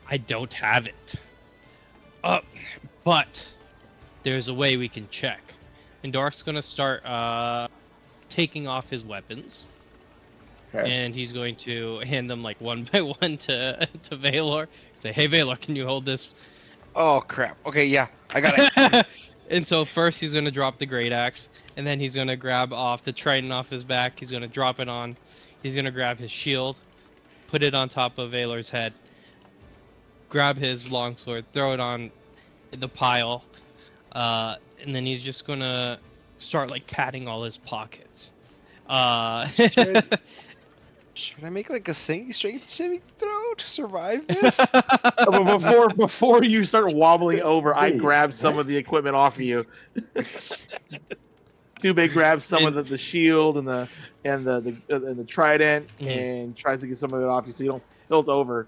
I don't have it. But there's a way we can check. And Dark's gonna start taking off his weapons. Okay. And he's going to hand them like one by one to Valor. Say, hey Valor, can you hold this? Oh crap. Okay, yeah, I got it. And so first he's gonna drop the great axe, and then he's gonna grab off the trident off his back. He's gonna drop it on. He's gonna grab his shield, put it on top of Valor's head, grab his longsword, throw it on the pile, and then he's just gonna start like patting all his pockets. Should I make like a strength saving throw to survive this? But before you start wobbling over, I Wait, grab some of the equipment off of you. Tube grabs some of the shield and the trident and tries to get some of it off you so you don't tilt over.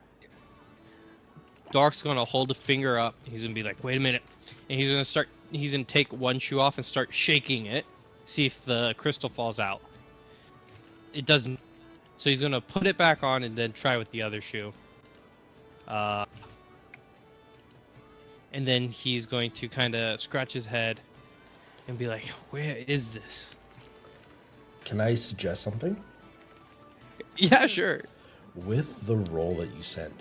Dark's gonna hold a finger up. He's gonna be like, wait a minute. And he's gonna take one shoe off and start shaking it. See if the crystal falls out. It doesn't. So he's gonna put it back on and then try with the other shoe. And then he's going to kind of scratch his head and be like, where is this? Can I suggest something? Yeah, sure. With the roll that you sent,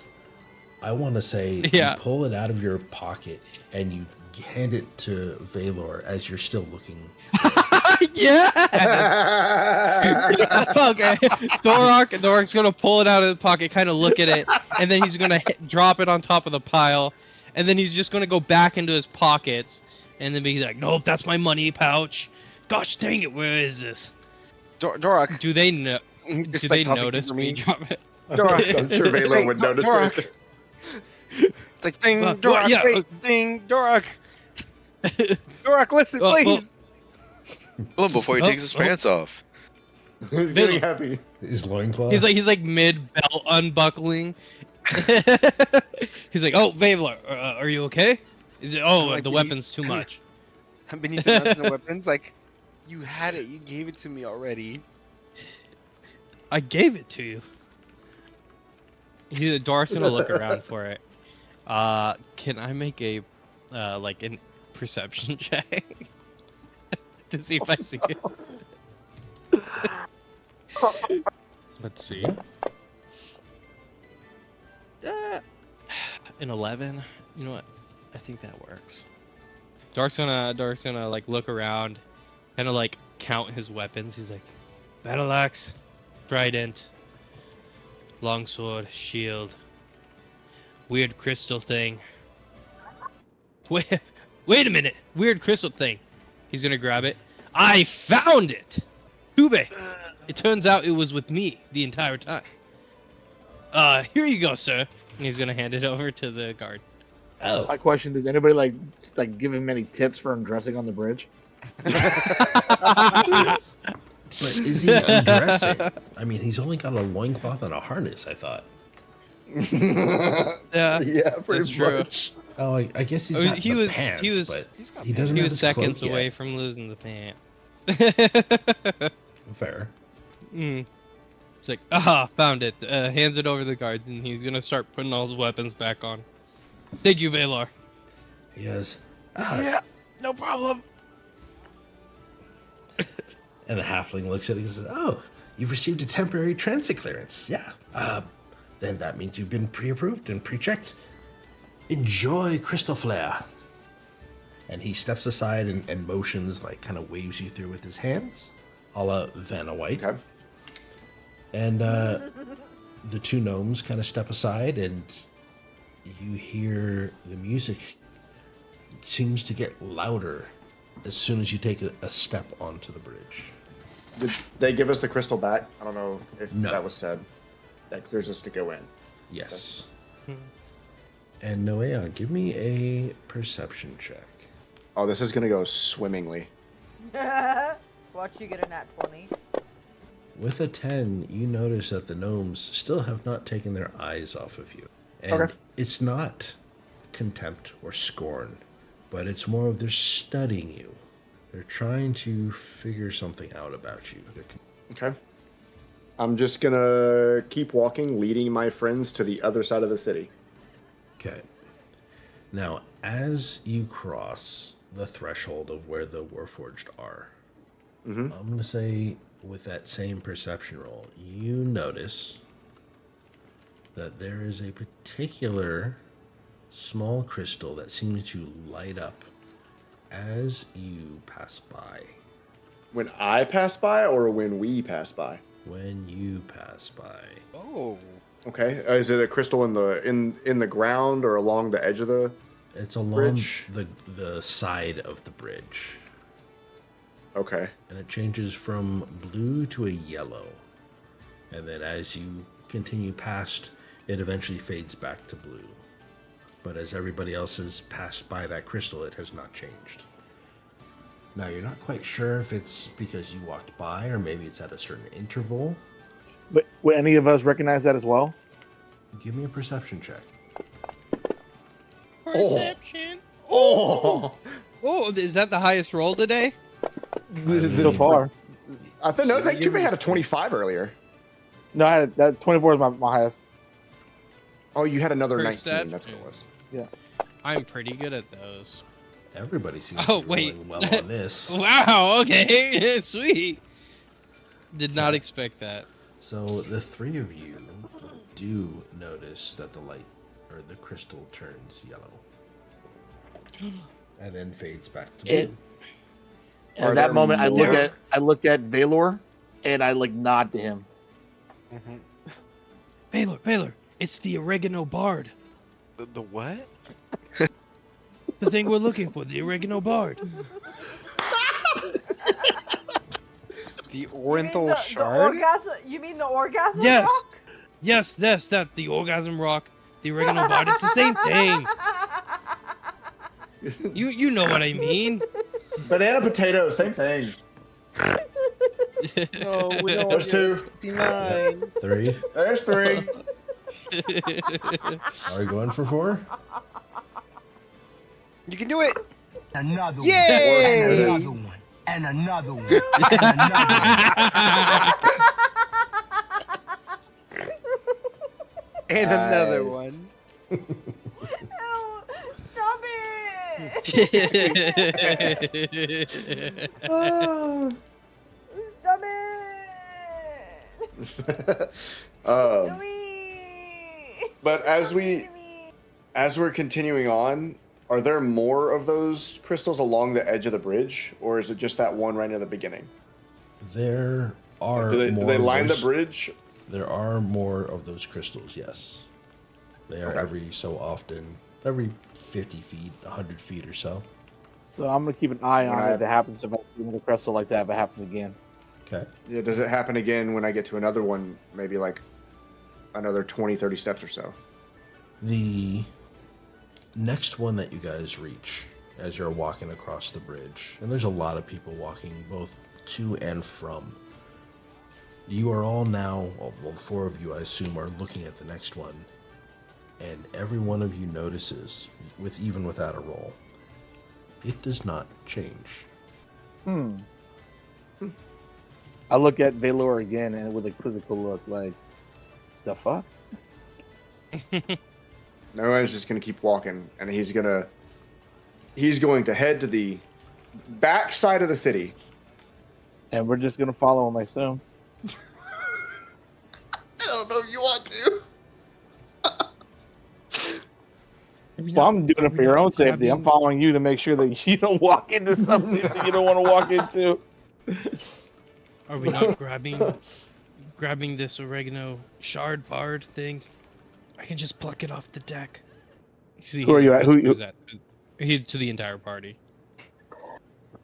I want to say Yeah. you pull it out of your pocket and you hand it to Valor as you're still looking. Yeah. Okay. Doric's gonna pull it out of his pocket, kind of look at it, and then he's gonna drop it on top of the pile, and then he's just gonna go back into his pockets, and then be like, "Nope, that's my money pouch. Gosh dang it, where is this?" Dorak. Do they know? Just, Do like, they toss it notice for me me. drop it? Dorak. I'm sure Velo would notice Dorak. it. It's like ding, Dorak, yeah. wait, ding, Dorak. Dorak, listen, please. Kill him before he takes his pants off. He's getting happy. His loincloth? He's like mid belt unbuckling. He's like, "Oh, Valor, are you okay? Is it? Oh, Like, the weapon's too much." Beneath the mountains of weapons, like, you had it, you gave it to me already. I gave it to you. Dark's gonna look around for it. Can I make a like a perception check to see if I see it? Let's see. An 11. You know what? I think that works. Dark's gonna like look around, kind of like count his weapons. He's like, battle axe, trident, longsword, shield, weird crystal thing. Wait a minute, weird crystal thing. He's gonna grab it. I found it. Tube. It turns out it was with me the entire time. Here you go, sir. And he's gonna hand it over to the guard. Oh. My question: does anybody like just like give him any tips for undressing on the bridge? But is he undressing? I mean, he's only got a loincloth and a harness, I thought. Yeah, pretty true. much. Oh, I guess he's I mean, got the pants, but he doesn't He have was his seconds cloak away yet. from losing the pant. Fair. It's like, found it. Hands it over to the guard, and he's gonna start putting all his weapons back on. Thank you, Valor. Yes. Yeah, no problem. And the halfling looks at it and says, "Oh, you've received a temporary transit clearance. Yeah. Then that means you've been pre-approved and pre-checked. Enjoy Crystal Flare." And he steps aside and motions, like kind of waves you through with his hands, a la Vanna White. Okay. And the two gnomes kind of step aside, and you hear the music seems to get louder as soon as you take a step onto the bridge. Did they give us the crystal back? I don't know if No. that was said. That clears us to go in. Yes. And Noeon, give me a perception check. Oh, this is gonna go swimmingly. Watch you get a nat 20. With a 10, you notice that the gnomes still have not taken their eyes off of you. And Okay. it's not contempt or scorn, but it's more of they're studying you. They're trying to figure something out about you. Okay. I'm just gonna keep walking, leading my friends to the other side of the city. Okay. Now, as you cross the threshold of where the Warforged are, I'm going to say with that same perception roll, you notice that there is a particular small crystal that seems to light up as you pass by. When I pass by, or when we pass by? When you pass by. Oh. Okay. Is it a crystal in the ground or along the edge of the? It's along Bridge? the side of the bridge. Okay. And it changes from blue to a yellow. And then as you continue past, it eventually fades back to blue. But as everybody else has passed by that crystal, it has not changed. Now, you're not quite sure if it's because you walked by or maybe it's at a certain interval. But would any of us recognize that as well? Give me a perception check. Perception. Oh. Oh, is that the highest roll today? So far. I think no. I think Tube had a 25 earlier. No, I had, that 24 is my highest. Oh, you had another 19. Perception. That's what it was. Yeah. I'm pretty good at those. Everybody seems Oh, to be wait. rolling well on this. Wow, okay, sweet. Did not expect that. So the three of you do notice that the light or the crystal turns yellow and then fades back to blue. And Are at that there moment, more? I look at Valor, and I like nod to him. Baylor, it's the oregano bard. The what? The thing we're looking for, the oregano bard. The Oriental the Shard? orgasm? You mean the orgasm Yes. rock? Yes, that the orgasm rock, the oregano bard. It's the same thing. You know what I mean. Banana potato, same thing. No, we don't. There's two. 59. 3. There's 3. Are you going for 4? You can do it. Another one. Yay! And another one. And another one. And another one. And another Nice. one. Ew, stop it! Ah. Stop it! um, Louis! but Stop it, Louis! as we're continuing on, are there more of those crystals along the edge of the bridge, or is it just that one right near the beginning? There are Do more they of line those, the bridge? There are more of those crystals, yes. They are Okay. every so often, every 50 feet, 100 feet or so. So I'm gonna keep an eye When on I- it if it happens. If I see another crystal like that, if it happens again. Okay. Yeah, does it happen again when I get to another one, maybe like another 20, 30 steps or so? The next one that you guys reach as you're walking across the bridge, and there's a lot of people walking both to and from. You are all now, well, 4 of you I assume are looking at the next one, and every one of you notices, even without a roll, it does not change. I look at Valor again and with a quizzical look, like, the fuck? Noeon's just gonna keep walking, and he's going to head to the back side of the city. And we're just gonna follow him, I assume. I don't know if you want to. Well, I'm doing it for your own safety. I'm following you to make sure that you don't walk into something that you don't want to walk into. Are we not grabbing this oregano shard bard thing? I can just pluck it off the deck. See, Who are you at? whispers that to the entire party.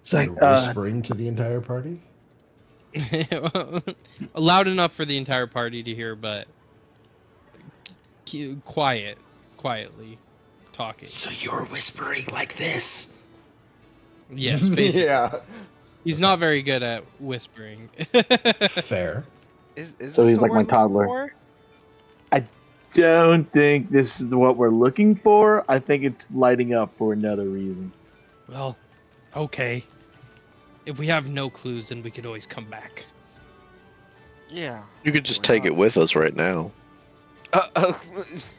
It's like, You're whispering to the entire party? Loud enough for the entire party to hear, but quietly talking. So you're whispering like this? Yes, basically. Yeah. He's not very good at whispering. Fair. Is So this he's what like my we're looking toddler. for? don't think this is what we're looking for. I think it's lighting up for another reason. Well, okay. If we have no clues, then we could always come back. Yeah. You could just Why take not? it with us right now.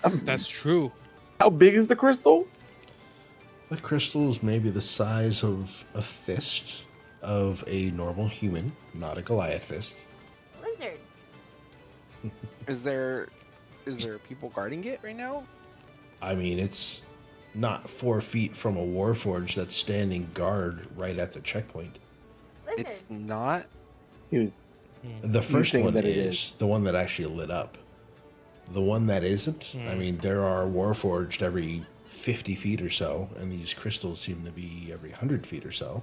That's true. How big is the crystal? The crystal is maybe the size of a fist of a normal human, not a Goliath fist. Lizard. Is there people guarding it right now? I mean, it's not 4 feet from a warforged that's standing guard right at the checkpoint. Lizard. It's not. He was. The first thinking one that it is the one that actually lit up. The one that isn't, I mean, there are warforged every 50 feet or so, and these crystals seem to be every 100 feet or so.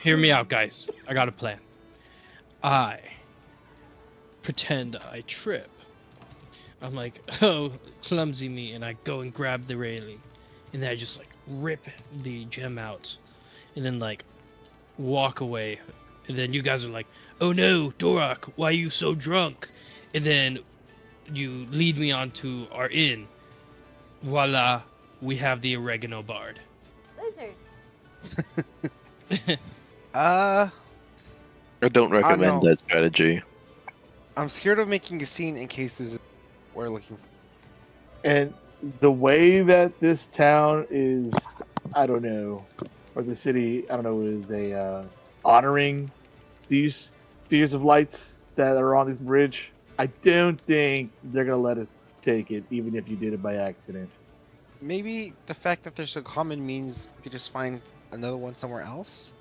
Hear me out, guys. I got a plan. I pretend I trip. I'm like, oh, clumsy me, and I go and grab the railing, and then I just like rip the gem out, and then like walk away, and then you guys are like, oh no, Dorak, why are you so drunk? And then you lead me onto our inn. Voila, we have the oregano bard. Lizard. I don't recommend know. that strategy. I'm scared of making a scene in case this is what we're looking for. And the way that this town is, I don't know, or the city, I don't know, is honoring these spheres of lights that are on this bridge. I don't think they're gonna let us take it, even if you did it by accident. Maybe the fact that they're so common means we could just find another one somewhere else.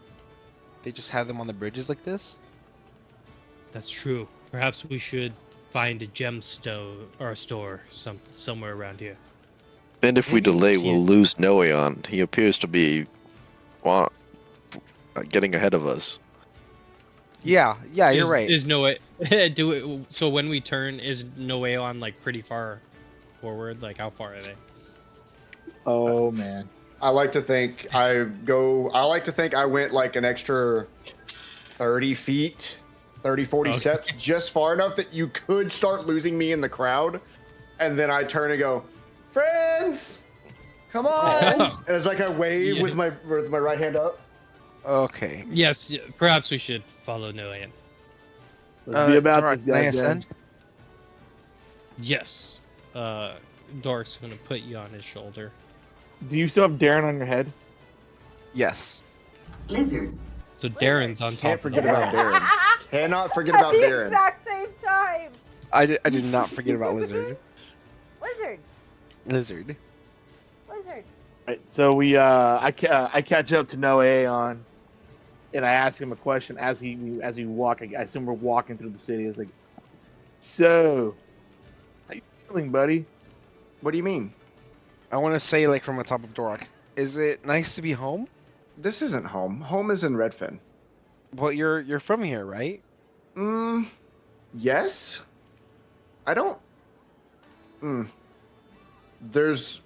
They just have them on the bridges like this. That's true. Perhaps we should find a gemstone or a store somewhere around here. And if we Maybe delay, it's we'll you. lose Noeon. He appears to be getting ahead of us. Yeah, you're Is- right. Is Noe so when we turn, is Noeon like pretty far forward? Like how far are they? Oh man. I like to think I went like an extra 30 feet, 30, 40 Okay. steps, just far enough that you could start losing me in the crowd. And then I turn and go, friends, come on. And it's like I wave Yeah. with my right hand up. Okay. Yes, perhaps we should follow Noeon. Let's be about Dorak, this can I guy. ascend? Yes. Dork's gonna put you on his shoulder. Do you still have Darrin on your head? Yes. Lizard. So Darren's on top Can't of forget the about wall. Darrin. Cannot forget At about the Darrin. exact same time. I did not forget about Lizard. Lizard. Lizard. Lizard. Right. So I catch up to Noeon, and I ask him a question as we walk. I assume we're walking through the city. It's like, so, how you feeling, buddy? What do you mean? I want to say, like, from the top of Dorak, is it nice to be home? This isn't home. Home is in Redfin. Well, you're from here, right? Yes. I don't. There's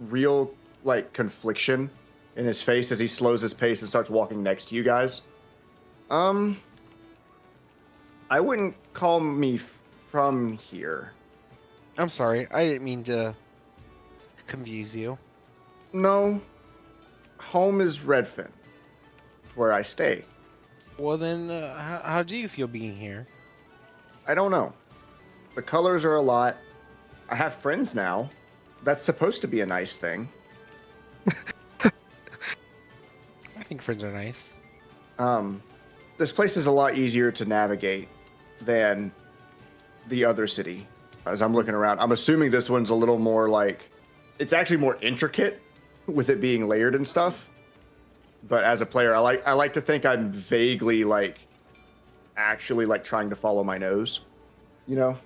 real like confliction in his face as he slows his pace and starts walking next to you guys. I wouldn't call me from here. I'm sorry, I didn't mean to confuse you. No. Home is Redfin, where I stay. Well, then, how do you feel being here? I don't know. The colors are a lot. I have friends now. That's supposed to be a nice thing. I think friends are nice. This place is a lot easier to navigate than the other city. As I'm looking around, I'm assuming this one's a little more like, it's actually more intricate with it being layered and stuff. But as a player, I like to think I'm vaguely like, actually like trying to follow my nose, you know?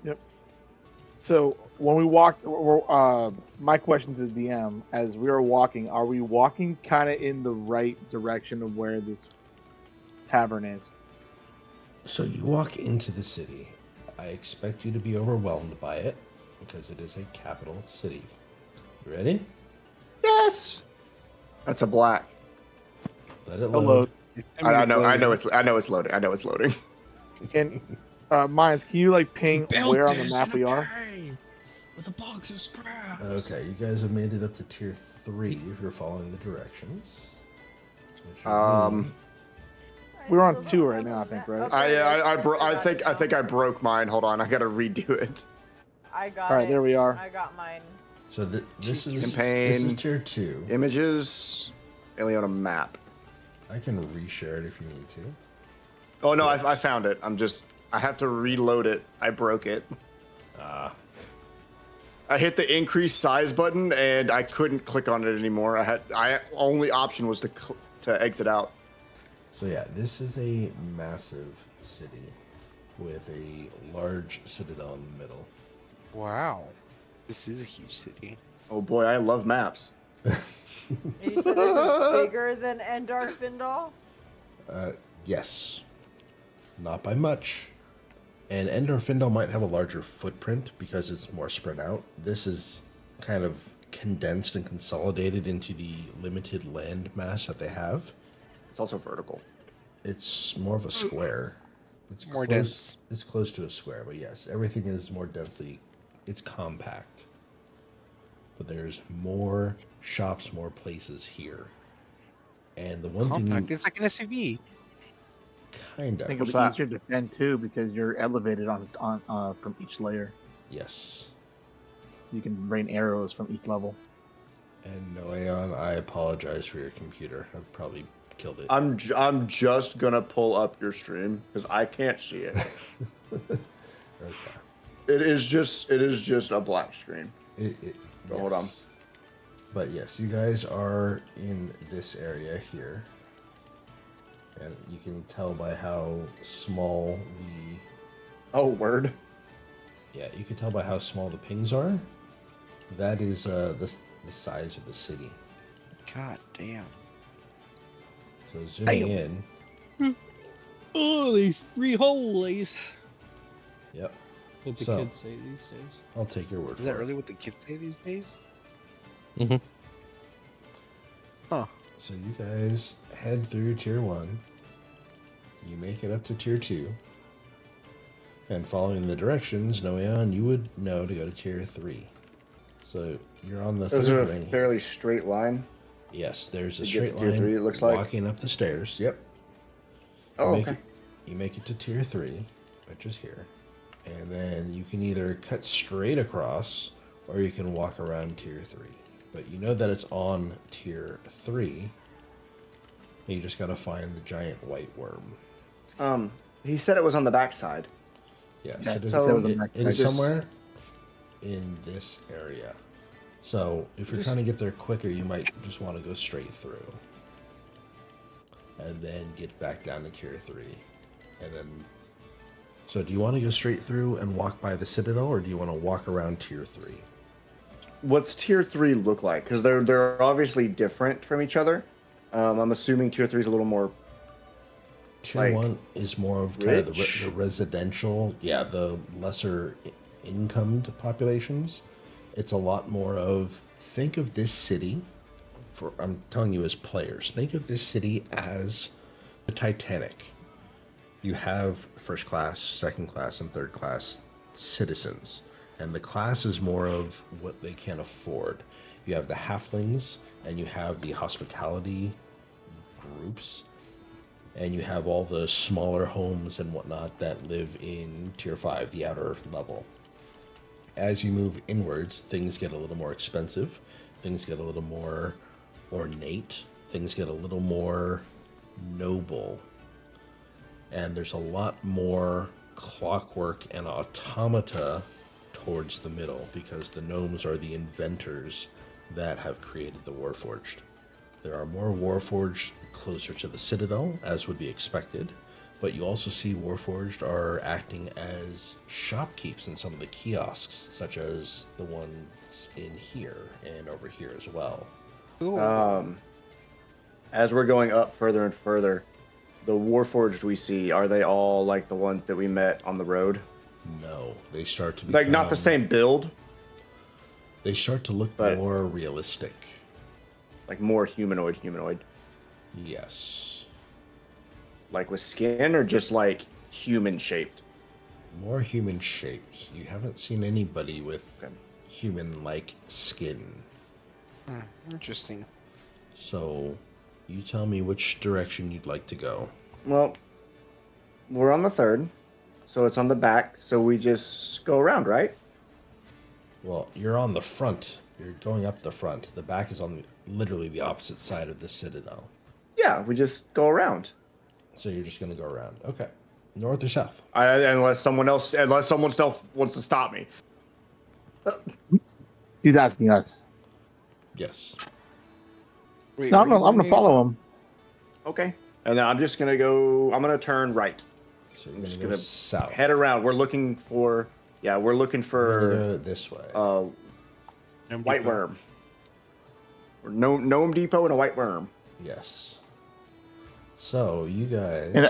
Yep. So when we walk, my question to the DM, as we are walking, are we walking kind of in the right direction of where this tavern is? So you walk into the city. I expect you to be overwhelmed by it because it is a capital city. You ready? Yes. That's a black. Let it Hello. load. I know it's loading. I know it's loading. And Mindz, can you like ping where on the map we are? With a box of scraps. Okay, you guys have made it up to tier 3 if you're following the directions. We're on 2 right now, I think, right? I think I broke mine. Hold on, I gotta redo it. I got All right, there we are. I got mine. So this is Campaign. tier 2. Images, alien on a map. I can reshare it if you need to. Oh no, Yes. I found it. I have to reload it. I broke it. I hit the increase size button and I couldn't click on it anymore. I only option was to exit out. So yeah, this is a massive city with a large citadel in the middle. Wow. This is a huge city. Oh boy, I love maps. You said this is bigger than Endorfindal? Yes. Not by much. And Endorfindal might have a larger footprint because it's more spread out. This is kind of condensed and consolidated into the limited land mass that they have. It's also vertical. It's more of a square. It's More close, dense. It's close to a square, but yes, everything is more densely. It's compact. But there's more shops, more places here. And the one Compact. thing It's like an SUV. kind I think of, it'll be easier to defend too because you're elevated on from each layer. yes. You can rain arrows from each level. And Noeon, I apologize for your computer. I've probably killed it. I'm just gonna pull up your stream because I can't see it. Okay. It is just a black screen. Hold on. Yes. But yes, you guys are in this area here. And you can tell by how small Oh, word. you can tell by how small the pings are. That is the size of the city. God damn. So zooming in. Holy free holies. Yep. What the So- kids say these days. I'll take your word Is for that it. really what the kids say these days? Mm-hmm. Huh. So you guys head through tier 1. You make it up to tier 2. And following the directions, Noeon, you would know to go to tier 3. So you're on the Those are third a ring. fairly straight line. Yes, there's a To get to straight tier line 3, it looks like. walking up the stairs. Yep. Oh, you make okay. you make it to tier 3, which is here. And then you can either cut straight across or you can walk around tier 3. But you know that it's on tier 3. And you just gotta find the giant white worm. He said it was on the backside. Yeah, Yeah, so, so it is just- somewhere in this area. So if you're trying to get there quicker, you might just want to go straight through. And then get back down to tier 3. And then... So do you want to go straight through and walk by the Citadel, or do you want to walk around tier 3? What's tier 3 look like? Because they're obviously different from each other. I'm assuming tier 3 is a little more... Tier Like, 1 is more of kind of rich? the residential, the lesser incomed populations. It's a lot more of, think of this city, I'm telling you as players, think of this city as the Titanic. You have first class, second class, and third class citizens. And the class is more of what they can afford. You have the halflings, and you have the hospitality groups, and you have all the smaller homes and whatnot that live in tier 5, the outer level. As you move inwards, things get a little more expensive, things get a little more ornate, things get a little more noble, and there's a lot more clockwork and automata towards the middle, because the gnomes are the inventors that have created the Warforged. There are more Warforged closer to the Citadel, as would be expected, but you also see Warforged are acting as shopkeepers in some of the kiosks, such as the ones in here and over here as well. As we're going up further and further, the Warforged we see, are they all like the ones that we met on the road? No, they start to Like, not the same build? They start to look But- more realistic. Like more humanoid? Yes. Like with skin, or just like human shaped? More human shaped. You haven't seen anybody with Okay. human-like skin. Interesting. So, you tell me which direction you'd like to go. Well, we're on the 3rd, so it's on the back, so we just go around, right? Well, you're on the front. You're going up the front. The back is on literally the opposite side of the Citadel. Yeah, we just go around. So you're just going to go around. Okay. North or south? Unless someone else wants to stop me. He's asking us. Yes. Wait, No, where I'm gonna you follow him. Okay. And then I'm gonna turn right. So I'm you're just going to gonna go south. head around. We're looking for You're gonna for go this way. white worm. Or Gnome Depot and a white worm. Yes. So, you guys... And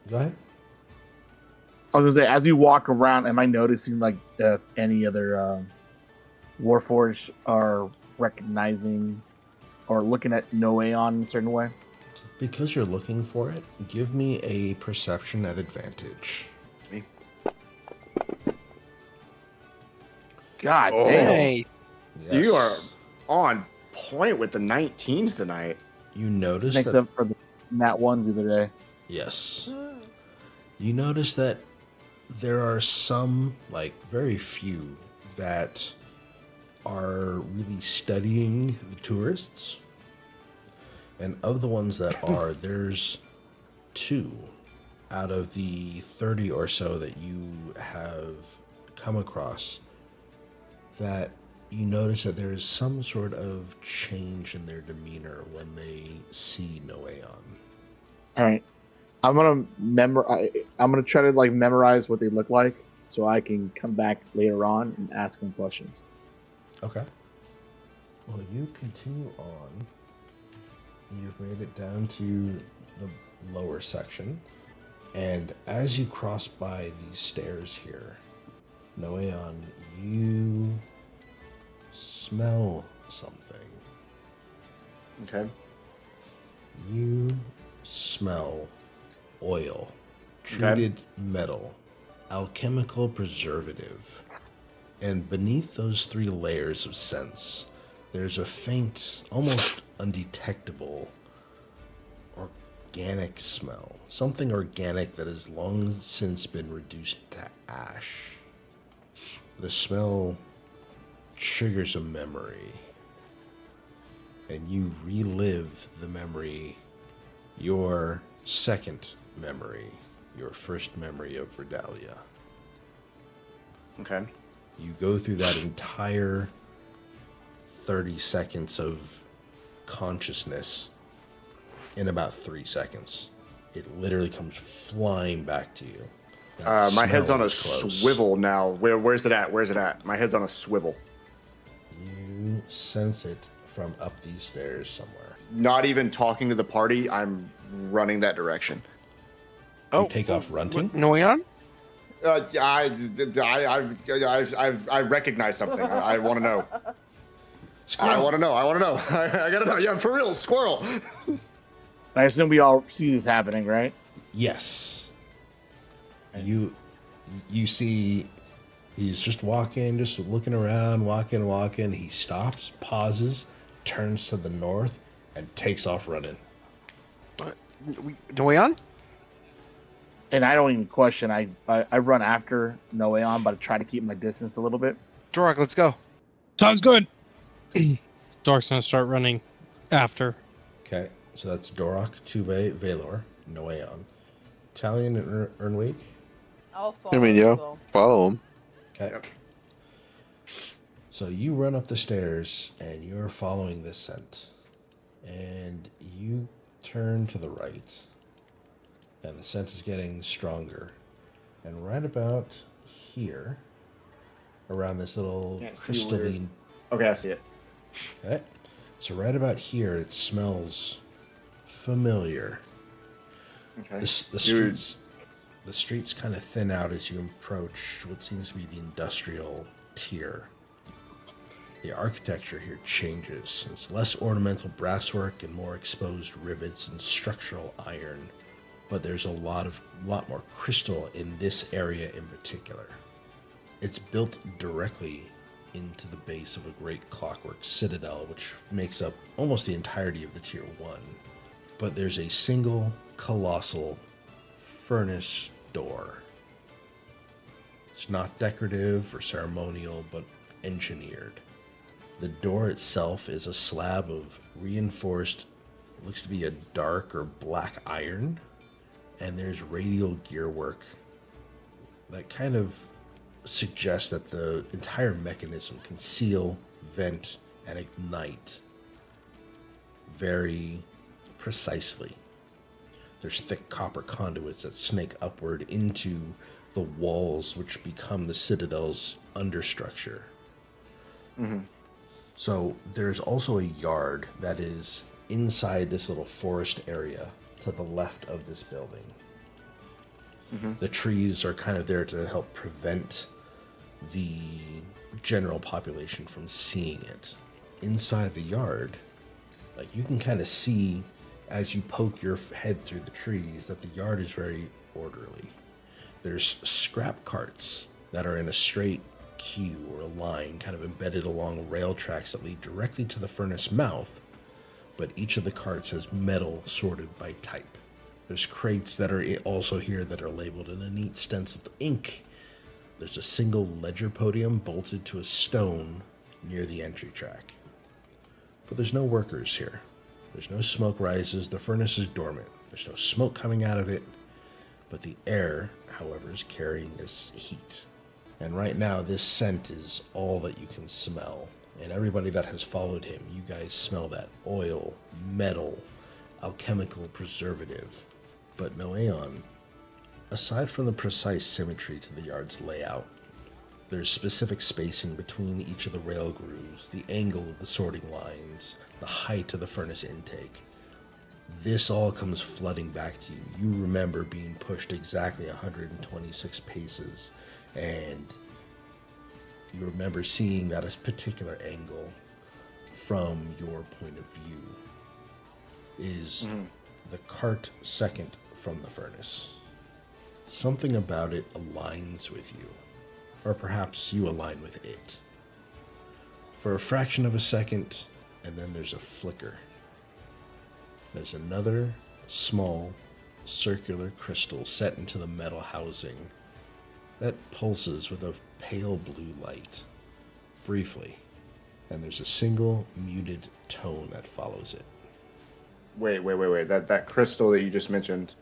Go ahead. I was gonna say, as you walk around, am I noticing like if any other Warforged are recognizing or looking at Noeon in a certain way? Because you're looking for it, give me a perception at advantage. God Oh. damn. Hey, Yes. You are on point with the 19s tonight. You notice Makes that... up for the Nat 1 the other day. Yes. You notice that there are some, like very few, that are really studying the tourists. And of the ones that are, there's 2 out of the 30 or so that you have come across that you notice that there is some sort of change in their demeanor when they see Noeon. All right, I'm gonna try to like memorize what they look like so I can come back later on and ask them questions. Okay. Well, you continue on. You've made it down to the lower section. And as you cross by these stairs here, Noeon, you smell something. Okay. You smell oil, treated metal, alchemical preservative. And beneath those 3 layers of scents, there's a faint, almost undetectable, or organic smell. Something organic that has long since been reduced to ash. The smell triggers a memory. And you relive the memory, your second memory, your first memory of Redalia. Okay. You go through that entire 30 seconds of consciousness in about 3 seconds. It literally comes flying back to you. My head's on a close. swivel now. Where's it at? Where's it at? My head's on a swivel. You sense it from up these stairs somewhere. Not even talking to the party. I'm running that direction. You take off running? Noeon? I recognize something. I want to know. Squirrel. I want to know. I gotta know. Yeah, for real, squirrel. I assume we all see this happening, right? Yes. You see he's just walking, just looking around, walking. He stops, pauses, turns to the north, and takes off running. What? Noeon? And I don't even question. I run after Noeon, but I try to keep my distance a little bit. Dorak, let's go. Sounds good. Dork's gonna start running after. Okay, so that's Dorak, Tube, Valor, Noeon, Talion, and Ernweek. I'll I mean, follow, yeah, so. follow him. Okay. Yep. So you run up the stairs and you're following this scent. And you turn to the right. And the scent is getting stronger. And right about here, around this little Can't see crystalline. Okay, I see it. Okay. So right about here, it smells familiar. Okay. The streets kind of thin out as you approach what seems to be the industrial tier. The architecture here changes. It's less ornamental brasswork and more exposed rivets and structural iron. But there's a lot more crystal in this area in particular. It's built directly into the base of a great clockwork citadel, which makes up almost the entirety of the Tier 1. But there's a single colossal furnace door. It's not decorative or ceremonial, but engineered. The door itself is a slab of reinforced, looks to be a dark or black iron, and there's radial gearwork that kind of suggests that the entire mechanism can seal, vent, and ignite very precisely. There's thick copper conduits that snake upward into the walls, which become the citadel's understructure. Mm-hmm. So there's also a yard that is inside this little forest area to the left of this building. Mm-hmm. The trees are kind of there to help prevent the general population from seeing it. Inside the yard, like you can kind of see as you poke your head through the trees that the yard is very orderly. There's scrap carts that are in a straight queue or a line kind of embedded along rail tracks that lead directly to the furnace mouth, but each of the carts has metal sorted by type. There's crates that are also here that are labeled in a neat stenciled ink. There's a single ledger podium bolted to a stone near the entry track. But there's no workers here. There's no smoke rises. The furnace is dormant. There's no smoke coming out of it. But the air, however, is carrying this heat. And right now, this scent is all that you can smell. And everybody that has followed him, you guys smell that oil, metal, alchemical preservative. But Noeon, aside from the precise symmetry to the yard's layout, there's specific spacing between each of the rail grooves, the angle of the sorting lines, the height of the furnace intake. This all comes flooding back to you. You remember being pushed exactly 126 paces, and you remember seeing that a particular angle from your point of view is the cart second from the furnace. Something about it aligns with you, or perhaps you align with it. For a fraction of a second, and then there's a flicker. There's another small, circular crystal set into the metal housing that pulses with a pale blue light, briefly, and there's a single muted tone that follows it. Wait. That crystal that you just mentioned,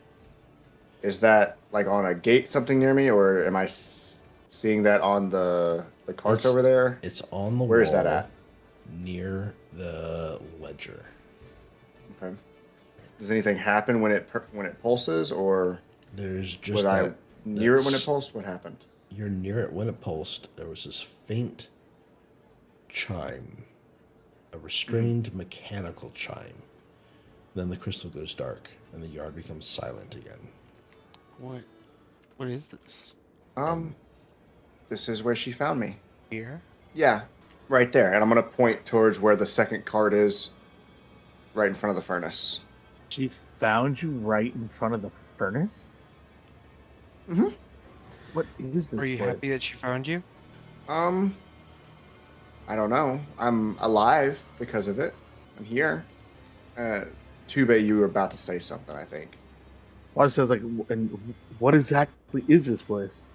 is that like on a gate something near me, or am I seeing that on the carts over there? It's on the wall. Where is that at? Near the ledger. Okay. Does anything happen when it pulses, or There's just was I that, near it when it that's- pulsed? What happened? You're near it when it pulsed. There was this faint chime, a restrained mechanical chime. Then the crystal goes dark, and the yard becomes silent again. What is this? This is where she found me. Here? Yeah, right there. And I'm gonna point towards where the second cart is, right in front of the furnace. She found you right in front of the furnace? Mm-hmm. What is this Are you place? happy that she found you? I don't know. I'm alive because of it. I'm here. Tube, you were about to say something, I think. Well, it says like, and what exactly is this place?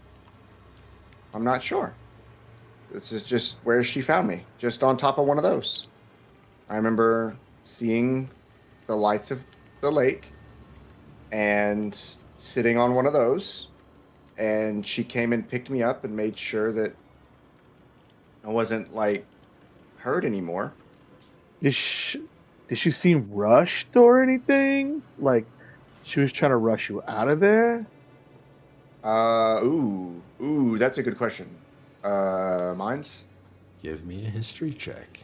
I'm not sure. This is just where she found me, just on top of one of those. I remember seeing the lights of the lake and sitting on one of those, and she came and picked me up and made sure that I wasn't like hurt anymore. Did she seem rushed or anything? Like she was trying to rush you out of there? Ooh, that's a good question. Mindz? Give me a history check.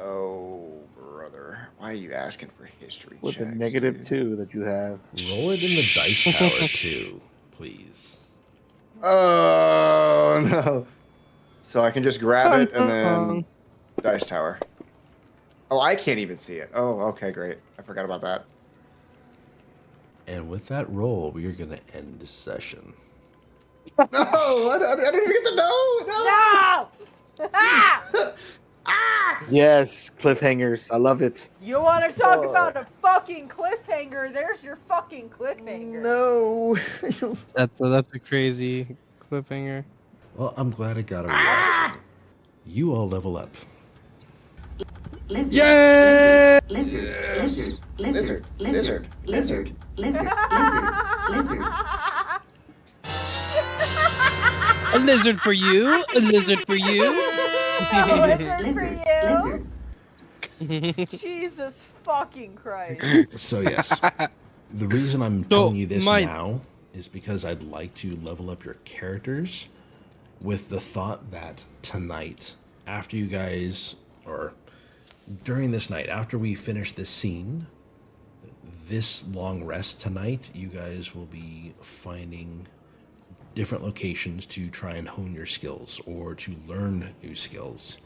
Oh, brother. Why are you asking for history With checks, the negative dude? 2 that you have. Roll it in the dice tower too, please. Oh, no. So I can just grab it and then dice tower. Oh, I can't even see it. Oh, okay, great. I forgot about that. And with that roll, we are going to end this session. No, I didn't even get the no. No! Yes, cliffhangers. I love it. You want to talk about a fucking cliffhanger? There's your fucking cliffhanger. No. That's a crazy cliffhanger. Well, I'm glad I got a reaction. You all level up. Lizard. Yay! Lizard. Lizard. Lizard. Lizard. Lizard. Lizard. Lizard. A lizard for you. A lizard for you. Lizard for Lizard. you. Jesus fucking Christ. So, yes, the reason I'm telling you this now is because I'd like to level up your characters with the thought that tonight, after you guys, or during this night, after we finish this scene, this long rest tonight, you guys will be finding different locations to try and hone your skills or to learn new skills.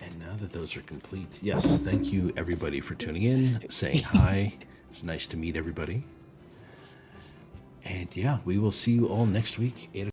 And now that those are complete, yes, thank you everybody for tuning in, saying hi. It's nice to meet everybody. And yeah, we will see you all next week. 8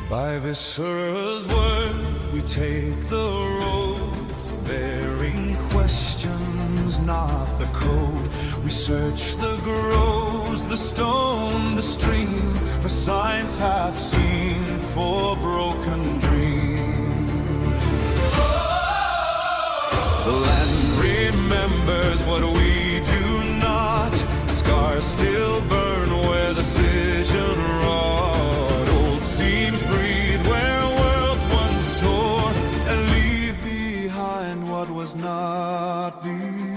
By Viscera's word, we take the road, bearing questions, not the code. We search the groves, the stone, the stream, for signs half seen, for broken dreams. The land remembers what we do not. Scars still burn where the cision wrought. Old seams breathe where worlds once tore, and leave behind what does not belong.